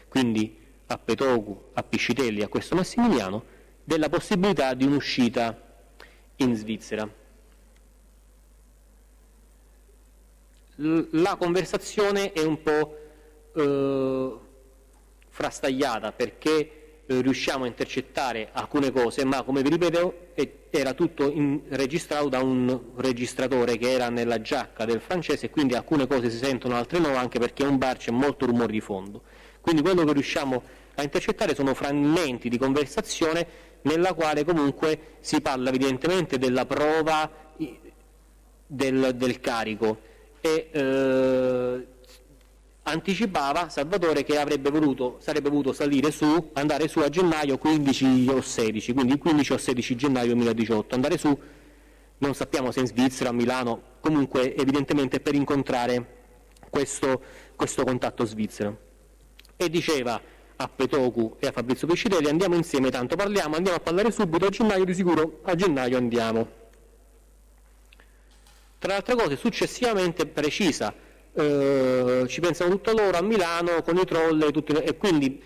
quindi a Petòcu, a Piscitelli, a questo Massimiliano, della possibilità di un'uscita in Svizzera. La conversazione è un po' frastagliata perché riusciamo a intercettare alcune cose, ma come vi ripeto era tutto registrato da un registratore che era nella giacca del francese e quindi alcune cose si sentono, altre no, anche perché in un bar c'è molto rumore di fondo. Quindi quello che riusciamo a intercettare sono frammenti di conversazione nella quale comunque si parla evidentemente della prova del carico e anticipava Salvatore che sarebbe voluto andare su a gennaio 15 o 16, quindi il 15 o 16 gennaio 2018, andare su, non sappiamo se in Svizzera, a Milano, comunque evidentemente per incontrare questo contatto svizzero. E diceva a Petòcu e a Fabrizio Piscitelli andiamo insieme, tanto parliamo, andiamo a parlare subito, a gennaio di sicuro, a gennaio andiamo. Tra le altre cose successivamente precisa, ci pensano tutto loro a Milano con i trolley e quindi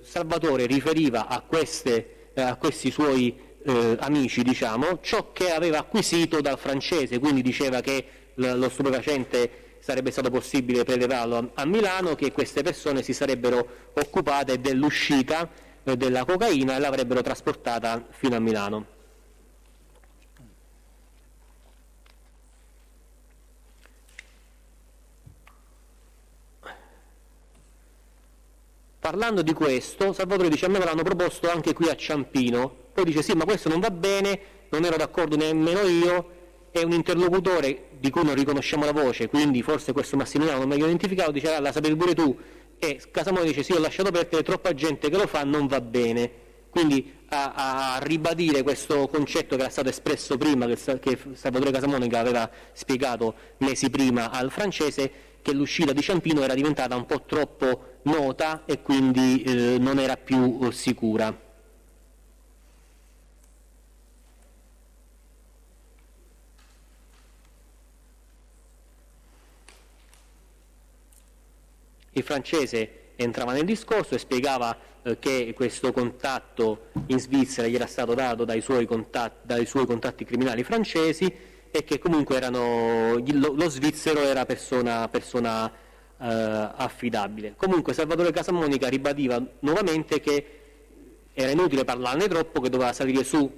Salvatore riferiva a questi suoi amici, diciamo, ciò che aveva acquisito dal francese, quindi diceva che lo stupefacente sarebbe stato possibile prelevarlo a Milano, che queste persone si sarebbero occupate dell'uscita della cocaina e l'avrebbero trasportata fino a Milano. Parlando di questo, Salvatore dice: a me me l'hanno proposto anche qui a Ciampino. Poi dice: sì, ma questo non va bene, non ero d'accordo nemmeno io, è un interlocutore di cui non riconosciamo la voce, quindi forse questo Massimiliano non meglio identificato, dice: la sapevi pure tu. E Casamonica dice: sì, ho lasciato perdere, troppa gente che lo fa, non va bene. Quindi a ribadire questo concetto che era stato espresso prima, che Salvatore Casamonica aveva spiegato mesi prima al francese, che l'uscita di Ciampino era diventata un po' troppo nota e quindi non era più sicura. Il francese entrava nel discorso e spiegava che questo contatto in Svizzera gli era stato dato dai suoi contatti criminali francesi e che comunque lo svizzero era persona affidabile. Comunque Salvatore Casamonica ribadiva nuovamente che era inutile parlarne troppo, che doveva salire su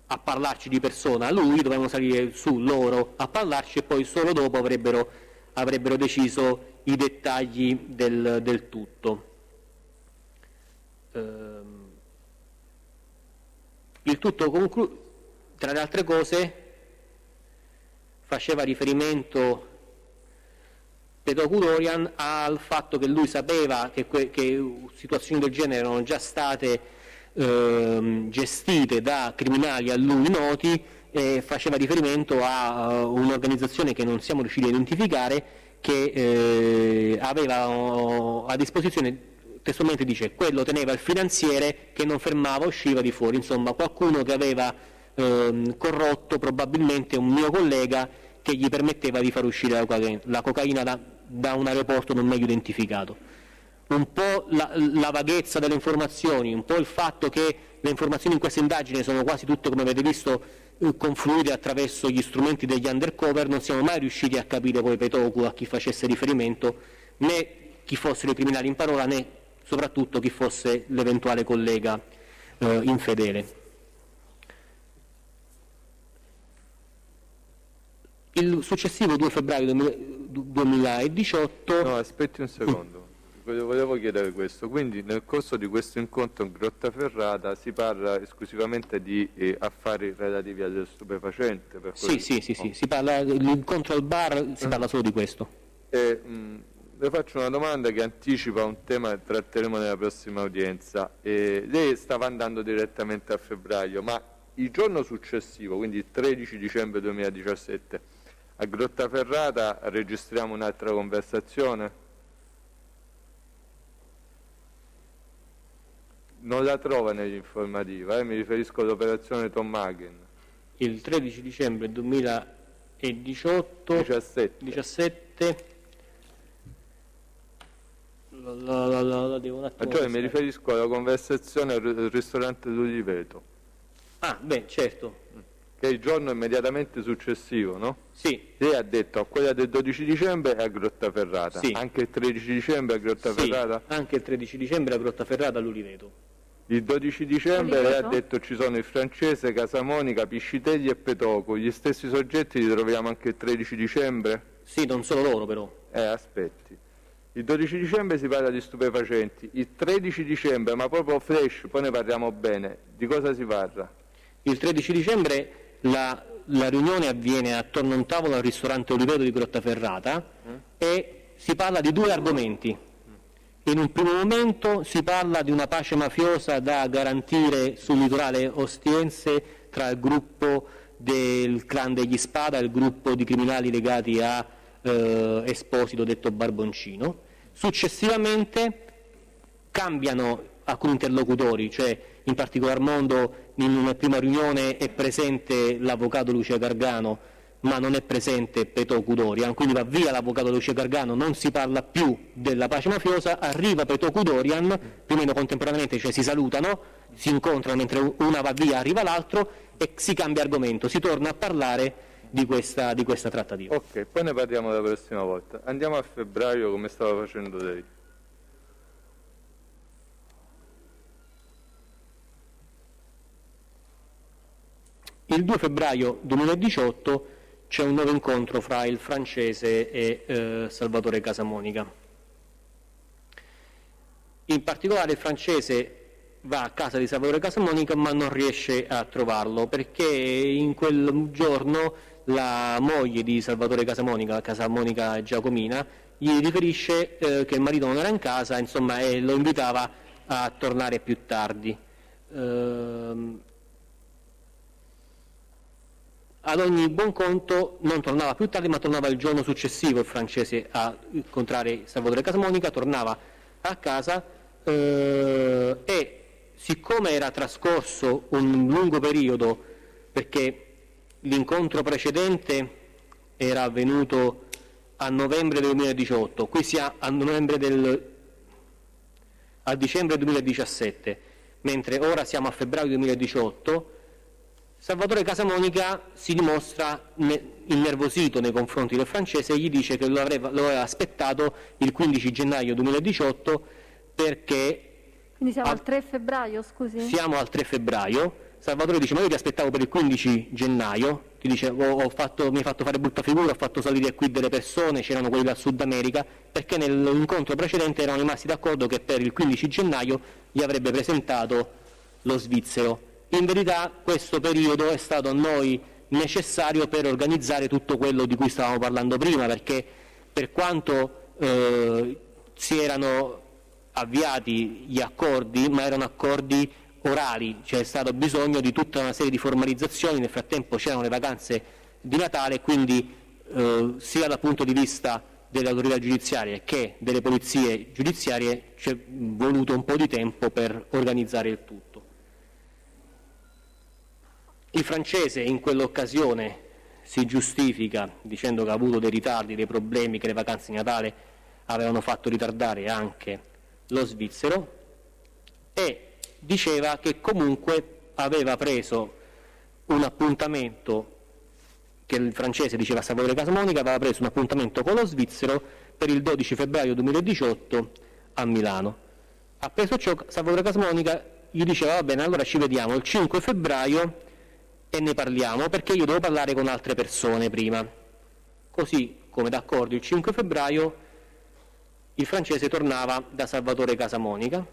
a parlarci di persona lui, dovevano salire su loro a parlarci e poi solo dopo avrebbero deciso i dettagli del tutto. Il tutto tra le altre cose faceva riferimento Pedro Dorian al fatto che lui sapeva che situazioni del genere erano già state gestite da criminali a lui noti, e faceva riferimento a un'organizzazione che non siamo riusciti a identificare, che aveva a disposizione, testualmente dice, quello teneva il finanziere che non fermava, usciva di fuori, insomma qualcuno che aveva corrotto probabilmente un mio collega che gli permetteva di far uscire la cocaina da un aeroporto non meglio identificato. Un po' la vaghezza delle informazioni, un po' il fatto che le informazioni in questa indagine sono quasi tutte, come avete visto, confluite attraverso gli strumenti degli undercover. Non siamo mai riusciti a capire poi Petoku a chi facesse riferimento, né chi fossero i criminali in parola, né soprattutto chi fosse l'eventuale collega infedele. Il successivo 2 febbraio 2018... No, aspetti un secondo. Volevo chiedere questo, quindi nel corso di questo incontro in Grottaferrata si parla esclusivamente di affari relativi allo stupefacente? Sì, si parla, l'incontro al bar si parla solo di questo. Le faccio una domanda che anticipa un tema che tratteremo nella prossima udienza. Lei stava andando direttamente a febbraio, ma il giorno successivo, quindi il 13 dicembre 2017, a Grottaferrata registriamo un'altra conversazione? Non la trova nell'informativa, mi riferisco all'operazione Tom Hagen. Il 13 dicembre 2017 la devo un attimo mi riferisco alla conversazione al ristorante L'Uliveto. Ah, beh, certo. Che è il giorno immediatamente successivo, no? Sì. Lei ha detto a quella del 12 dicembre è a Grottaferrata. Sì. Anche il 13 dicembre a Grottaferrata? Sì, anche il 13 dicembre a Grottaferrata L'Uliveto. Il 12 dicembre lei ha detto ci sono il francese, Casamonica, Piscitelli e Petoku. Gli stessi soggetti li troviamo anche il 13 dicembre? Sì, non solo loro però. Aspetti. Il 12 dicembre si parla di stupefacenti. Il 13 dicembre, ma proprio flash, poi ne parliamo bene. Di cosa si parla? Il 13 dicembre la riunione avviene attorno a un tavolo al ristorante Oliveto di Grottaferrata e si parla di due argomenti. In un primo momento si parla di una pace mafiosa da garantire sul litorale ostiense tra il gruppo del clan degli Spada e il gruppo di criminali legati a Esposito, detto Barboncino. Successivamente cambiano alcuni interlocutori, cioè in particolar modo in una prima riunione è presente l'avvocato Lucia Gargano, ma non è presente Petò Dorian, quindi va via l'avvocato Lucio Gargano, non si parla più della pace mafiosa, arriva Petò Dorian, più o meno contemporaneamente, cioè si salutano, si incontrano mentre una va via, arriva l'altro e si cambia argomento, si torna a parlare di questa trattativa. Ok, poi ne parliamo la prossima volta. Andiamo a febbraio, come stava facendo lei. Il 2 febbraio 2018 c'è un nuovo incontro fra il francese e Salvatore Casamonica. In particolare il francese va a casa di Salvatore Casamonica ma non riesce a trovarlo perché in quel giorno la moglie di Salvatore Casamonica Giacomina, gli riferisce che il marito non era in casa, insomma, e lo invitava a tornare più tardi. Ad ogni buon conto non tornava più tardi, ma tornava il giorno successivo il francese a incontrare Salvatore Casamonica, tornava a casa e siccome era trascorso un lungo periodo, perché l'incontro precedente era avvenuto a novembre del 2018, qui si ha a dicembre 2017, mentre ora siamo a febbraio 2018, Salvatore Casamonica si dimostra innervosito nei confronti del francese e gli dice che lo aveva aspettato il 15 gennaio 2018 perché... Quindi siamo al 3 febbraio, scusi? Siamo al 3 febbraio. Salvatore dice: ma io ti aspettavo per il 15 gennaio, ti dice mi hai fatto fare brutta figura, ho fatto salire qui delle persone, c'erano quelli dal Sud America, perché nell'incontro precedente erano rimasti d'accordo che per il 15 gennaio gli avrebbe presentato lo svizzero. In verità questo periodo è stato a noi necessario per organizzare tutto quello di cui stavamo parlando prima, perché per quanto si erano avviati gli accordi, ma erano accordi orali, c'è stato bisogno di tutta una serie di formalizzazioni, nel frattempo c'erano le vacanze di Natale, quindi sia dal punto di vista delle autorità giudiziarie che delle polizie giudiziarie c'è voluto un po' di tempo per organizzare il tutto. Il francese in quell'occasione si giustifica dicendo che ha avuto dei ritardi, dei problemi, che le vacanze di Natale avevano fatto ritardare anche lo svizzero e diceva che comunque aveva preso un appuntamento, che il francese diceva a Salvatore Casamonica, aveva preso un appuntamento con lo svizzero per il 12 febbraio 2018 a Milano. Appreso ciò, Salvatore Casamonica gli diceva: va bene, allora ci vediamo il 5 febbraio e ne parliamo, perché io devo parlare con altre persone prima. Così come d'accordo il 5 febbraio il francese tornava da Salvatore Casamonica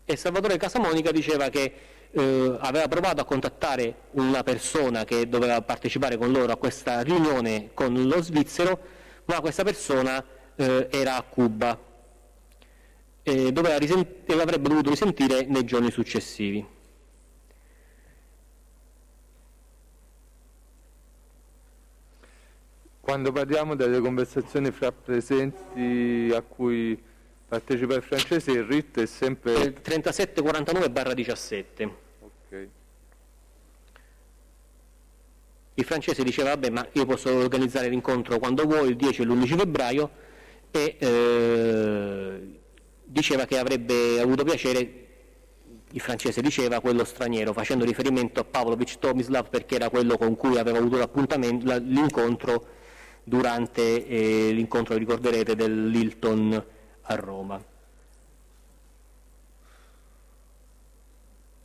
e Salvatore Casamonica diceva che aveva provato a contattare una persona che doveva partecipare con loro a questa riunione con lo svizzero, ma questa persona era a Cuba e l'avrebbe dovuto risentire nei giorni successivi. Quando parliamo delle conversazioni fra presenti a cui partecipa il francese, il RIT è sempre... 3749/17. Ok. Il francese diceva: vabbè, ma io posso organizzare l'incontro quando vuoi, il 10 e l'11 febbraio, e diceva che avrebbe avuto piacere, il francese diceva, quello straniero, facendo riferimento a Pavlovich Tomislav, perché era quello con cui aveva avuto l'incontro durante l'incontro, ricorderete, dell'Hilton a Roma.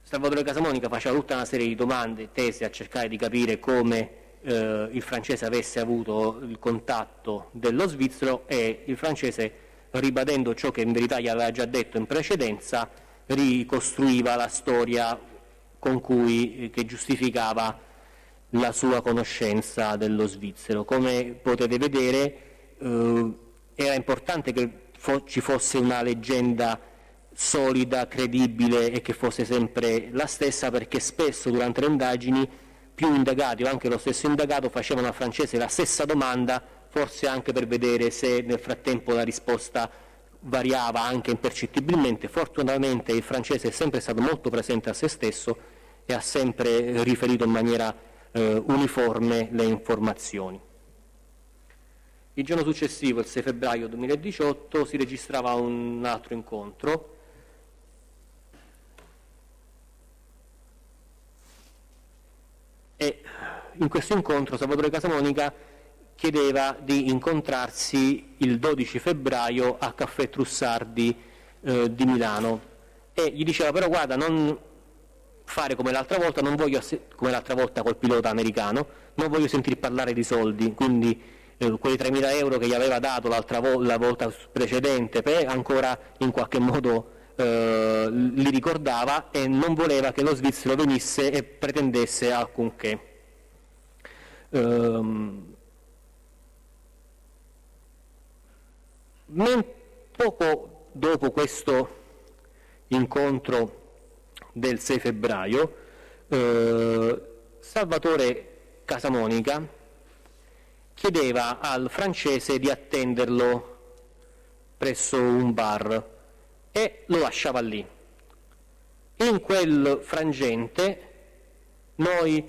Salvatore Casamonica faceva tutta una serie di domande tese a cercare di capire come il francese avesse avuto il contatto dello svizzero, e il francese, ribadendo ciò che in verità gli aveva già detto in precedenza, ricostruiva la storia che giustificava la sua conoscenza dello svizzero. Come potete vedere, era importante che ci fosse una leggenda solida, credibile e che fosse sempre la stessa, perché spesso durante le indagini più indagati o anche lo stesso indagato facevano al francese la stessa domanda, forse anche per vedere se nel frattempo la risposta variava anche impercettibilmente. Fortunatamente il francese è sempre stato molto presente a se stesso e ha sempre riferito in maniera uniforme le informazioni. Il giorno successivo, il 6 febbraio 2018, si registrava un altro incontro e in questo incontro Salvatore Casamonica chiedeva di incontrarsi il 12 febbraio a Caffè Trussardi di Milano e gli diceva: però guarda, non fare come l'altra volta, non voglio come l'altra volta col pilota americano, non voglio sentir parlare di soldi, quindi quei 3.000 euro che gli aveva dato la volta precedente, ancora in qualche modo li ricordava e non voleva che lo svizzero venisse e pretendesse alcunché. Poco dopo questo incontro del 6 febbraio, Salvatore Casamonica chiedeva al francese di attenderlo presso un bar e lo lasciava lì. In quel frangente noi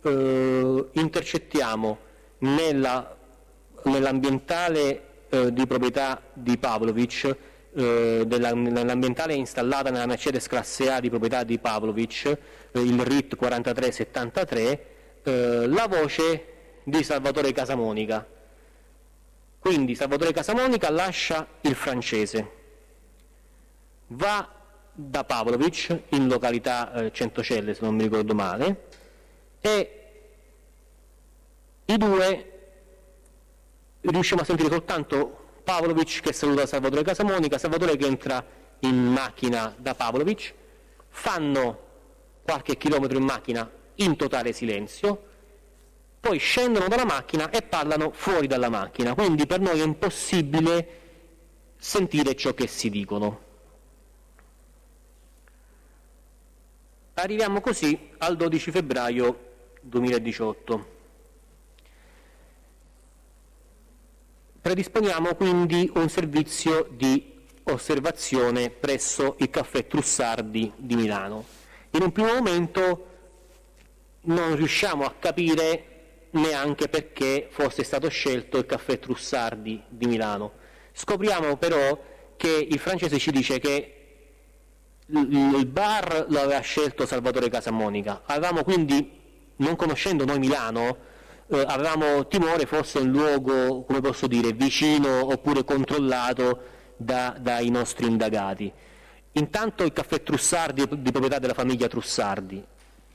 intercettiamo nell'ambientale di proprietà di Pavlovic, nell'ambientale installata nella Mercedes classe A di proprietà di Pavlovic, il RIT 4373, la voce di Salvatore Casamonica. Quindi Salvatore Casamonica lascia il francese, va da Pavlovic in località Centocelle, se non mi ricordo male, e i due riusciamo a sentire soltanto Pavlovic che saluta Salvatore Casamonica, Salvatore che entra in macchina da Pavlovic, fanno qualche chilometro in macchina in totale silenzio, poi scendono dalla macchina e parlano fuori dalla macchina, quindi per noi è impossibile sentire ciò che si dicono. Arriviamo così al 12 febbraio 2018. Predisponiamo quindi un servizio di osservazione presso il Caffè Trussardi di Milano. In un primo momento non riusciamo a capire neanche perché fosse stato scelto il Caffè Trussardi di Milano. Scopriamo però che il francese ci dice che il bar lo aveva scelto Salvatore Casamonica. Avevamo quindi, non conoscendo noi Milano, avevamo timore fosse un luogo, come posso dire, vicino oppure controllato dai nostri indagati. Intanto il Caffè Trussardi è di proprietà della famiglia Trussardi.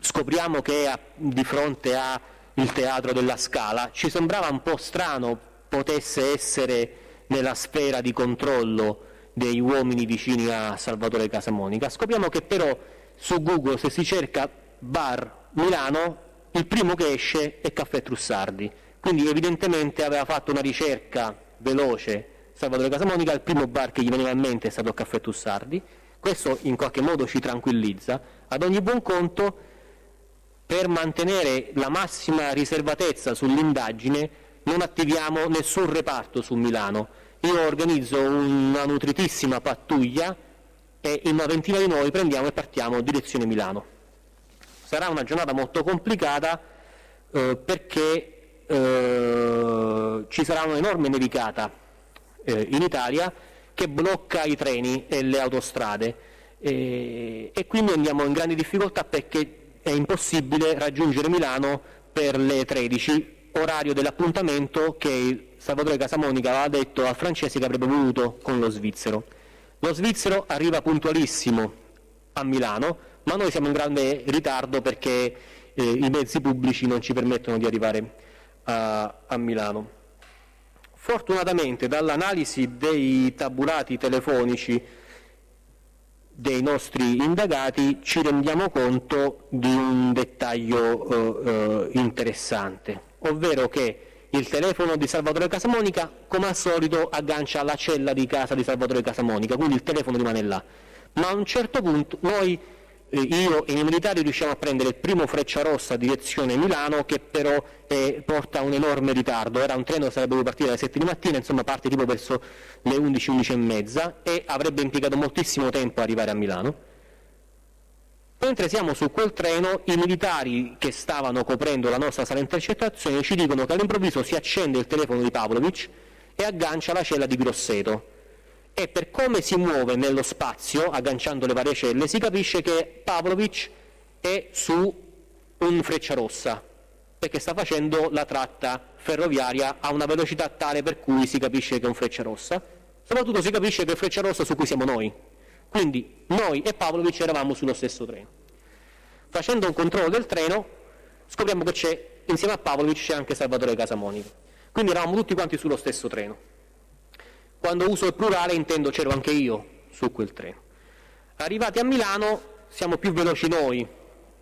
Scopriamo che è di fronte al Teatro della Scala. Ci sembrava un po' strano potesse essere nella sfera di controllo degli uomini vicini a Salvatore Casamonica. Scopriamo che però su Google, se si cerca bar Milano, il primo che esce è Caffè Trussardi, quindi evidentemente aveva fatto una ricerca veloce Salvatore Casamonica, il primo bar che gli veniva in mente è stato Caffè Trussardi. Questo in qualche modo ci tranquillizza. Ad ogni buon conto, per mantenere la massima riservatezza sull'indagine, non attiviamo nessun reparto su Milano. Io organizzo una nutritissima pattuglia e in una ventina di noi prendiamo e partiamo direzione Milano. Sarà una giornata molto complicata perché ci sarà un'enorme nevicata in Italia che blocca i treni e le autostrade e quindi andiamo in grandi difficoltà perché è impossibile raggiungere Milano per le 13, orario dell'appuntamento che Salvatore Casamonica aveva detto al francese che avrebbe voluto con lo svizzero. Lo svizzero arriva puntualissimo a Milano, ma noi siamo in grande ritardo perché i mezzi pubblici non ci permettono di arrivare a Milano. Fortunatamente dall'analisi dei tabulati telefonici dei nostri indagati ci rendiamo conto di un dettaglio interessante, ovvero che il telefono di Salvatore Casamonica, come al solito, aggancia alla cella di casa di Salvatore Casamonica, quindi il telefono rimane là. Ma a un certo punto noi, io e i miei militari, riusciamo a prendere il primo Frecciarossa direzione Milano, che però porta un enorme ritardo. Era un treno che sarebbe dovuto partire alle 7 di mattina, insomma parte tipo verso le 11, 11 e mezza, e avrebbe impiegato moltissimo tempo a arrivare a Milano. Mentre siamo su quel treno, i militari che stavano coprendo la nostra sala intercettazione ci dicono che all'improvviso si accende il telefono di Pavlovic e aggancia la cella di Grosseto. E per come si muove nello spazio, agganciando le varie celle, si capisce che Pavlovic è su un Frecciarossa, perché sta facendo la tratta ferroviaria a una velocità tale per cui si capisce che è un Frecciarossa. Soprattutto si capisce che è il Frecciarossa su cui siamo noi. Quindi noi e Pavlovic eravamo sullo stesso treno. Facendo un controllo del treno scopriamo che insieme a Pavlovic c'è anche Salvatore Casamonica. Quindi eravamo tutti quanti sullo stesso treno. Quando uso il plurale intendo c'ero anche io su quel treno. Arrivati a Milano siamo più veloci noi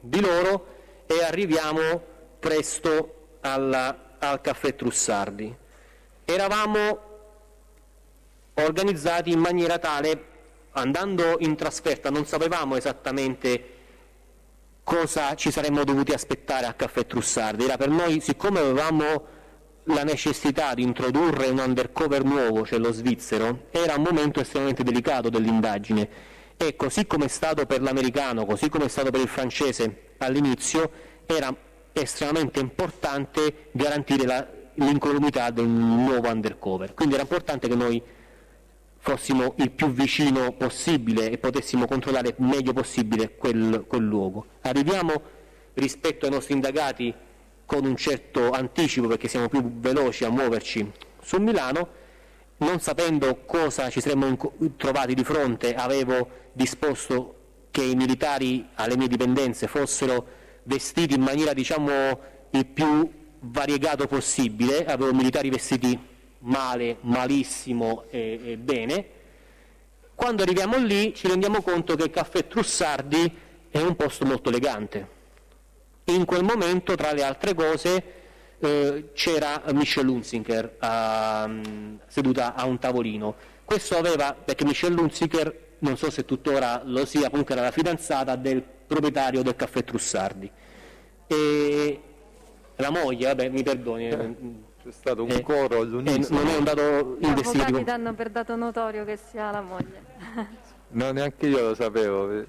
di loro e arriviamo presto al caffè Trussardi. Eravamo organizzati in maniera tale, andando in trasferta non sapevamo esattamente cosa ci saremmo dovuti aspettare a caffè Trussardi. Era per noi, siccome avevamo la necessità di introdurre un undercover nuovo, cioè lo svizzero, era un momento estremamente delicato dell'indagine e così come è stato per l'americano, così come è stato per il francese all'inizio, era estremamente importante garantire l'incolumità del nuovo undercover. Quindi era importante che noi fossimo il più vicino possibile e potessimo controllare meglio possibile quel luogo. Arriviamo rispetto ai nostri indagati con un certo anticipo perché siamo più veloci a muoverci su Milano, non sapendo cosa ci saremmo trovati di fronte, avevo disposto che i militari alle mie dipendenze fossero vestiti in maniera, diciamo, il più variegato possibile. Avevo militari vestiti male, malissimo e bene. Quando arriviamo lì ci rendiamo conto che il caffè Trussardi è un posto molto elegante. In quel momento, tra le altre cose, c'era Michelle Hunziker seduta a un tavolino. Questo aveva, perché Michelle Hunziker, non so se tuttora lo sia, comunque era la fidanzata del proprietario del caffè Trussardi. E la moglie, vabbè, mi perdoni, c'è stato un coro all'unisono. non è un dato Gli investigato. avvocati danno per dato notorio che sia la moglie. No, neanche io lo sapevo.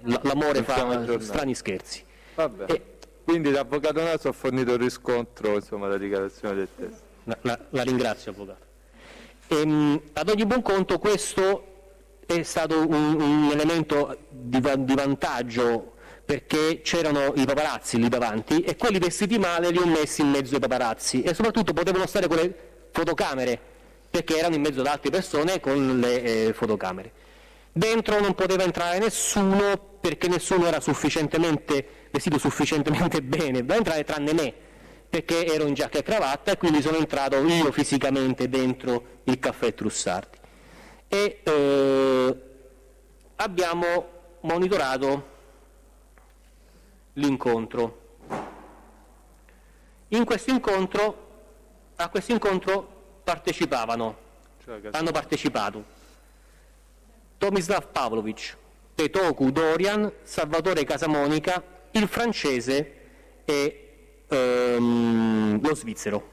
L'amore fa strani scherzi. Vabbè. Quindi l'avvocato Naso ha fornito il riscontro, insomma, la dichiarazione del testo. La ringrazio, avvocato. Ad ogni buon conto questo è stato un elemento di vantaggio, perché c'erano i paparazzi lì davanti e quelli vestiti male li ho messi in mezzo ai paparazzi e soprattutto potevano stare con le fotocamere perché erano in mezzo ad altre persone con le fotocamere. Dentro non poteva entrare nessuno perché nessuno era vestito sufficientemente bene da entrare tranne me, perché ero in giacca e cravatta e quindi sono entrato io fisicamente dentro il caffè Trussardi e abbiamo monitorato l'incontro. A questo incontro hanno partecipato Tomislav Pavlovic, Petoku Dorian, Salvatore Casamonica, il francese e lo svizzero.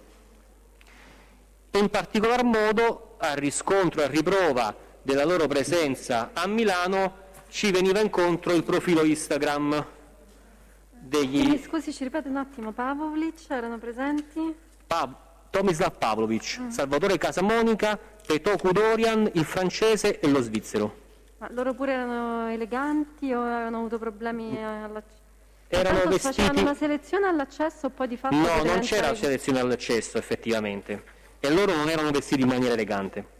In particolar modo, a riscontro e a riprova della loro presenza a Milano, ci veniva incontro il profilo Instagram Quindi, scusi, ci ripete un attimo, Pavlovic erano presenti? Tomislav Pavlovic, Salvatore Casamonica, Petoku Dorian, il francese e lo svizzero. Ma loro pure erano eleganti o avevano avuto problemi all'accesso? Erano vestiti... Facevano una selezione all'accesso o poi di fatto... No, non c'era selezione all'accesso effettivamente e loro non erano vestiti in maniera elegante.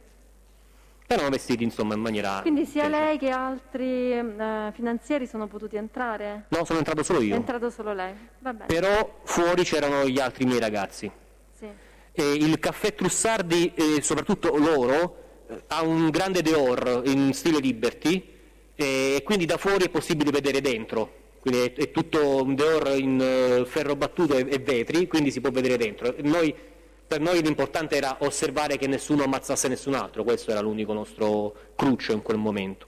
Erano vestiti insomma in maniera... Quindi sia lei che altri finanzieri sono potuti entrare? No, sono entrato solo io. È entrato solo lei, va bene. Però fuori c'erano gli altri miei ragazzi. Sì. E il caffè Trussardi, soprattutto loro, ha un grande dehors in stile Liberty e quindi da fuori è possibile vedere dentro. Quindi è tutto un dehors in ferro battuto e vetri, quindi si può vedere dentro. Per noi l'importante era osservare che nessuno ammazzasse nessun altro, questo era l'unico nostro cruccio in quel momento,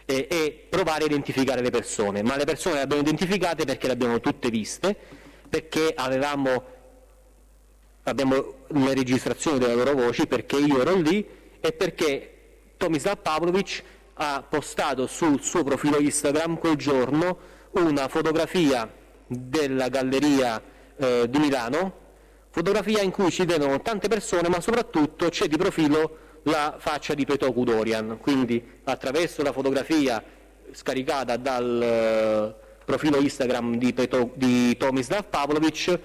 e provare a identificare le persone, ma le persone le abbiamo identificate perché le abbiamo tutte viste, perché abbiamo le registrazioni delle loro voci, perché io ero lì e perché Tomislav Pavlovic ha postato sul suo profilo Instagram quel giorno una fotografia della galleria di Milano, fotografia in cui ci vedono tante persone, ma soprattutto c'è di profilo la faccia di Petoku Dorian, quindi attraverso la fotografia scaricata dal profilo Instagram di Tomislav Pavlovic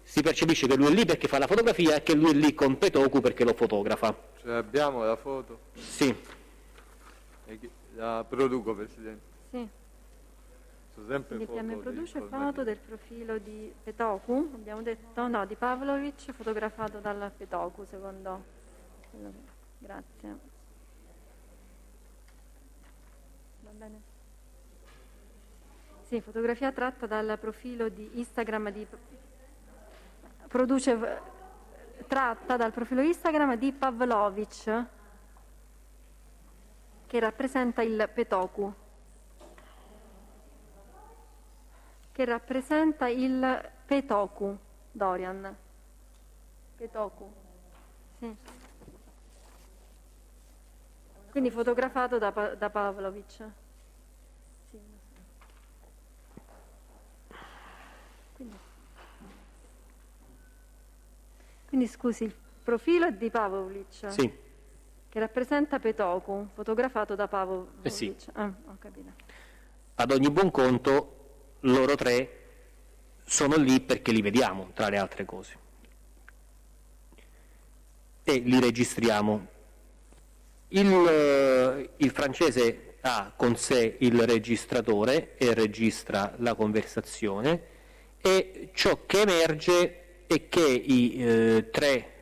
si percepisce che lui è lì perché fa la fotografia e che lui è lì con Petoku perché lo fotografa. Cioè abbiamo la foto? Sì. La produco, Presidente. Sì. Sono sempre Quindi foto PM produce informative. foto del profilo di Petoku, abbiamo detto, no, di Pavlovic, fotografato dal Petoku, secondo quello che... Grazie. Va bene? Sì, fotografia tratta dal profilo di Instagram di... tratta dal profilo Instagram di Pavlovic, che rappresenta il Petoku. Che rappresenta il Petoku Dorian. Petoku. Sì. Quindi fotografato da Pavlovic. Sì. Quindi scusi, il profilo è di Pavlovic. Sì. Che rappresenta Petoku, fotografato da Pavlovic. Sì. Ho capito. Ad ogni buon conto loro tre sono lì perché li vediamo, tra le altre cose, e li registriamo. Il francese ha con sé il registratore e registra la conversazione, e ciò che emerge è che i tre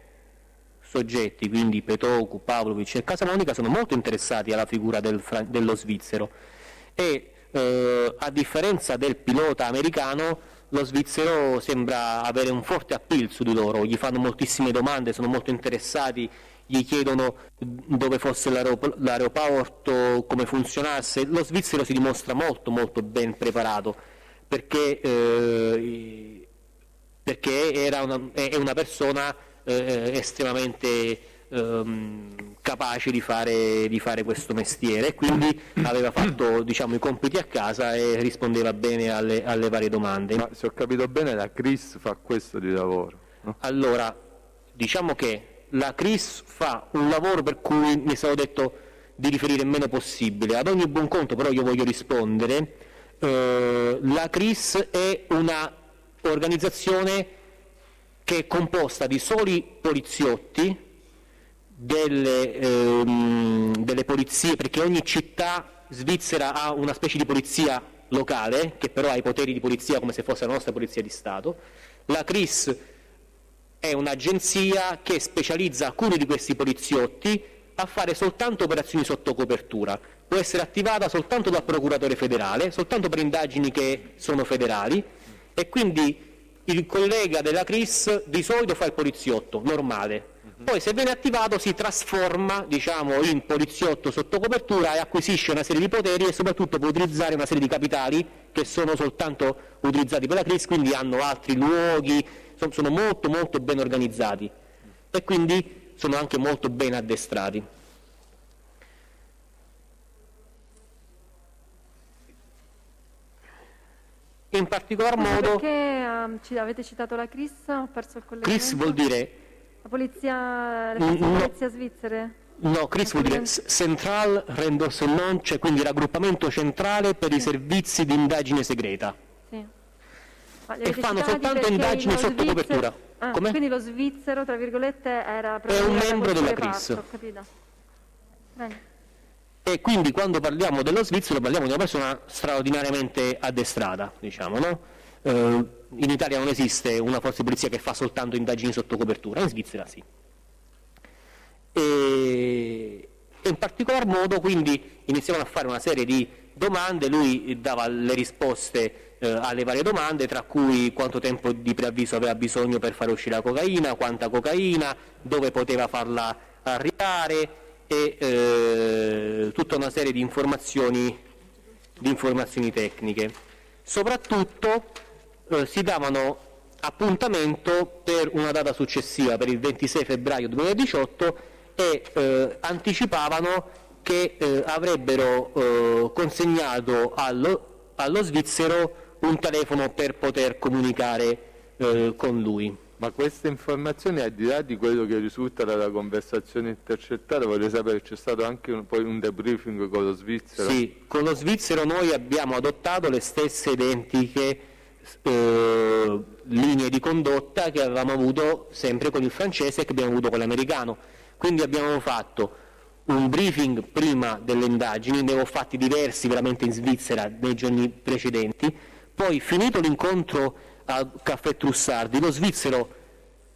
soggetti, quindi Petoku, Pavlovic e Casamonica, sono molto interessati alla figura dello svizzero e a differenza del pilota americano, lo svizzero sembra avere un forte appeal su di loro, gli fanno moltissime domande, sono molto interessati, gli chiedono dove fosse l'aeroporto, come funzionasse. Lo svizzero si dimostra molto molto ben preparato perché è una persona estremamente capace di fare questo mestiere, e quindi aveva fatto, diciamo, i compiti a casa e rispondeva bene alle varie domande. Ma se ho capito bene, la CRIS fa questo di lavoro, no? Allora, diciamo che la CRIS fa un lavoro per cui mi è stato detto di riferire il meno possibile. Ad ogni buon conto però io voglio rispondere. La CRIS è una organizzazione che è composta di soli poliziotti, delle polizie, perché ogni città svizzera ha una specie di polizia locale che però ha i poteri di polizia come se fosse la nostra polizia di Stato. La CRIS è un'agenzia che specializza alcuni di questi poliziotti a fare soltanto operazioni sotto copertura, può essere attivata soltanto dal procuratore federale, soltanto per indagini che sono federali, e quindi il collega della CRIS di solito fa il poliziotto normale, poi se viene attivato si trasforma, diciamo, in poliziotto sotto copertura e acquisisce una serie di poteri e soprattutto può utilizzare una serie di capitali che sono soltanto utilizzati per la CRIS, quindi hanno altri luoghi, sono molto molto ben organizzati e quindi sono anche molto ben addestrati. In particolar modo... Perché avete citato la CRIS? Ho perso il collegamento. CRIS vuol dire... La polizia, le forze di polizia svizzere? No, CRIS vuol dire Central Renseignement, cioè quindi raggruppamento centrale per i servizi di indagine segreta. Sì. E fanno soltanto indagini sotto copertura. Quindi lo svizzero, tra virgolette, era è un membro della CRIS. Ho capito. Bene. E quindi quando parliamo dello svizzero parliamo di una persona straordinariamente addestrata, diciamo, no? In Italia non esiste una forza di polizia che fa soltanto indagini sotto copertura, in Svizzera sì. E in particolar modo quindi iniziamo a fare una serie di domande, lui dava le risposte alle varie domande, tra cui quanto tempo di preavviso aveva bisogno per fare uscire la cocaina, quanta cocaina, dove poteva farla arrivare, e tutta una serie di informazioni tecniche. Soprattutto si davano appuntamento per una data successiva, per il 26 febbraio 2018, e anticipavano che avrebbero consegnato allo svizzero un telefono per poter comunicare con lui. Ma queste informazioni, al di là di quello che risulta dalla conversazione intercettata, voglio sapere, c'è stato anche poi un debriefing con lo svizzero? Sì, con lo svizzero noi abbiamo adottato le stesse identiche linee di condotta che avevamo avuto sempre con il francese e che abbiamo avuto con l'americano. Quindi abbiamo fatto un briefing prima delle indagini, ne avevo fatti diversi veramente in Svizzera nei giorni precedenti, poi finito l'incontro a Caffè Trussardi, lo svizzero,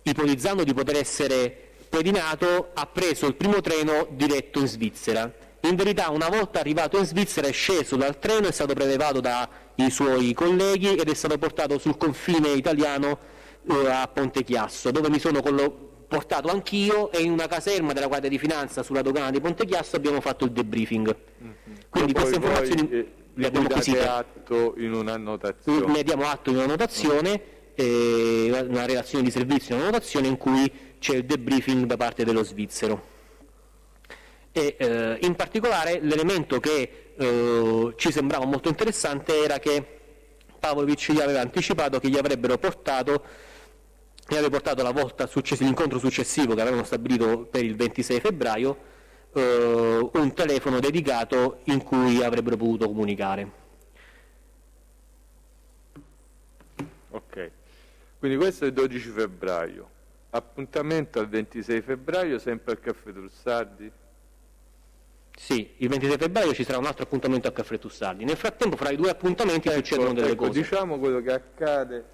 ipotizzando di poter essere pedinato, ha preso il primo treno diretto in Svizzera. In verità, una volta arrivato in Svizzera, è sceso dal treno, è stato prelevato dai suoi colleghi ed è stato portato sul confine italiano a Ponte Chiasso, dove mi sono portato anch'io, e in una caserma della Guardia di Finanza sulla dogana di Ponte Chiasso abbiamo fatto il debriefing. Quindi queste informazioni le abbiamo acquisite. Atto in un'annotazione. Ne diamo atto in un'annotazione, una relazione di servizio, un'annotazione in cui c'è il debriefing da parte dello svizzero. E in particolare l'elemento che ci sembrava molto interessante era che Pavlovic gli aveva anticipato che gli avrebbe portato la volta l'incontro successivo che avevano stabilito per il 26 febbraio un telefono dedicato in cui avrebbero potuto comunicare. Ok, quindi questo è il 12 febbraio, appuntamento al 26 febbraio sempre al Caffè Trussardi? Sì, il 26 febbraio ci sarà un altro appuntamento a Caffè Trussardi. Nel frattempo fra i due appuntamenti succedono delle cose. Diciamo quello che accade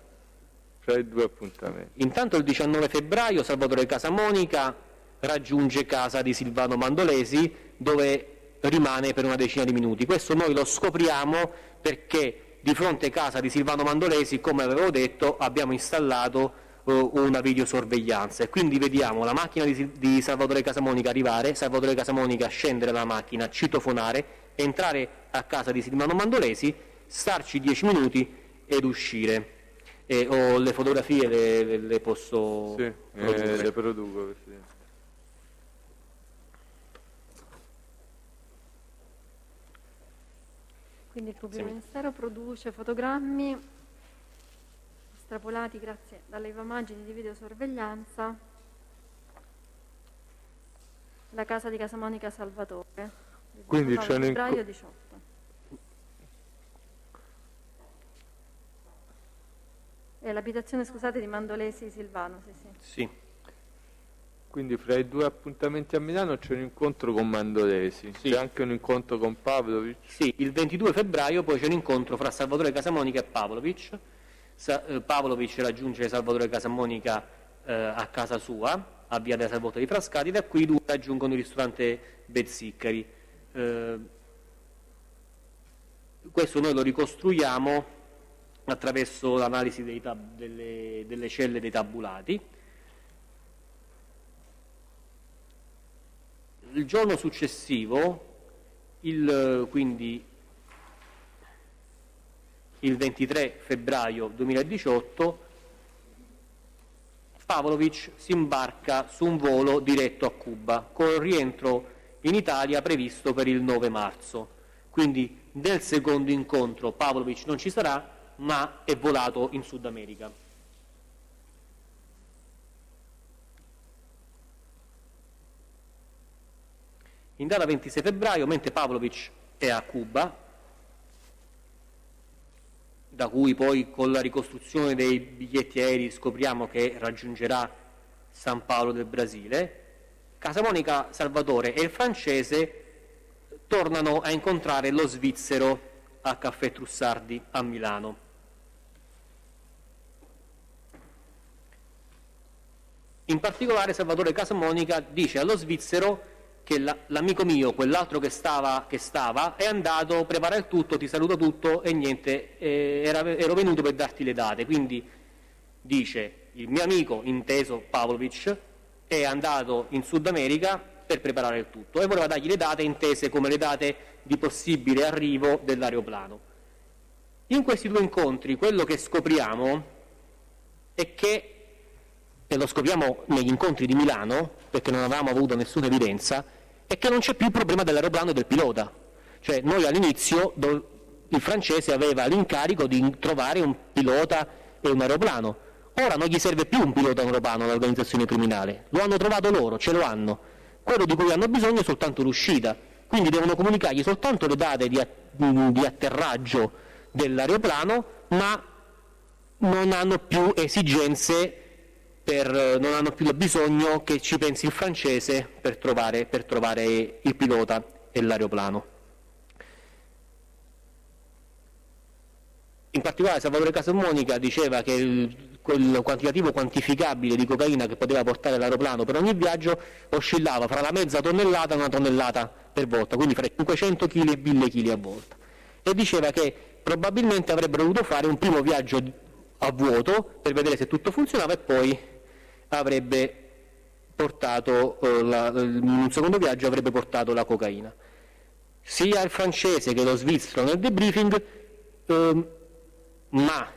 fra i due appuntamenti. Intanto il 19 febbraio Salvatore Casamonica raggiunge casa di Silvano Mandolesi, dove rimane per una decina di minuti. Questo noi lo scopriamo perché di fronte a casa di Silvano Mandolesi, come avevo detto, abbiamo installato una videosorveglianza e quindi vediamo la macchina di Salvatore Casamonica arrivare, Salvatore Casamonica scendere dalla macchina, citofonare, entrare a casa di Silvano Mandolesi, starci 10 minuti ed uscire. Ho le fotografie, le posso produrre. Le produco, Presidente. Quindi il pubblico ministero produce fotogrammi estrapolati grazie dalle immagini di videosorveglianza la casa di Casamonica Salvatore. Quindi c'è febbraio 18. E l'abitazione, scusate, di Mandolesi Silvano, sì. Quindi fra i due appuntamenti a Milano c'è un incontro con Mandolesi, c'è anche un incontro con Pavlovic? Sì, il 22 febbraio poi c'è un incontro fra Salvatore Casamonica e Pavlovic. Pavlovic raggiunge Salvatore Casamonica a casa sua, a via della Salvotta di Frascati, da qui i due raggiungono il ristorante Bezzicari. Questo noi lo ricostruiamo attraverso l'analisi delle celle dei tabulati. Il giorno successivo, quindi il 23 febbraio 2018, Pavlovic si imbarca su un volo diretto a Cuba, con rientro in Italia previsto per il 9 marzo. Quindi nel secondo incontro Pavlovic non ci sarà, ma è volato in Sud America. In data 26 febbraio, mentre Pavlovic è a Cuba, da cui poi con la ricostruzione dei biglietti aerei scopriamo che raggiungerà San Paolo del Brasile, Casamonica Salvatore e il francese tornano a incontrare lo svizzero a Caffè Trussardi a Milano. In particolare Salvatore Casamonica dice allo svizzero che l'amico mio, quell'altro che stava, è andato, prepara il tutto, ti saluto tutto e niente, ero venuto per darti le date. Quindi dice, il mio amico, inteso Pavlovic, è andato in Sud America per preparare il tutto e voleva dargli le date intese come le date di possibile arrivo dell'aeroplano. In questi due incontri quello che scopriamo è che, e lo scopriamo negli incontri di Milano, perché non avevamo avuto nessuna evidenza, è che non c'è più il problema dell'aeroplano e del pilota. Cioè noi all'inizio il francese aveva l'incarico di trovare un pilota e un aeroplano. Ora non gli serve più un pilota e un aeroplano all'organizzazione criminale, lo hanno trovato loro, ce lo hanno. Quello di cui hanno bisogno è soltanto l'uscita, quindi devono comunicargli soltanto le date di atterraggio dell'aeroplano, ma non hanno più esigenze, non hanno più bisogno che ci pensi il francese per trovare il pilota e l'aeroplano. In particolare Salvatore Casamonica diceva che quel quantitativo quantificabile di cocaina che poteva portare l'aeroplano per ogni viaggio oscillava fra la mezza tonnellata e una tonnellata per volta, quindi fra 500 kg e 1000 kg a volta. E diceva che probabilmente avrebbero dovuto fare un primo viaggio a vuoto per vedere se tutto funzionava e poi avrebbe portato, in un secondo viaggio avrebbe portato la cocaina. Sia il francese che lo svizzero nel debriefing, ma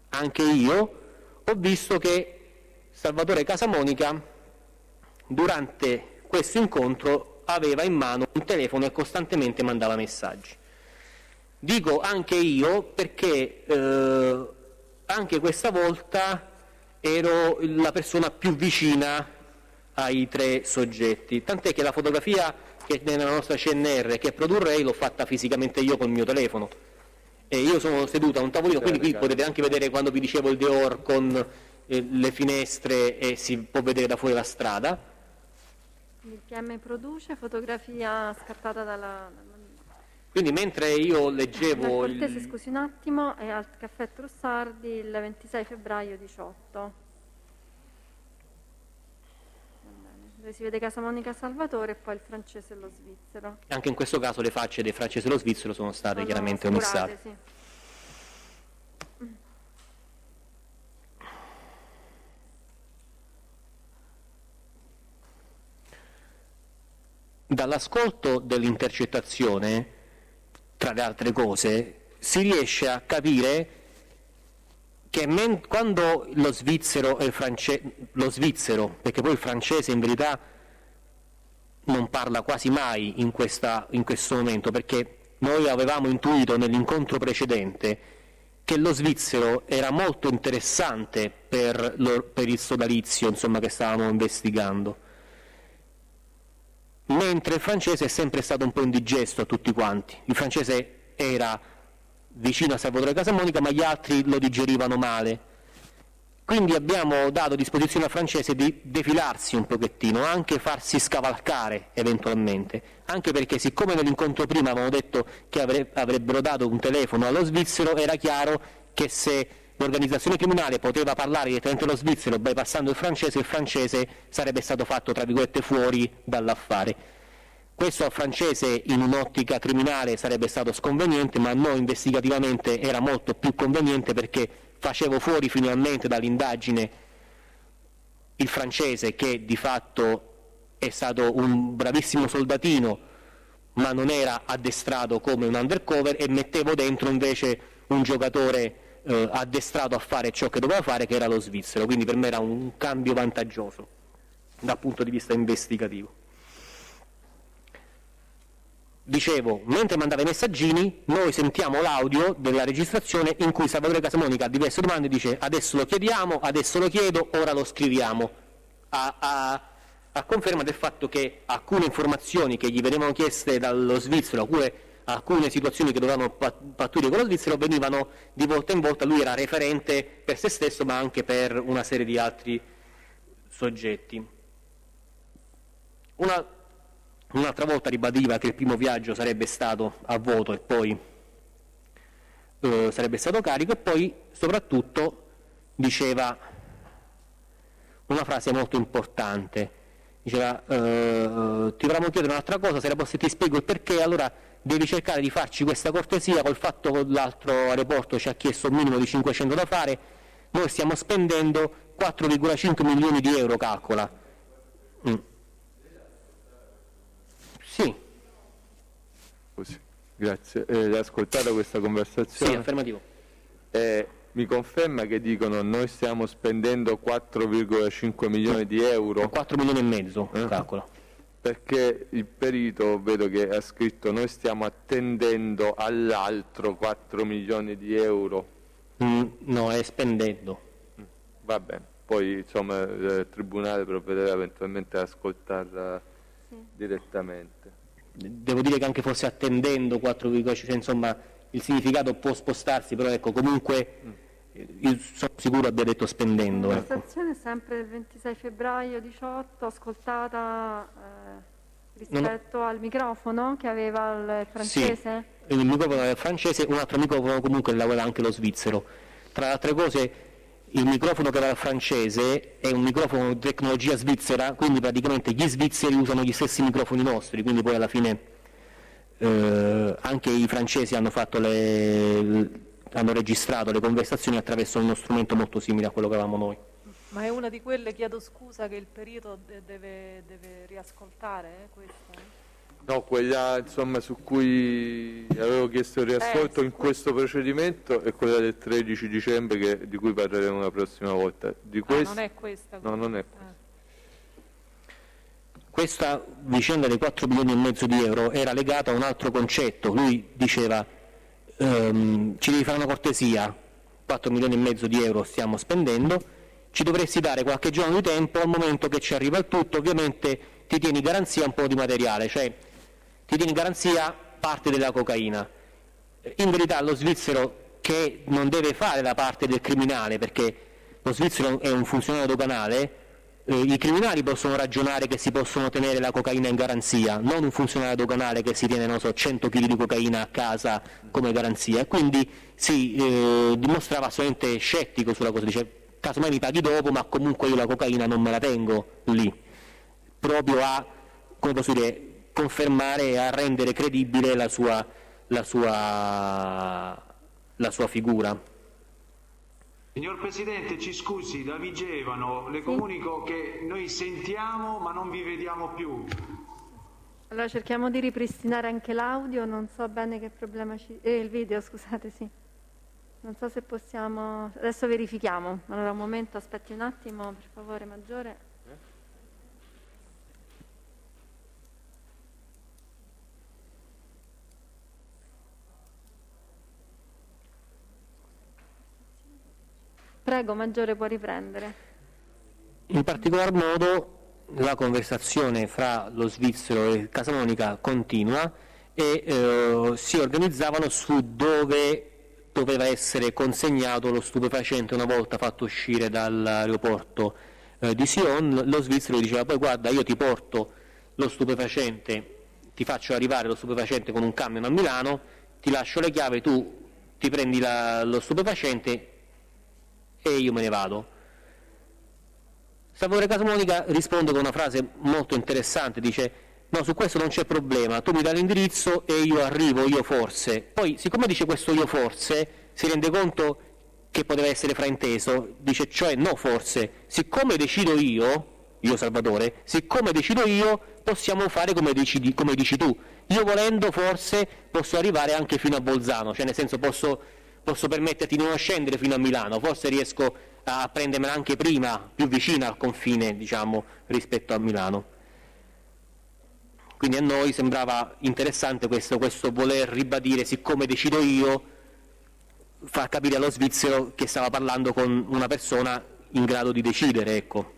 anche io ho visto che Salvatore Casamonica durante questo incontro aveva in mano un telefono e costantemente mandava messaggi. Dico anche io perché anche questa volta ero la persona più vicina ai tre soggetti, tant'è che la fotografia che è nella nostra CNR che produrrei l'ho fatta fisicamente io col mio telefono. E io sono seduto a un tavolino, quindi qui potete anche vedere quando vi dicevo il Deor con le finestre e si può vedere da fuori la strada. Il PM produce fotografia scattata dalla... Quindi mentre io leggevo... Cortese, scusi un attimo, è al Caffè Trussardi il 26 febbraio 18. Dove si vede Casamonica Salvatore e poi il francese e lo svizzero. Anche in questo caso le facce del francese e lo svizzero sono state chiaramente omissate. Sì. Dall'ascolto dell'intercettazione, tra le altre cose, si riesce a capire che quando lo svizzero e lo svizzero, perché poi il francese in verità non parla quasi mai in questo momento, perché noi avevamo intuito nell'incontro precedente che lo svizzero era molto interessante per il sodalizio, insomma, che stavamo investigando, mentre il francese è sempre stato un po' indigesto a tutti quanti. Il francese era vicino a Salvatore Casamonica, ma gli altri lo digerivano male. Quindi abbiamo dato disposizione al francese di defilarsi un pochettino, anche farsi scavalcare eventualmente, anche perché siccome nell'incontro prima avevamo detto che avrebbero dato un telefono allo svizzero, era chiaro che se l'organizzazione criminale poteva parlare direttamente allo svizzero bypassando il francese sarebbe stato fatto, tra virgolette, fuori dall'affare. Questo al francese in un'ottica criminale sarebbe stato sconveniente, ma a noi investigativamente era molto più conveniente, perché facevo fuori finalmente dall'indagine il francese, che di fatto è stato un bravissimo soldatino ma non era addestrato come un undercover, e mettevo dentro invece un giocatore addestrato a fare ciò che doveva fare, che era lo svizzero. Quindi per me era un cambio vantaggioso dal punto di vista investigativo. Dicevo, mentre mandava i messaggini, noi sentiamo l'audio della registrazione in cui Salvatore Casamonica a diverse domande dice: adesso lo chiediamo, adesso lo chiedo, ora lo scriviamo, a conferma del fatto che alcune informazioni che gli venivano chieste dallo svizzero, alcune situazioni che dovevano pattuire con lo svizzero, venivano di volta in volta. Lui era referente per se stesso ma anche per una serie di altri soggetti. Un'altra volta ribadiva che il primo viaggio sarebbe stato a vuoto e poi sarebbe stato carico, e poi soprattutto diceva una frase molto importante, diceva ti vorremmo chiedere un'altra cosa, se ti spiego il perché, allora devi cercare di farci questa cortesia col fatto che l'altro aeroporto ci ha chiesto un minimo di 500 da fare, noi stiamo spendendo 4,5 milioni di euro, calcola. Sì. Così. Grazie. Hai ascoltato questa conversazione? Sì, affermativo. Mi conferma che dicono noi stiamo spendendo 4,5 milioni di euro? 4 milioni e mezzo, calcola. perché il perito vedo che ha scritto noi stiamo attendendo all'altro 4 milioni di euro. No, è spendendo. Va bene, poi insomma il Tribunale provvederà eventualmente ad ascoltarla direttamente. Devo dire che anche forse attendendo 4,5, insomma il significato può spostarsi, però ecco, comunque io sono sicuro abbia detto spendendo. La Ecco. conversazione è sempre del 26 febbraio 18, ascoltata rispetto al microfono che aveva il francese? Sì, il microfono era francese, un altro microfono comunque l'aveva anche lo svizzero. Tra le altre cose, il microfono che aveva il francese è un microfono di tecnologia svizzera, quindi praticamente gli svizzeri usano gli stessi microfoni nostri, quindi poi alla fine anche i francesi hanno registrato le conversazioni attraverso uno strumento molto simile a quello che avevamo noi. Ma è una di quelle, chiedo scusa, che il perito deve riascoltare, questa? No, quella insomma su cui avevo chiesto il riascolto in questo procedimento è quella del 13 dicembre di cui parleremo la prossima volta. Non è questa? No, non è questa. Questa vicenda dei 4 milioni e mezzo di euro era legata a un altro concetto. Lui diceva ci devi fare una cortesia, 4 milioni e mezzo di euro stiamo spendendo, ci dovresti dare qualche giorno di tempo, al momento che ci arriva il tutto ovviamente ti tieni garanzia un po' di materiale, cioè ti tieni garanzia parte della cocaina. In verità lo svizzero, che non deve fare la parte del criminale, perché lo svizzero è un funzionario doganale, i criminali possono ragionare che si possono tenere la cocaina in garanzia, non un funzionario doganale che si tiene, non so, 100 kg di cocaina a casa come garanzia, e quindi si dimostrava assolutamente scettico sulla cosa, dice casomai mi paghi dopo, ma comunque io la cocaina non me la tengo lì, proprio a, come posso dire, confermare e a rendere credibile la sua figura. Signor Presidente, ci scusi, da Vigevano le comunico che noi sentiamo ma non vi vediamo più. Allora cerchiamo di ripristinare anche l'audio, non so bene che problema il video, scusate, sì. Non so se possiamo... Adesso verifichiamo. Allora un momento, aspetti un attimo, per favore, Maggiore. Prego, Maggiore, può riprendere. In particolar modo la conversazione fra lo svizzero e Casamonica continua e si organizzavano su dove doveva essere consegnato lo stupefacente una volta fatto uscire dall'aeroporto di Sion. Lo svizzero diceva poi guarda, io ti porto lo stupefacente, ti faccio arrivare lo stupefacente con un camion a Milano, ti lascio le chiavi, tu ti prendi lo stupefacente e io me ne vado. Salvatore Casamonica risponde con una frase molto interessante, dice no, su questo non c'è problema, tu mi dai l'indirizzo e io arrivo, io forse. Poi siccome dice questo io forse, si rende conto che poteva essere frainteso, dice cioè no forse, siccome decido io Salvatore, siccome decido io possiamo fare come dici tu, io volendo forse posso arrivare anche fino a Bolzano, cioè nel senso posso permetterti di non scendere fino a Milano, forse riesco a prendermela anche prima, più vicina al confine, diciamo, rispetto a Milano. Quindi a noi sembrava interessante questo voler ribadire, siccome decido io, far capire allo svizzero che stava parlando con una persona in grado di decidere, ecco.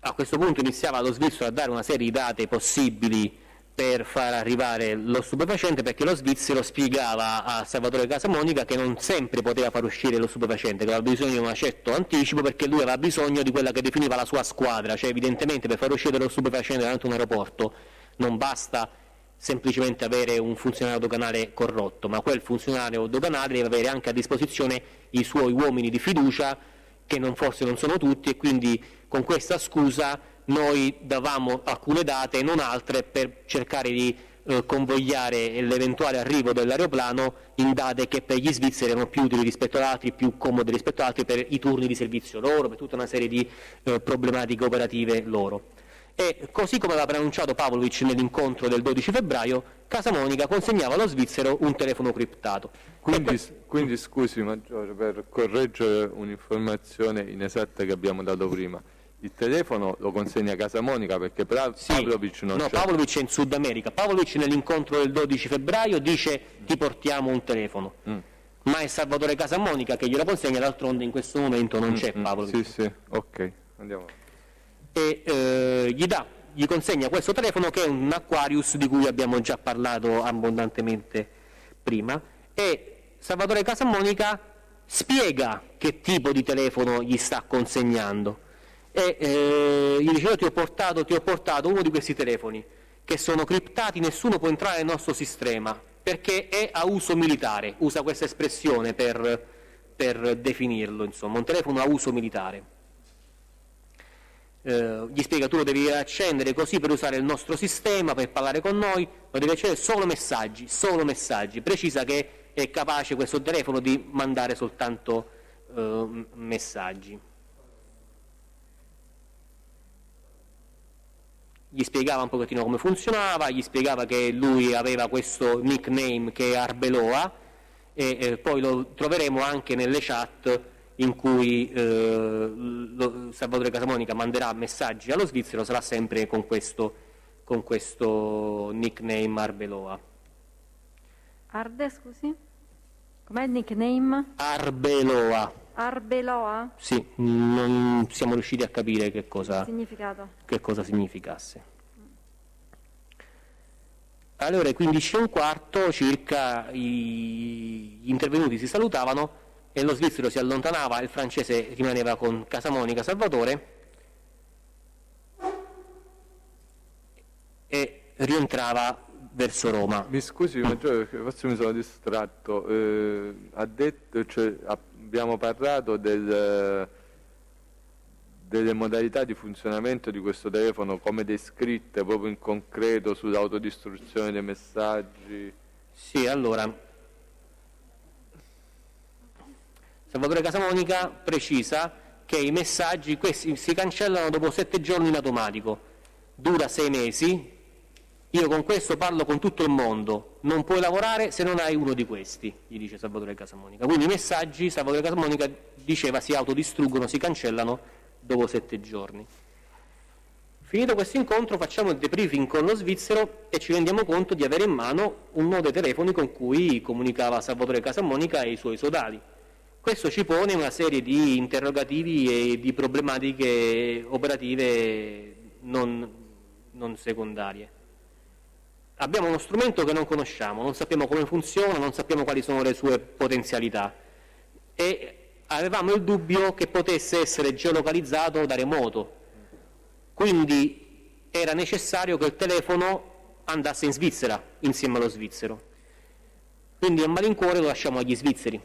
A questo punto iniziava lo svizzero a dare una serie di date possibili per far arrivare lo stupefacente, perché lo svizzero spiegava a Salvatore Casamonica che non sempre poteva far uscire lo stupefacente, che aveva bisogno di un certo anticipo, perché lui aveva bisogno di quella che definiva la sua squadra, cioè evidentemente per far uscire lo stupefacente davanti a un aeroporto non basta semplicemente avere un funzionario doganale corrotto, ma quel funzionario doganale deve avere anche a disposizione i suoi uomini di fiducia, che forse non sono tutti, e quindi con questa scusa noi davamo alcune date e non altre per cercare di convogliare l'eventuale arrivo dell'aeroplano in date che per gli svizzeri erano più utili rispetto ad altri, più comode rispetto ad altri per i turni di servizio loro, per tutta una serie di problematiche operative loro. E così come aveva preannunciato Pavlovic nell'incontro del 12 febbraio, Casamonica consegnava allo svizzero un telefono criptato. Quindi scusi Maggiore, per correggere un'informazione inesatta che abbiamo dato prima, il telefono lo consegna Casamonica perché Pavlovic non c'è. Pavlovic è in Sud America. Pavlovic nell'incontro del 12 febbraio dice ti portiamo un telefono, ma è Salvatore Casamonica che glielo consegna, d'altronde in questo momento non c'è Pavlovic. Sì, ok, andiamo. E gli consegna questo telefono, che è un Aquarius di cui abbiamo già parlato abbondantemente prima, e Salvatore Casamonica spiega che tipo di telefono gli sta consegnando e gli dice: io ti ho portato uno di questi telefoni che sono criptati, nessuno può entrare nel nostro sistema perché è a uso militare, usa questa espressione per definirlo, insomma, un telefono a uso militare. Gli spiega: tu lo devi accendere così per usare il nostro sistema, per parlare con noi, lo devi accendere solo messaggi, precisa che è capace questo telefono di mandare soltanto messaggi. Gli spiegava un pochettino come funzionava, gli spiegava che lui aveva questo nickname che è Arbeloa, e poi lo troveremo anche nelle chat in cui Salvatore Casamonica manderà messaggi allo svizzero, sarà sempre con questo nickname Arbeloa. Arde, scusi? Com'è il nickname? Arbeloa. Arbeloa? Sì, non siamo riusciti a capire che cosa significasse. Allora, alle 15:15 circa gli intervenuti si salutavano e lo svizzero si allontanava, il francese rimaneva con Casamonica Salvatore e rientrava verso Roma. Mi scusi Maggiore, perché forse mi sono distratto. Abbiamo parlato delle modalità di funzionamento di questo telefono come descritte proprio in concreto sull'autodistruzione dei messaggi. Sì, allora Salvatore Casamonica precisa che i messaggi questi si cancellano dopo 7 giorni in automatico, dura 6 mesi, io con questo parlo con tutto il mondo, non puoi lavorare se non hai uno di questi, gli dice Salvatore Casamonica. Quindi i messaggi, Salvatore Casamonica diceva, si autodistruggono, si cancellano dopo 7 giorni. Finito questo incontro facciamo il debriefing con lo svizzero e ci rendiamo conto di avere in mano uno dei telefoni con cui comunicava Salvatore Casamonica e i suoi sodali. Questo ci pone una serie di interrogativi e di problematiche operative non secondarie. Abbiamo uno strumento che non conosciamo, non sappiamo come funziona, non sappiamo quali sono le sue potenzialità e avevamo il dubbio che potesse essere geolocalizzato da remoto, quindi era necessario che il telefono andasse in Svizzera insieme allo svizzero. Quindi a malincuore lo lasciamo agli svizzeri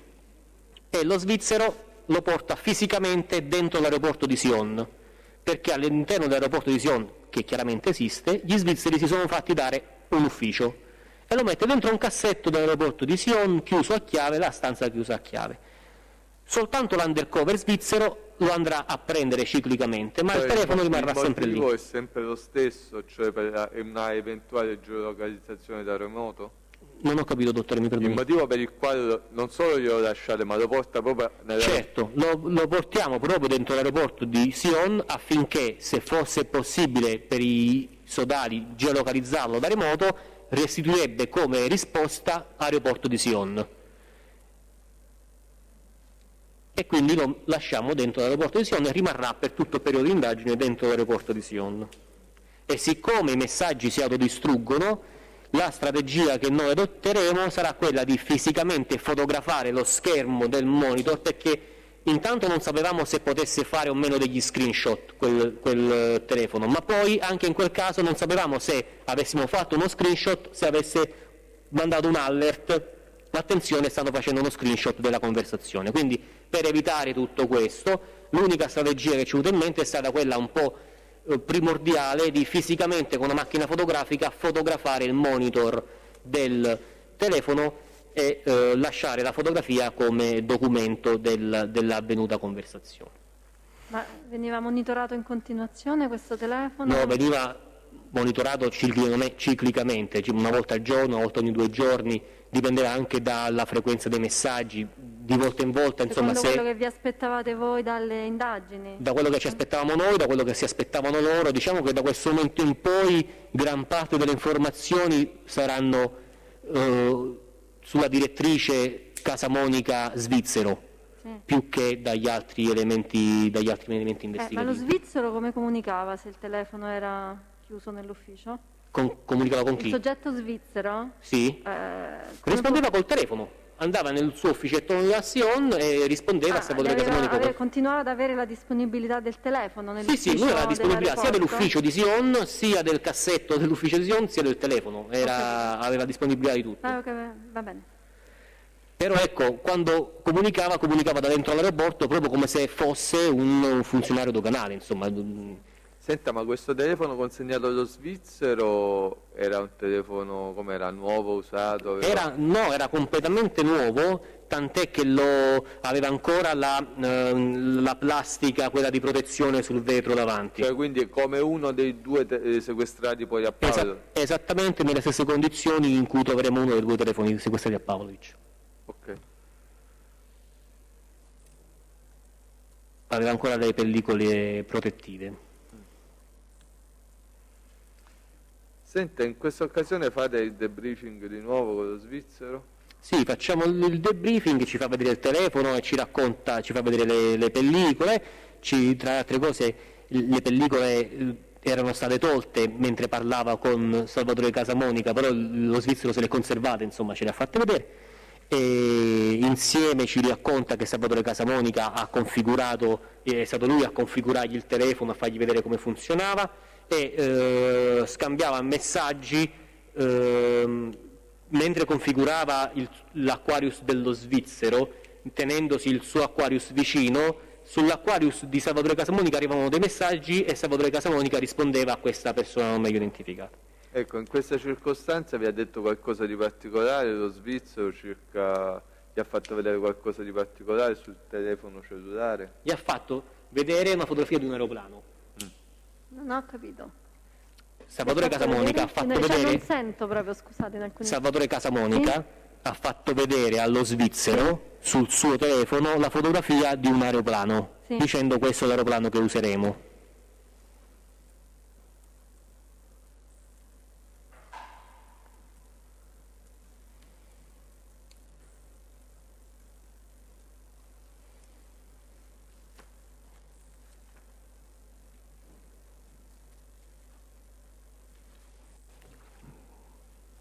e lo svizzero lo porta fisicamente dentro l'aeroporto di Sion, perché all'interno dell'aeroporto di Sion, che chiaramente esiste, gli svizzeri si sono fatti dare un ufficio e lo mette dentro un cassetto dell'aeroporto di Sion, chiuso a chiave, la stanza chiusa a chiave. Soltanto l'undercover svizzero lo andrà a prendere ciclicamente, ma il telefono rimarrà sempre lì. Il motivo è sempre lo stesso, cioè per una eventuale geolocalizzazione da remoto? Non ho capito, dottore, mi perdoni. Il motivo per il quale non solo glielo lasciate, ma lo porta proprio nella... Certo, lo portiamo proprio dentro l'aeroporto di Sion affinché, se fosse possibile per i sodali geolocalizzarlo da remoto, restituirebbe come risposta aeroporto di Sion. E quindi lo lasciamo dentro l'aeroporto di Sion e rimarrà per tutto il periodo di indagine dentro l'aeroporto di Sion. E siccome i messaggi si autodistruggono, la strategia che noi adotteremo sarà quella di fisicamente fotografare lo schermo del monitor, perché intanto non sapevamo se potesse fare o meno degli screenshot quel telefono, ma poi anche in quel caso non sapevamo se avessimo fatto uno screenshot, se avesse mandato un alert, attenzione, stanno facendo uno screenshot della conversazione. Quindi per evitare tutto questo l'unica strategia che ci è venuta in mente è stata quella un po' primordiale di fisicamente con una macchina fotografica fotografare il monitor del telefono e lasciare la fotografia come documento dell'avvenuta conversazione. Ma veniva monitorato in continuazione questo telefono? No, veniva monitorato ciclicamente, una volta al giorno, una volta ogni 2 giorni, dipendeva anche dalla frequenza dei messaggi, di volta in volta, insomma, Secondo quello che vi aspettavate voi dalle indagini? da quello che ci aspettavamo noi, da quello che si aspettavano loro, diciamo che da questo momento in poi gran parte delle informazioni saranno sulla direttrice Casamonica svizzero, Sì. più che dagli altri elementi investigativi. Ma lo svizzero come comunicava se il telefono era chiuso nell'ufficio? Comunicava con Il chi? soggetto svizzero? Sì. Come Rispondeva col telefono, andava nel suo ufficetto di Sion e rispondeva a Salvatore Casamonica. Continuava ad avere la disponibilità del telefono Sì, nell'ufficio lui aveva la disponibilità sia dell'aeroporto? dell'ufficio di Sion, sia del cassetto dell'ufficio di Sion, sia del telefono. Aveva disponibilità di tutto. Ok, va bene. Però ecco, quando comunicava da dentro all'aeroporto proprio come se fosse un funzionario doganale, insomma. Senta, ma questo telefono consegnato allo svizzero era un telefono, come era, nuovo, usato? Era completamente nuovo, tant'è che aveva ancora la plastica, quella di protezione sul vetro davanti. Cioè, quindi è come uno dei 2 sequestrati poi a Paolo? Esattamente nelle stesse condizioni in cui troveremo uno dei 2 telefoni sequestrati a Pavlovic. Ok. Aveva ancora le pellicole protettive. Senta, in questa occasione fate il debriefing di nuovo con lo svizzero? Sì, facciamo il debriefing, ci fa vedere il telefono e ci fa vedere le pellicole, tra le altre cose le pellicole erano state tolte mentre parlava con Salvatore Casamonica, però lo svizzero se le ha conservate, insomma ce le ha fatte vedere, e insieme ci racconta che Salvatore Casamonica è stato lui a configurargli il telefono, a fargli vedere come funzionava, e scambiava messaggi mentre configurava l'Aquarius dello svizzero, tenendosi il suo Aquarius vicino. Sull'Aquarius di Salvatore Casamonica arrivavano dei messaggi e Salvatore Casamonica rispondeva a questa persona non meglio identificata. Ecco, in questa circostanza vi ha detto qualcosa di particolare lo svizzero, gli ha fatto vedere qualcosa di particolare sul telefono cellulare? Gli ha fatto vedere una fotografia di un aeroplano. Non ho capito. Salvatore Casamonica ha fatto vedere. Non sento proprio, scusate, in alcuni. Salvatore Casamonica ha fatto vedere allo svizzero sul suo telefono la fotografia di un aeroplano, dicendo questo è l'aeroplano che useremo.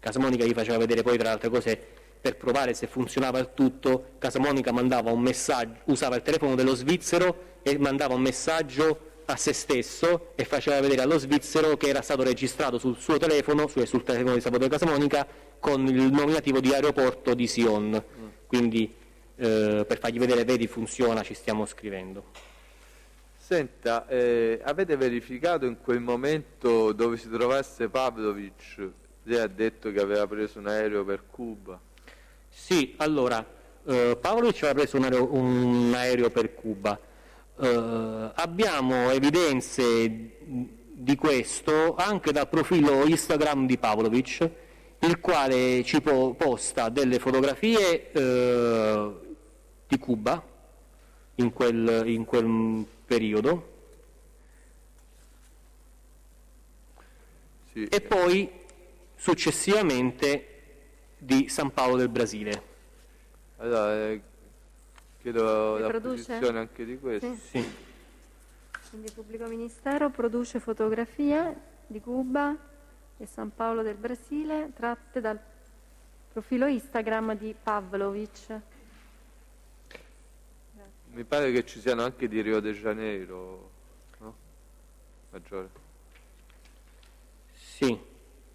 Casamonica gli faceva vedere poi, tra le altre cose, per provare se funzionava il tutto, Casamonica mandava un messaggio, usava il telefono dello svizzero e mandava un messaggio a se stesso e faceva vedere allo svizzero che era stato registrato sul suo telefono, sul telefono di Salvatore Casamonica, con il nominativo di aeroporto di Sion. Quindi per fargli vedere, vedi, funziona, ci stiamo scrivendo. Senta, avete verificato in quel momento dove si trovasse Pavlovic? Lei ha detto che aveva preso un aereo per Cuba. Sì, allora, Pavlovic aveva preso un aereo per Cuba. Abbiamo evidenze di questo anche dal profilo Instagram di Pavlovic, il quale ci posta delle fotografie di Cuba in quel periodo. Sì. E poi successivamente di San Paolo del Brasile. Allora, chiedo la Riproduce? posizione anche di questo. Sì. Quindi il pubblico ministero produce fotografie di Cuba e San Paolo del Brasile tratte dal profilo Instagram di Pavlovic. Mi pare che ci siano anche di Rio de Janeiro, no? Maggiore. Sì.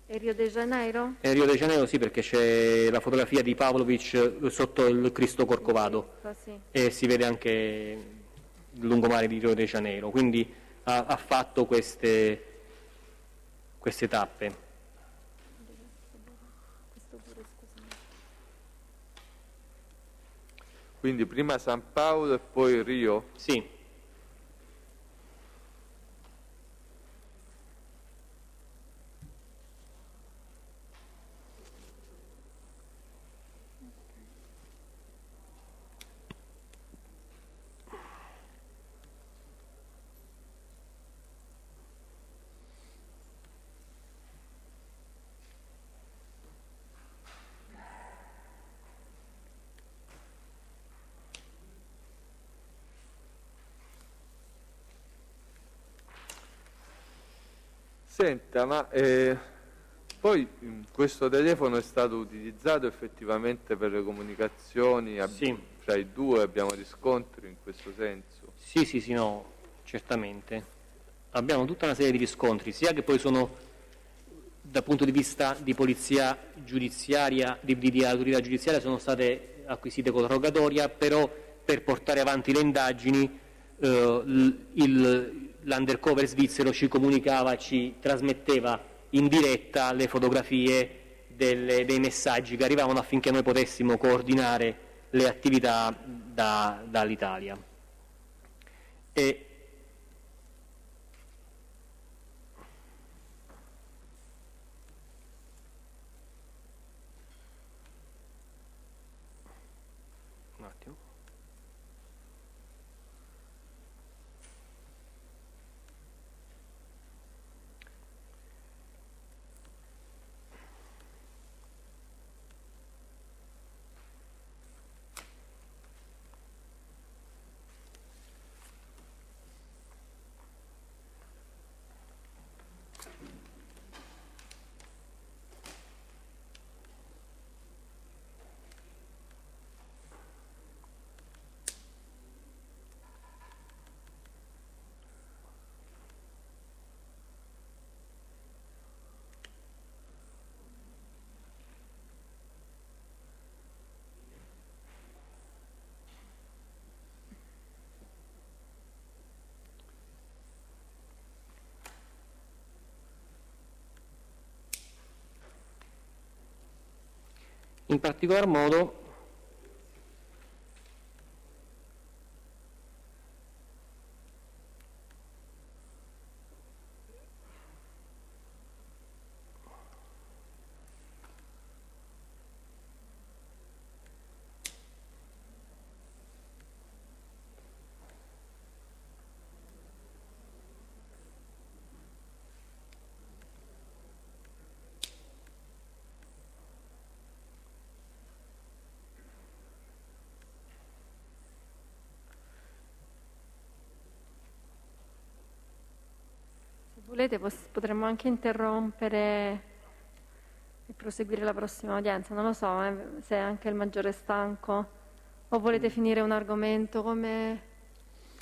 E Rio de Janeiro? E Rio de Janeiro sì, perché c'è la fotografia di Pavlovic sotto il Cristo Corcovado e si vede anche il lungomare di Rio de Janeiro, quindi ha fatto queste tappe. Quindi prima San Paolo e poi Rio? Sì. Senta, ma poi questo telefono è stato utilizzato effettivamente per le comunicazioni Sì. fra i due, abbiamo riscontri in questo senso? Sì, no, certamente. Abbiamo tutta una serie di riscontri, sia che poi sono dal punto di vista di polizia giudiziaria, di autorità giudiziaria, sono state acquisite con rogatoria, però per portare avanti le indagini l'undercover svizzero ci comunicava, ci trasmetteva in diretta le fotografie dei messaggi che arrivavano affinché noi potessimo coordinare le attività dall'Italia. Un attimo. In particolar modo volete potremmo anche interrompere e proseguire la prossima udienza, non lo so se anche il maggiore è stanco o volete finire un argomento come,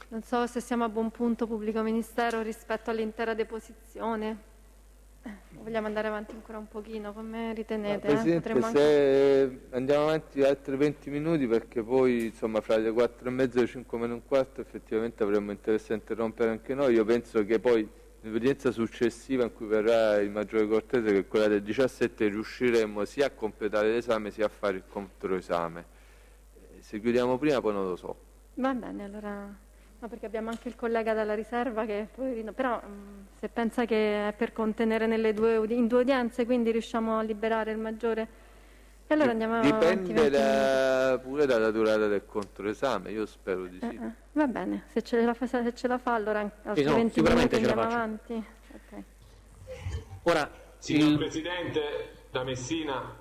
non so se siamo a buon punto pubblico ministero rispetto all'intera deposizione, vogliamo andare avanti ancora un pochino, come ritenete? Presidente, se andiamo avanti altri 20 minuti perché poi insomma fra le 4:30 e le 5 meno un quarto effettivamente avremmo interesse a interrompere anche noi. Io penso che poi nell'udienza successiva in cui verrà il maggiore Cortese, che è quella del 17, riusciremo sia a completare l'esame sia a fare il controesame. Se chiudiamo prima poi non lo so. Va bene, allora no, perché abbiamo anche il collega dalla riserva che poverino, però se pensa che è per contenere in due udienze, quindi riusciamo a liberare il maggiore, e allora andiamo avanti. Dipende pure dalla durata del controesame, io spero di sì. Va bene, se ce la fa allora altri no, 20 sicuramente minuti ce la andiamo faccio. avanti. Okay. Ora, Signor Presidente, da Messina,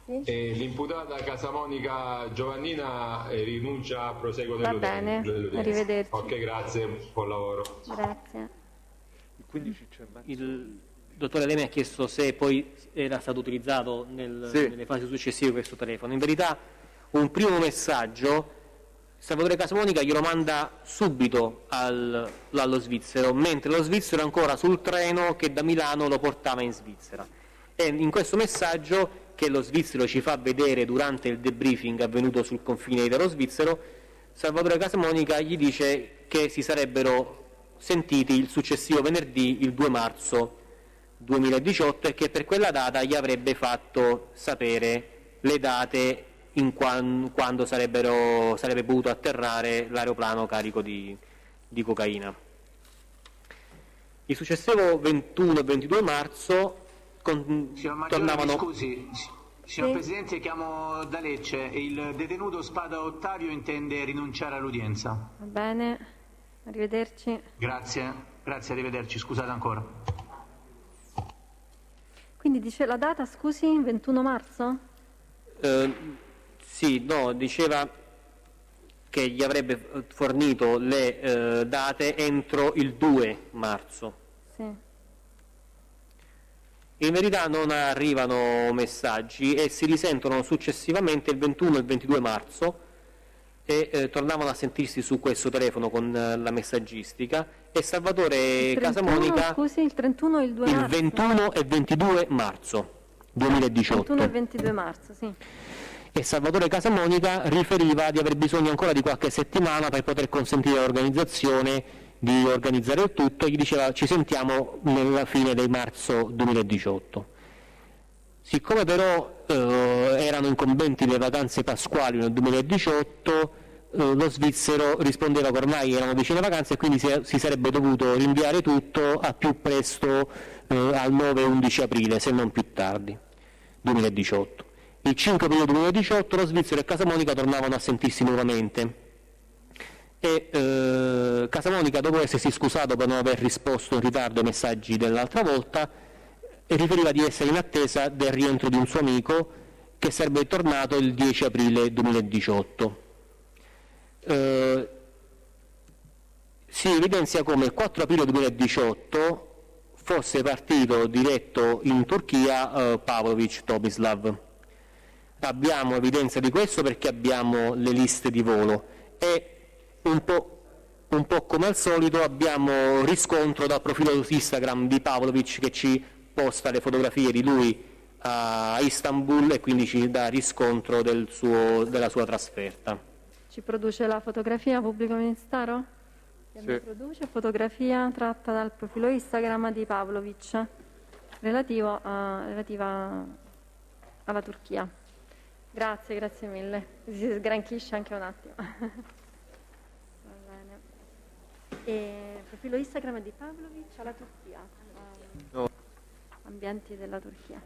l'imputata Casamonica Giovannina rinuncia a proseguo dell'udienza. Va bene, arrivederci. Ok, grazie, buon lavoro. Grazie. Il dottore Lei mi ha chiesto se poi era stato utilizzato nelle fasi successive questo telefono. In verità un primo messaggio Salvatore Casamonica glielo manda subito allo svizzero, mentre lo svizzero è ancora sul treno che da Milano lo portava in Svizzera. E in questo messaggio, che lo svizzero ci fa vedere durante il debriefing avvenuto sul confine italo-svizzero, Salvatore Casamonica gli dice che si sarebbero sentiti il successivo venerdì, il 2 marzo 2018, e che per quella data gli avrebbe fatto sapere le date quando sarebbe potuto atterrare l'aeroplano carico di cocaina. Il successivo 21 e 22 marzo Signor Maggiore, tornavano... mi scusi, signor Presidente, chiamo da Lecce. Il detenuto Spada Ottavio intende rinunciare all'udienza. Va bene, arrivederci. Grazie, arrivederci, scusate ancora. Quindi dice la data, scusi, 21 marzo? Sì, no, diceva che gli avrebbe fornito le date entro il 2 marzo. Sì. In verità non arrivano messaggi e si risentono successivamente il 21 e il 22 marzo e tornavano a sentirsi su questo telefono con la messaggistica e Salvatore Il 31, Casamonica scusi, il 31 e il 2 il marzo? 21 e 22 marzo 2018. 21 e 22 marzo, sì. E Salvatore Casamonica riferiva di aver bisogno ancora di qualche settimana per poter consentire all'organizzazione di organizzare il tutto, e gli diceva ci sentiamo nella fine del marzo 2018. Siccome però erano incombenti le vacanze pasquali nel 2018, lo svizzero rispondeva che ormai erano vicine le vacanze e quindi si sarebbe dovuto rinviare tutto a più presto, al 9-11 aprile, se non più tardi, 2018. Il 5 aprile 2018 lo svizzero e Casamonica tornavano a sentirsi nuovamente e Casamonica, dopo essersi scusato per non aver risposto in ritardo ai messaggi dell'altra volta, riferiva di essere in attesa del rientro di un suo amico che sarebbe tornato il 10 aprile 2018. Si evidenzia come il 4 aprile 2018 fosse partito diretto in Turchia Pavlović Tomislav. Abbiamo evidenza di questo perché abbiamo le liste di volo e un po' come al solito abbiamo riscontro dal profilo Instagram di Pavlović che ci posta le fotografie di lui a Istanbul e quindi ci dà riscontro della sua trasferta. Ci produce la fotografia pubblico ministero? Che Sì. mi produce fotografia tratta dal profilo Instagram di Pavlović relativa alla Turchia. Grazie mille. Si sgranchisce anche un attimo. Va bene. E profilo Instagram di Pavlović alla Turchia. No. Ambienti della Turchia.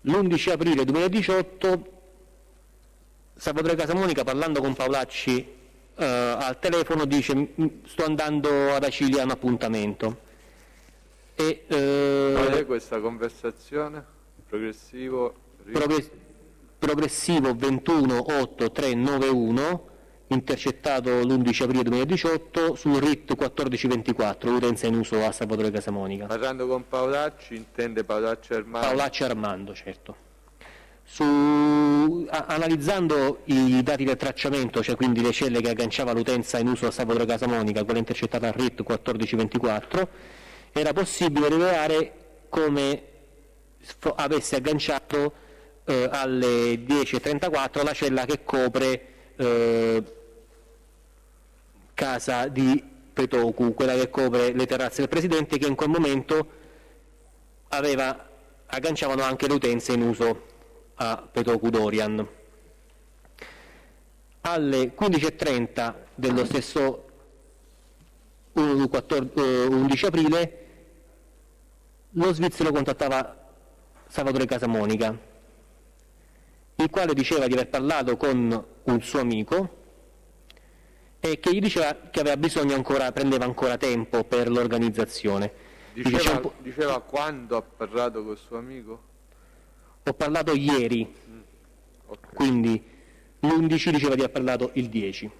L'11 aprile 2018 Salvatore Casamonica, parlando con Paolacci al telefono, dice sto andando ad Acilia a un appuntamento. E, qual è questa conversazione? Progressivo? progressivo 218391 intercettato l'11 aprile 2018 sul RIT 1424, l'utenza in uso a Salvatore Casamonica. Parlando con Paolacci, intende Paolacci Armando? Paolacci Armando, certo. Analizzando i dati del tracciamento, cioè quindi le celle che agganciava l'utenza in uso a Salvatore Casamonica, quella intercettata al RIT 1424, era possibile rilevare come avesse agganciato alle 10.34 la cella che copre casa di Petòcu, quella che copre le terrazze del Presidente, che in quel momento agganciavano anche le utenze in uso a Petòcu Dorian. Alle 15.30 dello stesso 11 aprile lo svizzero contattava Salvatore Casamonica, il quale diceva di aver parlato con un suo amico e che gli diceva che aveva bisogno prendeva ancora tempo per l'organizzazione. Diceva quando ha parlato col suo amico? Ho parlato ieri, Okay. quindi l'11 diceva di aver parlato il 10.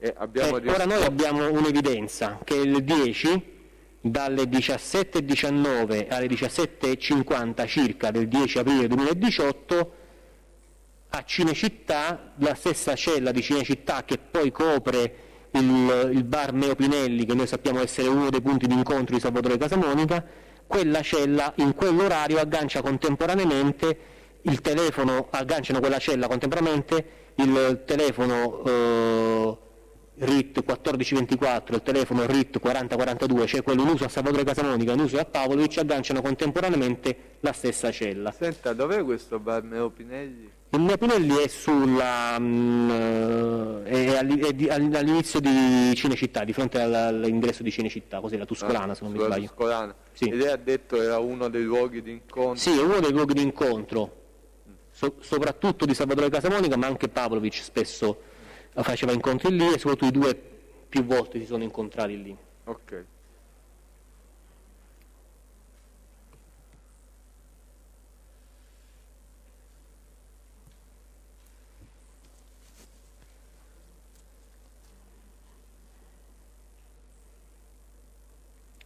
Ora noi abbiamo un'evidenza che il 10, dalle 17.19 alle 17.50 circa del 10 aprile 2018, a Cinecittà, la stessa cella di Cinecittà che poi copre il bar Meo Pinelli, che noi sappiamo essere uno dei punti di incontro di Salvatore Casamonica, quella cella in quell'orario agganciano quella cella contemporaneamente il telefono RIT 1424 e il telefono RIT 4042, cioè quello in uso a Salvatore Casamonica e in uso a Pavlović, agganciano contemporaneamente la stessa cella. Senta, dov'è questo bar Meo Pinelli? Il Meo Pinelli è all'inizio di Cinecittà, di fronte all'ingresso di Cinecittà, così la Tuscolana, se non mi sbaglio. Tuscolana. Sì. E lei ha detto era uno dei luoghi di incontro? Sì, è uno dei luoghi di incontro, soprattutto di Salvatore Casamonica, ma anche Pavlović spesso faceva incontri lì e soprattutto i due più volte si sono incontrati lì. Ok.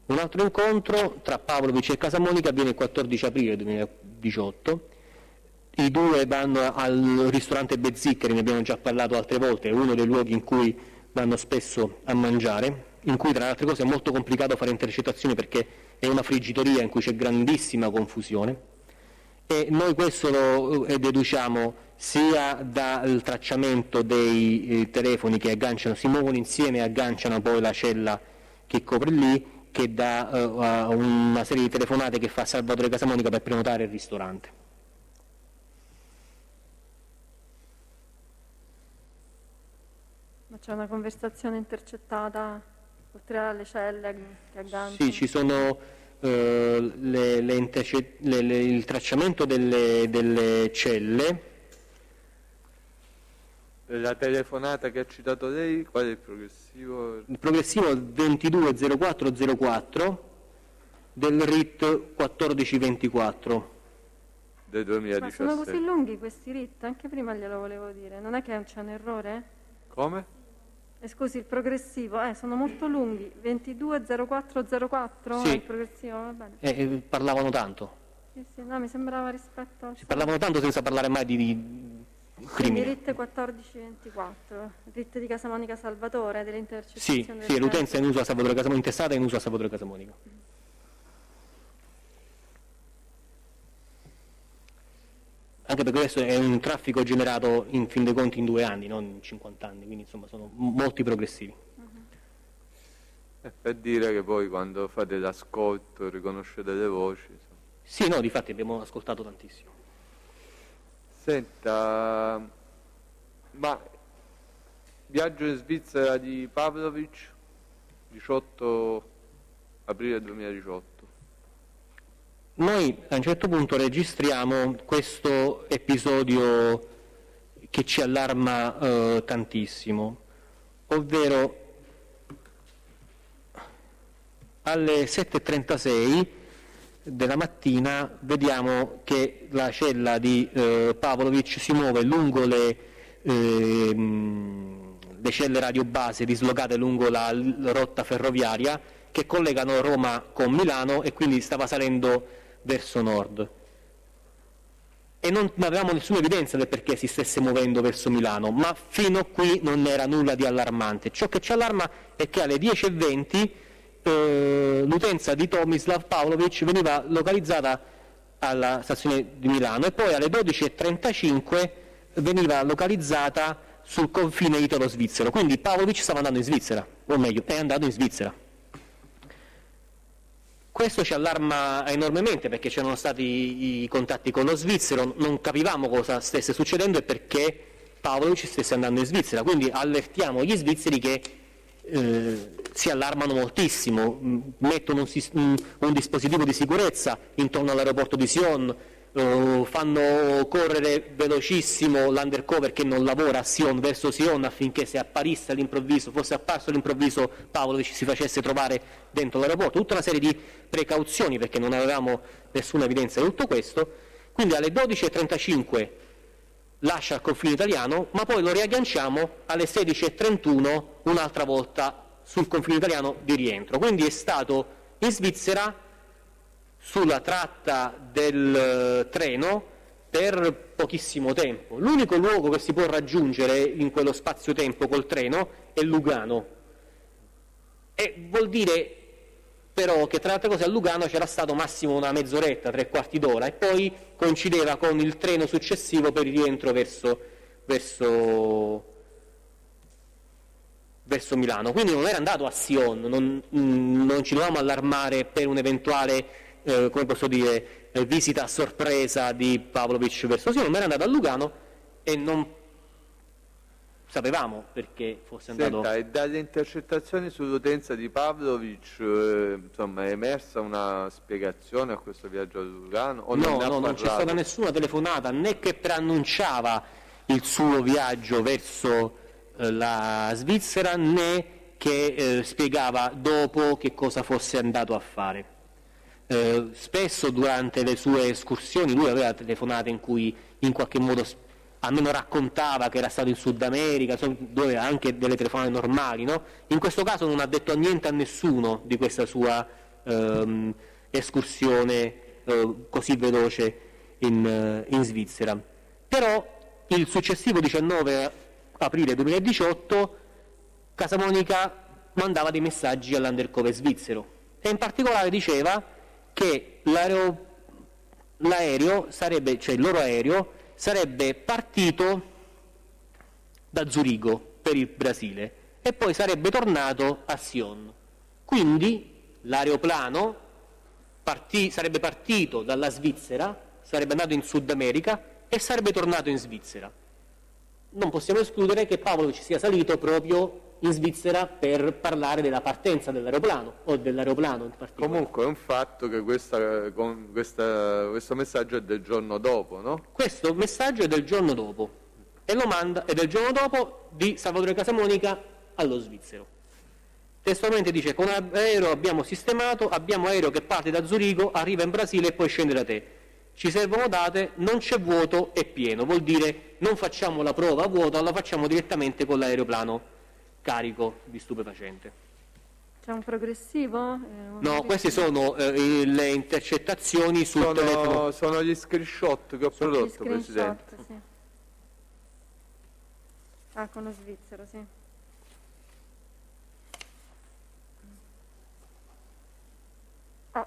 Un altro incontro tra Pavlovic e Casamonica avviene il 14 aprile 2018. I due vanno al ristorante Bezziccheri, ne abbiamo già parlato altre volte, è uno dei luoghi in cui vanno spesso a mangiare, in cui tra le altre cose è molto complicato fare intercettazioni perché è una friggitoria in cui c'è grandissima confusione, e noi questo lo deduciamo sia dal tracciamento dei telefoni che agganciano, si muovono insieme e agganciano poi la cella che copre lì, che da una serie di telefonate che fa Salvatore Casamonica per prenotare il ristorante. Ma c'è una conversazione intercettata oltre alle celle che agganciano? Sì, ci sono il tracciamento delle celle. La telefonata che ha citato lei, qual è il progressivo? Il progressivo è il 220404 del RIT 1424 del 2017. Ma sono così lunghi questi RIT? Anche prima glielo volevo dire. Non è che c'è un errore? Come? Scusi, il progressivo, sono molto lunghi. 220404 sì. È il progressivo, va bene. Parlavano tanto. Sì, no, mi sembrava rispetto al... Parlavano tanto senza parlare mai di crimine. RIT 1424, RIT di Casamonica Salvatore, delle intercettazioni. Sì, l'utenza è in uso a Salvatore Casamonica, intestata è in uso a Salvatore Casamonica. Anche perché questo è un traffico generato in fin dei conti in 2 anni, non in 50 anni, quindi insomma sono molti progressivi. Per dire che poi quando fate l'ascolto riconoscete le voci. Insomma. Sì, no, difatti abbiamo ascoltato tantissimo. Senta, ma viaggio in Svizzera di Pavlovic, 18 aprile 2018. Noi a un certo punto registriamo questo episodio che ci allarma tantissimo, ovvero alle 7:36 della mattina vediamo che la cella di Pavlovic si muove lungo le celle radiobase dislocate lungo la rotta ferroviaria che collegano Roma con Milano, e quindi stava salendo verso nord. E non avevamo nessuna evidenza del perché si stesse muovendo verso Milano, ma fino a qui non era nulla di allarmante. Ciò che ci allarma è che alle 10:20 l'utenza di Tomislav Pavlovic veniva localizzata alla stazione di Milano e poi alle 12:35 veniva localizzata sul confine italo-svizzero, quindi Pavlovic stava andando in Svizzera, o meglio, è andato in Svizzera. Questo ci allarma enormemente perché c'erano stati i contatti con lo svizzero, non capivamo cosa stesse succedendo e perché Pavlovic stesse andando in Svizzera, quindi allertiamo gli svizzeri che si allarmano moltissimo, mettono un dispositivo di sicurezza intorno all'aeroporto di Sion, fanno correre velocissimo l'undercover che non lavora a Sion verso Sion affinché se apparisse all'improvviso, fosse apparso all'improvviso Pavlovic si facesse trovare dentro l'aeroporto, tutta una serie di precauzioni perché non avevamo nessuna evidenza di tutto questo. Quindi alle 12:35 lascia il confine italiano, ma poi lo riagganciamo alle 16:31 un'altra volta sul confine italiano di rientro, quindi è stato in Svizzera sulla tratta del treno per pochissimo tempo. L'unico luogo che si può raggiungere in quello spazio-tempo col treno è Lugano, e vuol dire però che tra le altre cose a Lugano c'era stato massimo una mezz'oretta, 3/4 d'ora, e poi coincideva con il treno successivo per il rientro verso Milano, quindi non era andato a Sion, non ci dovevamo allarmare per un'eventuale come posso dire, visita a sorpresa di Pavlovic verso Sion, ma era andato a Lugano e non sapevamo perché fosse andato. Senta, e dalle intercettazioni sull'utenza di Pavlovic insomma, è emersa una spiegazione a questo viaggio a Lugano? O no, non c'è stata nessuna telefonata né che preannunciava il suo viaggio verso la Svizzera né che spiegava dopo che cosa fosse andato a fare. Spesso durante le sue escursioni lui aveva telefonate in cui in qualche modo almeno raccontava che era stato in Sud America, dove anche delle telefonate normali, no? In questo caso non ha detto niente a nessuno di questa sua escursione così veloce in Svizzera. Però il successivo 19 aprile 2018 Casamonica mandava dei messaggi all'undercover svizzero e in particolare diceva che il loro aereo sarebbe partito da Zurigo per il Brasile e poi sarebbe tornato a Sion. Quindi l'aeroplano sarebbe partito dalla Svizzera, sarebbe andato in Sud America e sarebbe tornato in Svizzera. Non possiamo escludere che Pavlovic sia salito proprio in Svizzera per parlare della partenza dell'aeroplano o dell'aeroplano in particolare. Comunque è un fatto che questo messaggio è del giorno dopo, no? Questo messaggio è del giorno dopo e lo manda, è del giorno dopo di Salvatore Casamonica allo svizzero. Testualmente dice: con aereo abbiamo sistemato, abbiamo aereo che parte da Zurigo, arriva in Brasile e poi scende da te. Ci servono date, non c'è vuoto, è pieno. Vuol dire non facciamo la prova a vuoto, la facciamo direttamente con l'aeroplano carico di stupefacente. C'è un progressivo? No, queste sono le intercettazioni sul telefono. Sono gli screenshot che ho prodotto, Presidente. Sì. Ah, con lo svizzero, sì.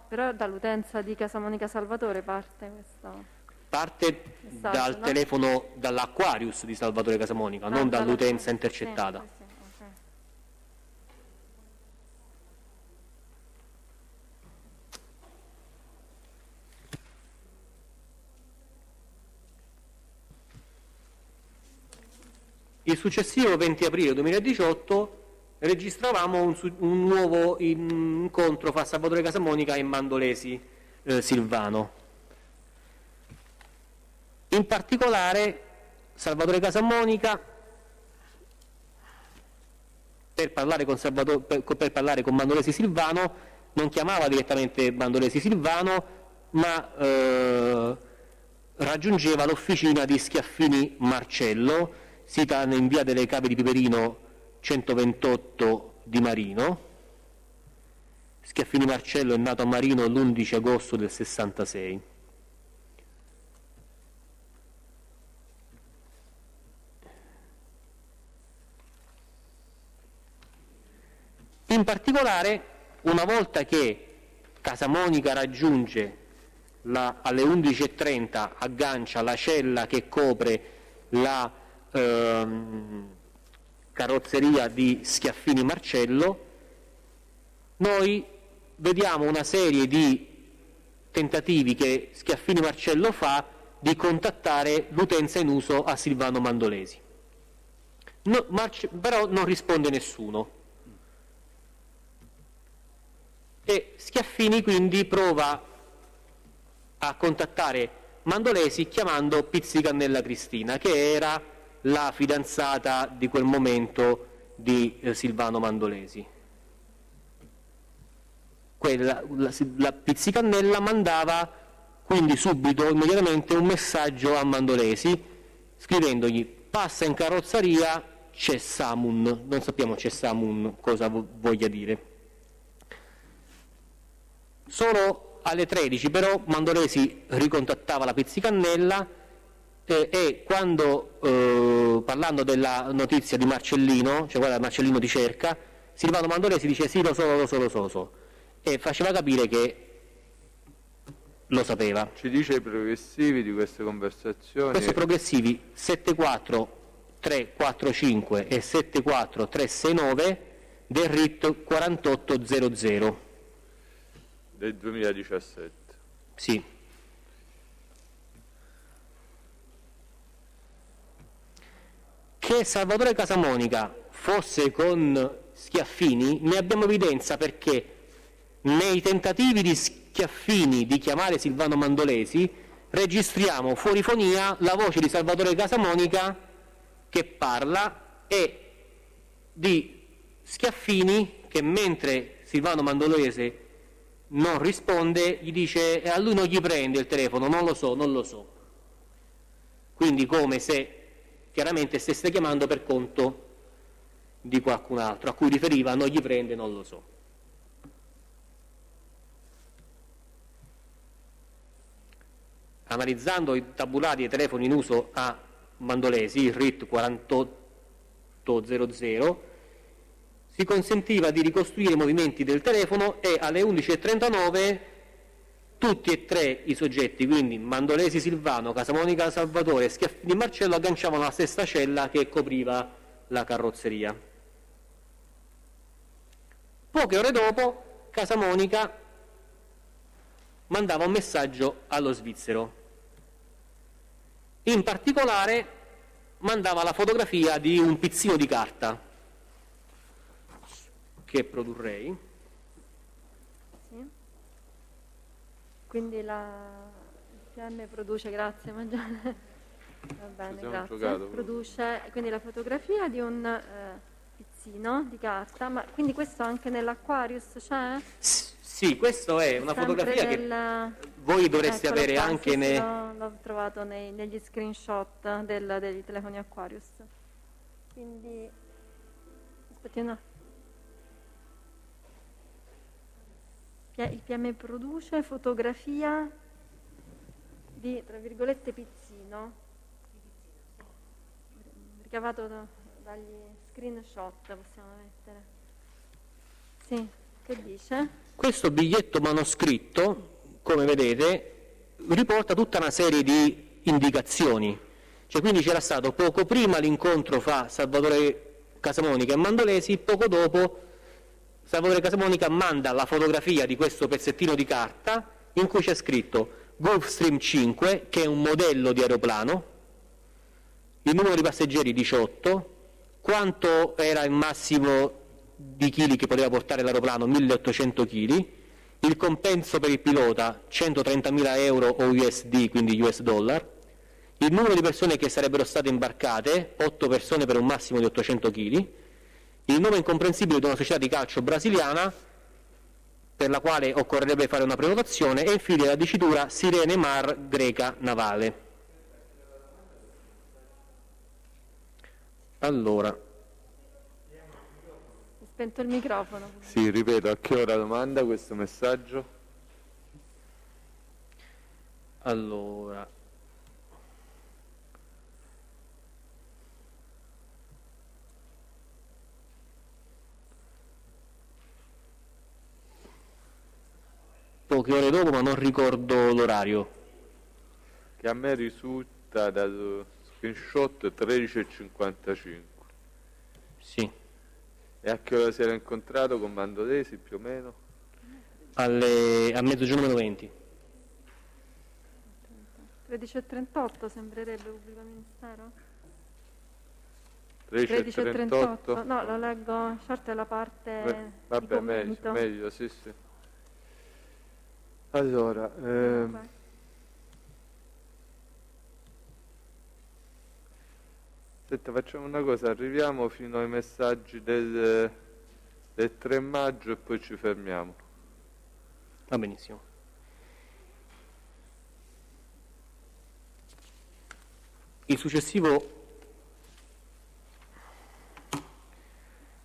Però dall'utenza di Casamonica Salvatore parte questo... Parte dal telefono, dall'Aquarius di Salvatore Casamonica, non dall'utenza intercettata. Sì, okay. Il successivo 20 aprile 2018 registravamo un nuovo incontro fra Salvatore Casamonica e Mandolesi Silvano. In particolare Salvatore Casamonica, per parlare con Mandolesi Silvano, non chiamava direttamente Mandolesi Silvano, ma raggiungeva l'officina di Schiaffini Marcello, sita in via delle Cave di Piperino 128 di Marino. Schiaffini Marcello è nato a Marino l'11 agosto del 66. In particolare, una volta che Casamonica raggiunge alle 11:30, aggancia la cella che copre la carrozzeria di Schiaffini Marcello, noi vediamo una serie di tentativi che Schiaffini Marcello fa di contattare l'utenza in uso a Silvano Mandolesi. Però non risponde nessuno. E Schiaffini quindi prova a contattare Mandolesi chiamando Pizzicannella Cristina, che era la fidanzata di quel momento di Silvano Mandolesi. La Pizzicannella mandava quindi subito, immediatamente, un messaggio a Mandolesi scrivendogli: passa in carrozzeria, c'è Samun. Non sappiamo c'è Samun cosa voglia dire. Solo alle 13 però Mandolesi ricontattava la Pizzicannella e quando, parlando della notizia di Marcellino, cioè guarda Marcellino ti cerca, Silvano Mandolesi dice sì, lo so, e faceva capire che lo sapeva. Ci dice i progressivi di queste conversazioni? Questi progressivi 74345 e 74369 del RIT 4800 del 2017. Sì. Che Salvatore Casamonica fosse con Schiaffini ne abbiamo evidenza perché nei tentativi di Schiaffini di chiamare Silvano Mandolesi registriamo fuori fonia la voce di Salvatore Casamonica che parla e di Schiaffini che, mentre Silvano Mandolesi non risponde, gli dice a lui non gli prende il telefono, non lo so. Quindi come se chiaramente stesse chiamando per conto di qualcun altro a cui riferiva non gli prende, non lo so. analizzando i tabulati dei telefoni in uso a Mandolesi, il RIT 4800, si consentiva di ricostruire i movimenti del telefono e alle 11:39 tutti e tre i soggetti, quindi Mandolesi Silvano, Casamonica Salvatore e Schiaffini Marcello, agganciavano la stessa cella che copriva la carrozzeria. Poche ore dopo Casamonica mandava un messaggio allo svizzero. In particolare mandava la fotografia di un pizzino di carta che produrrei. Sì. Quindi il PM produce, grazie, va bene, grazie. Produce quindi la fotografia di un pizzino di carta, ma quindi questo anche nell'Aquarius c'è? Sì, questo è una fotografia che voi dovreste avere qua, anche sì, nei... l'ho trovato negli screenshot dei telefoni Aquarius. Quindi aspetti un attimo. Il PM produce fotografia di, tra virgolette, pizzino, ricavato dagli screenshot, possiamo mettere. Sì, che dice? Questo biglietto manoscritto, come vedete, riporta tutta una serie di indicazioni. Cioè, quindi c'era stato poco prima l'incontro fra Salvatore Casamonica e Mandolesi, poco dopo Salvatore Casamonica manda la fotografia di questo pezzettino di carta in cui c'è scritto Gulfstream 5, che è un modello di aeroplano, il numero di passeggeri 18, quanto era il massimo di chili che poteva portare l'aeroplano, 1800 kg, il compenso per il pilota 130.000 euro o USD, quindi US dollar, il numero di persone che sarebbero state imbarcate, 8 persone per un massimo di 800 kg, il nome incomprensibile di una società di calcio brasiliana per la quale occorrerebbe fare una prenotazione e infine la dicitura Sirene Mar Greca Navale. Allora, Ho spento il microfono. Sì, ripeto, a che ora lo manda questo messaggio? allora, poche ore dopo, ma non ricordo l'orario. Che a me risulta dal screenshot 13:55. Sì, E a che ora si era incontrato con Mandolesi più o meno? a mezzogiorno meno 20. 13:38 sembrerebbe pubblico ministero? 13:38? No, lo leggo, short è la parte di Vabbè, commento. meglio, sì, sì. Allora, senta, facciamo una cosa, arriviamo fino ai messaggi del 3 maggio e poi ci fermiamo. Va benissimo. Il successivo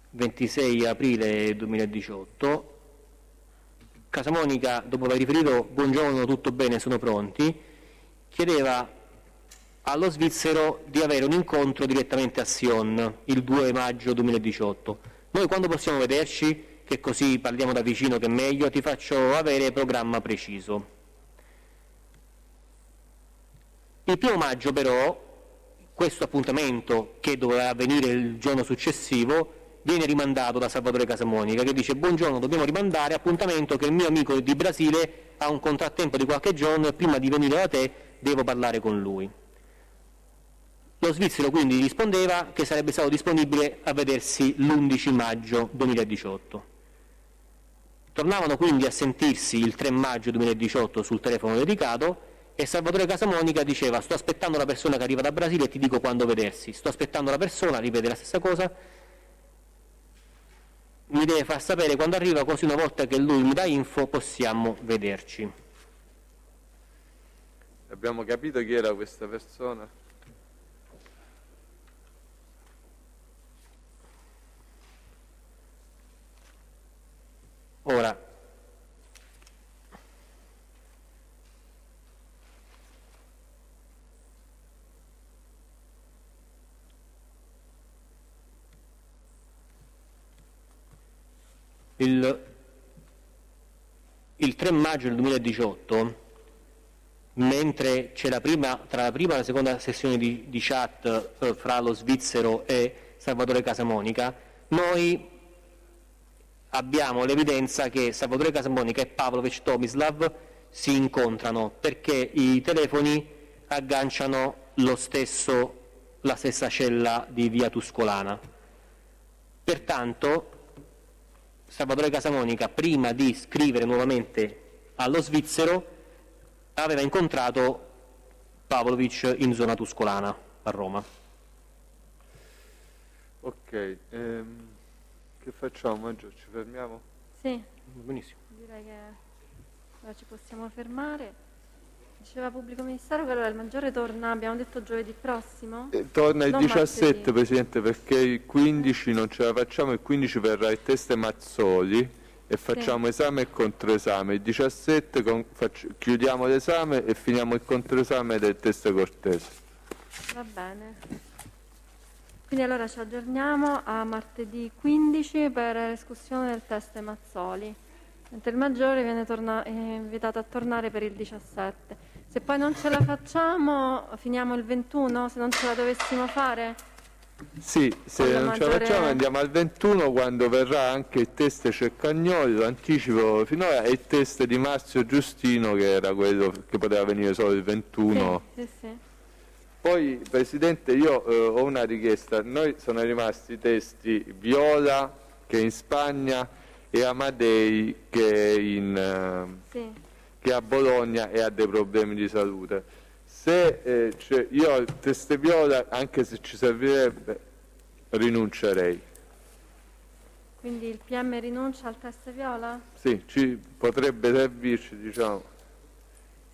26 aprile 2018 Casamonica, dopo aver riferito buongiorno, tutto bene, sono pronti, chiedeva allo svizzero di avere un incontro direttamente a Sion il 2 maggio 2018. Noi quando possiamo vederci? Che così parliamo da vicino che è meglio, ti faccio avere programma preciso. Il 1 maggio però questo appuntamento, che doveva avvenire il giorno successivo, viene rimandato da Salvatore Casamonica, che dice buongiorno, dobbiamo rimandare appuntamento che il mio amico di Brasile ha un contrattempo di qualche giorno e prima di venire da te devo parlare con lui. Lo svizzero quindi rispondeva che sarebbe stato disponibile a vedersi l'11 maggio 2018. Tornavano quindi a sentirsi il 3 maggio 2018 sul telefono dedicato e Salvatore Casamonica diceva sto aspettando la persona che arriva da Brasile e ti dico quando vedersi. Sto aspettando la persona, ripete la stessa cosa, mi deve far sapere quando arriva, così una volta che lui mi dà info possiamo vederci. Abbiamo capito chi era questa persona? Ora, Il 3 maggio del 2018, mentre c'è tra la prima e la seconda sessione di chat fra lo svizzero e Salvatore Casamonica, noi abbiamo l'evidenza che Salvatore Casamonica e Pavlovic Tomislav si incontrano perché i telefoni agganciano la stessa cella di via Tuscolana. Pertanto Salvatore Casamonica, prima di scrivere nuovamente allo svizzero, aveva incontrato Pavlovic in zona Tuscolana a Roma. Ok, che facciamo, Maggio? Ci fermiamo? Sì, Benissimo. direi che ora ci possiamo fermare. Diceva Pubblico Ministero che allora il Maggiore torna, abbiamo detto giovedì prossimo? Torna il Non 17, martedì. Presidente, perché il 15 non ce la facciamo, il 15 verrà il test Mazzoli e facciamo esame e controesame. Il 17 chiudiamo l'esame e finiamo il controesame del test Cortese. Va bene. Quindi allora ci aggiorniamo a martedì 15 per la discussione del test Mazzoli, mentre il Maggiore viene invitato a tornare per il 17. Se poi non ce la facciamo, finiamo il 21, se non ce la dovessimo fare? Sì, se Quando non ce la Maggiore- facciamo andiamo al 21 quando verrà anche il test Ceccagnoli, lo anticipo finora, e il test di Marzio Giustino che era quello che poteva venire solo il 21. Sì, sì. Poi, Presidente, io ho una richiesta. Noi sono rimasti i testi Viola, che è in Spagna, e Amadei, che è, che è a Bologna e ha dei problemi di salute. Se io al test Viola, anche se ci servirebbe, rinuncerei. Quindi il PM rinuncia al test Viola? Sì, ci potrebbe servirci, diciamo.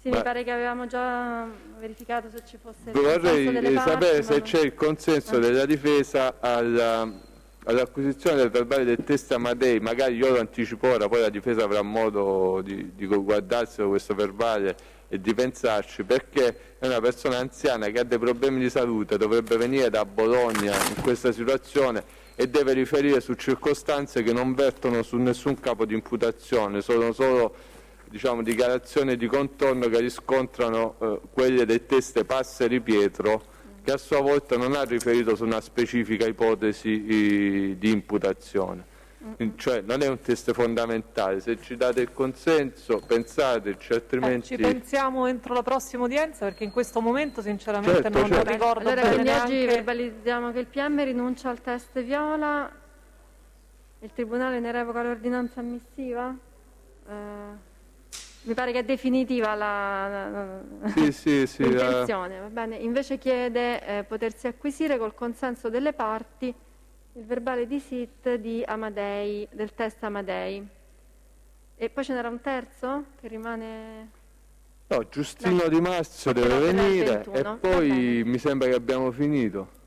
Sì, mi pare che avevamo già verificato se ci fosse il Vorrei consenso delle parti, sapere ma se c'è il consenso della difesa all'acquisizione del verbale del test Amadei. Magari io lo anticipo ora, poi la difesa avrà modo di guardarselo questo verbale e di pensarci, perché è una persona anziana che ha dei problemi di salute, dovrebbe venire da Bologna in questa situazione e deve riferire su circostanze che non vertono su nessun capo di imputazione, sono solo diciamo dichiarazioni di contorno che riscontrano quelle del test Passeri Pietro, che a sua volta non ha riferito su una specifica ipotesi di imputazione. Cioè non è un test fondamentale. Se ci date il consenso, pensateci, altrimenti... Ci pensiamo entro la prossima udienza, perché in questo momento sinceramente non ricordo allora, bene quindi oggi neanche... verbalizziamo che il PM rinuncia al test Viola, il Tribunale ne revoca l'ordinanza ammissiva? Mi pare che è definitiva l'intenzione, va bene. Invece chiede potersi acquisire col consenso delle parti il verbale di SIT di Amadei, del test Amadei. E poi ce n'era un terzo che rimane... No, Giustino Di Marzio deve venire 21. e poi mi sembra che abbiamo finito.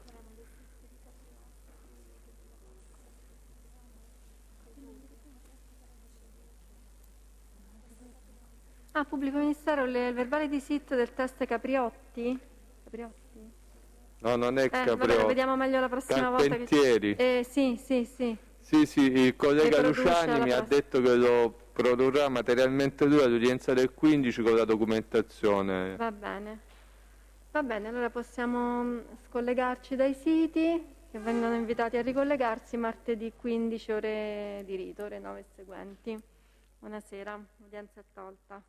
Ah, Pubblico Ministero, il verbale di SIT del test Capriotti? No, non è Capriotti. Vabbè, vediamo meglio la prossima volta. Carpentieri. Sì. Sì, il collega Luciani mi ha detto che lo produrrà materialmente lui all'udienza del 15 con la documentazione. Va bene, allora possiamo scollegarci dai siti che vengono invitati a ricollegarsi martedì 15 ore di rito, ore 9 seguenti. Buonasera, l'udienza è tolta.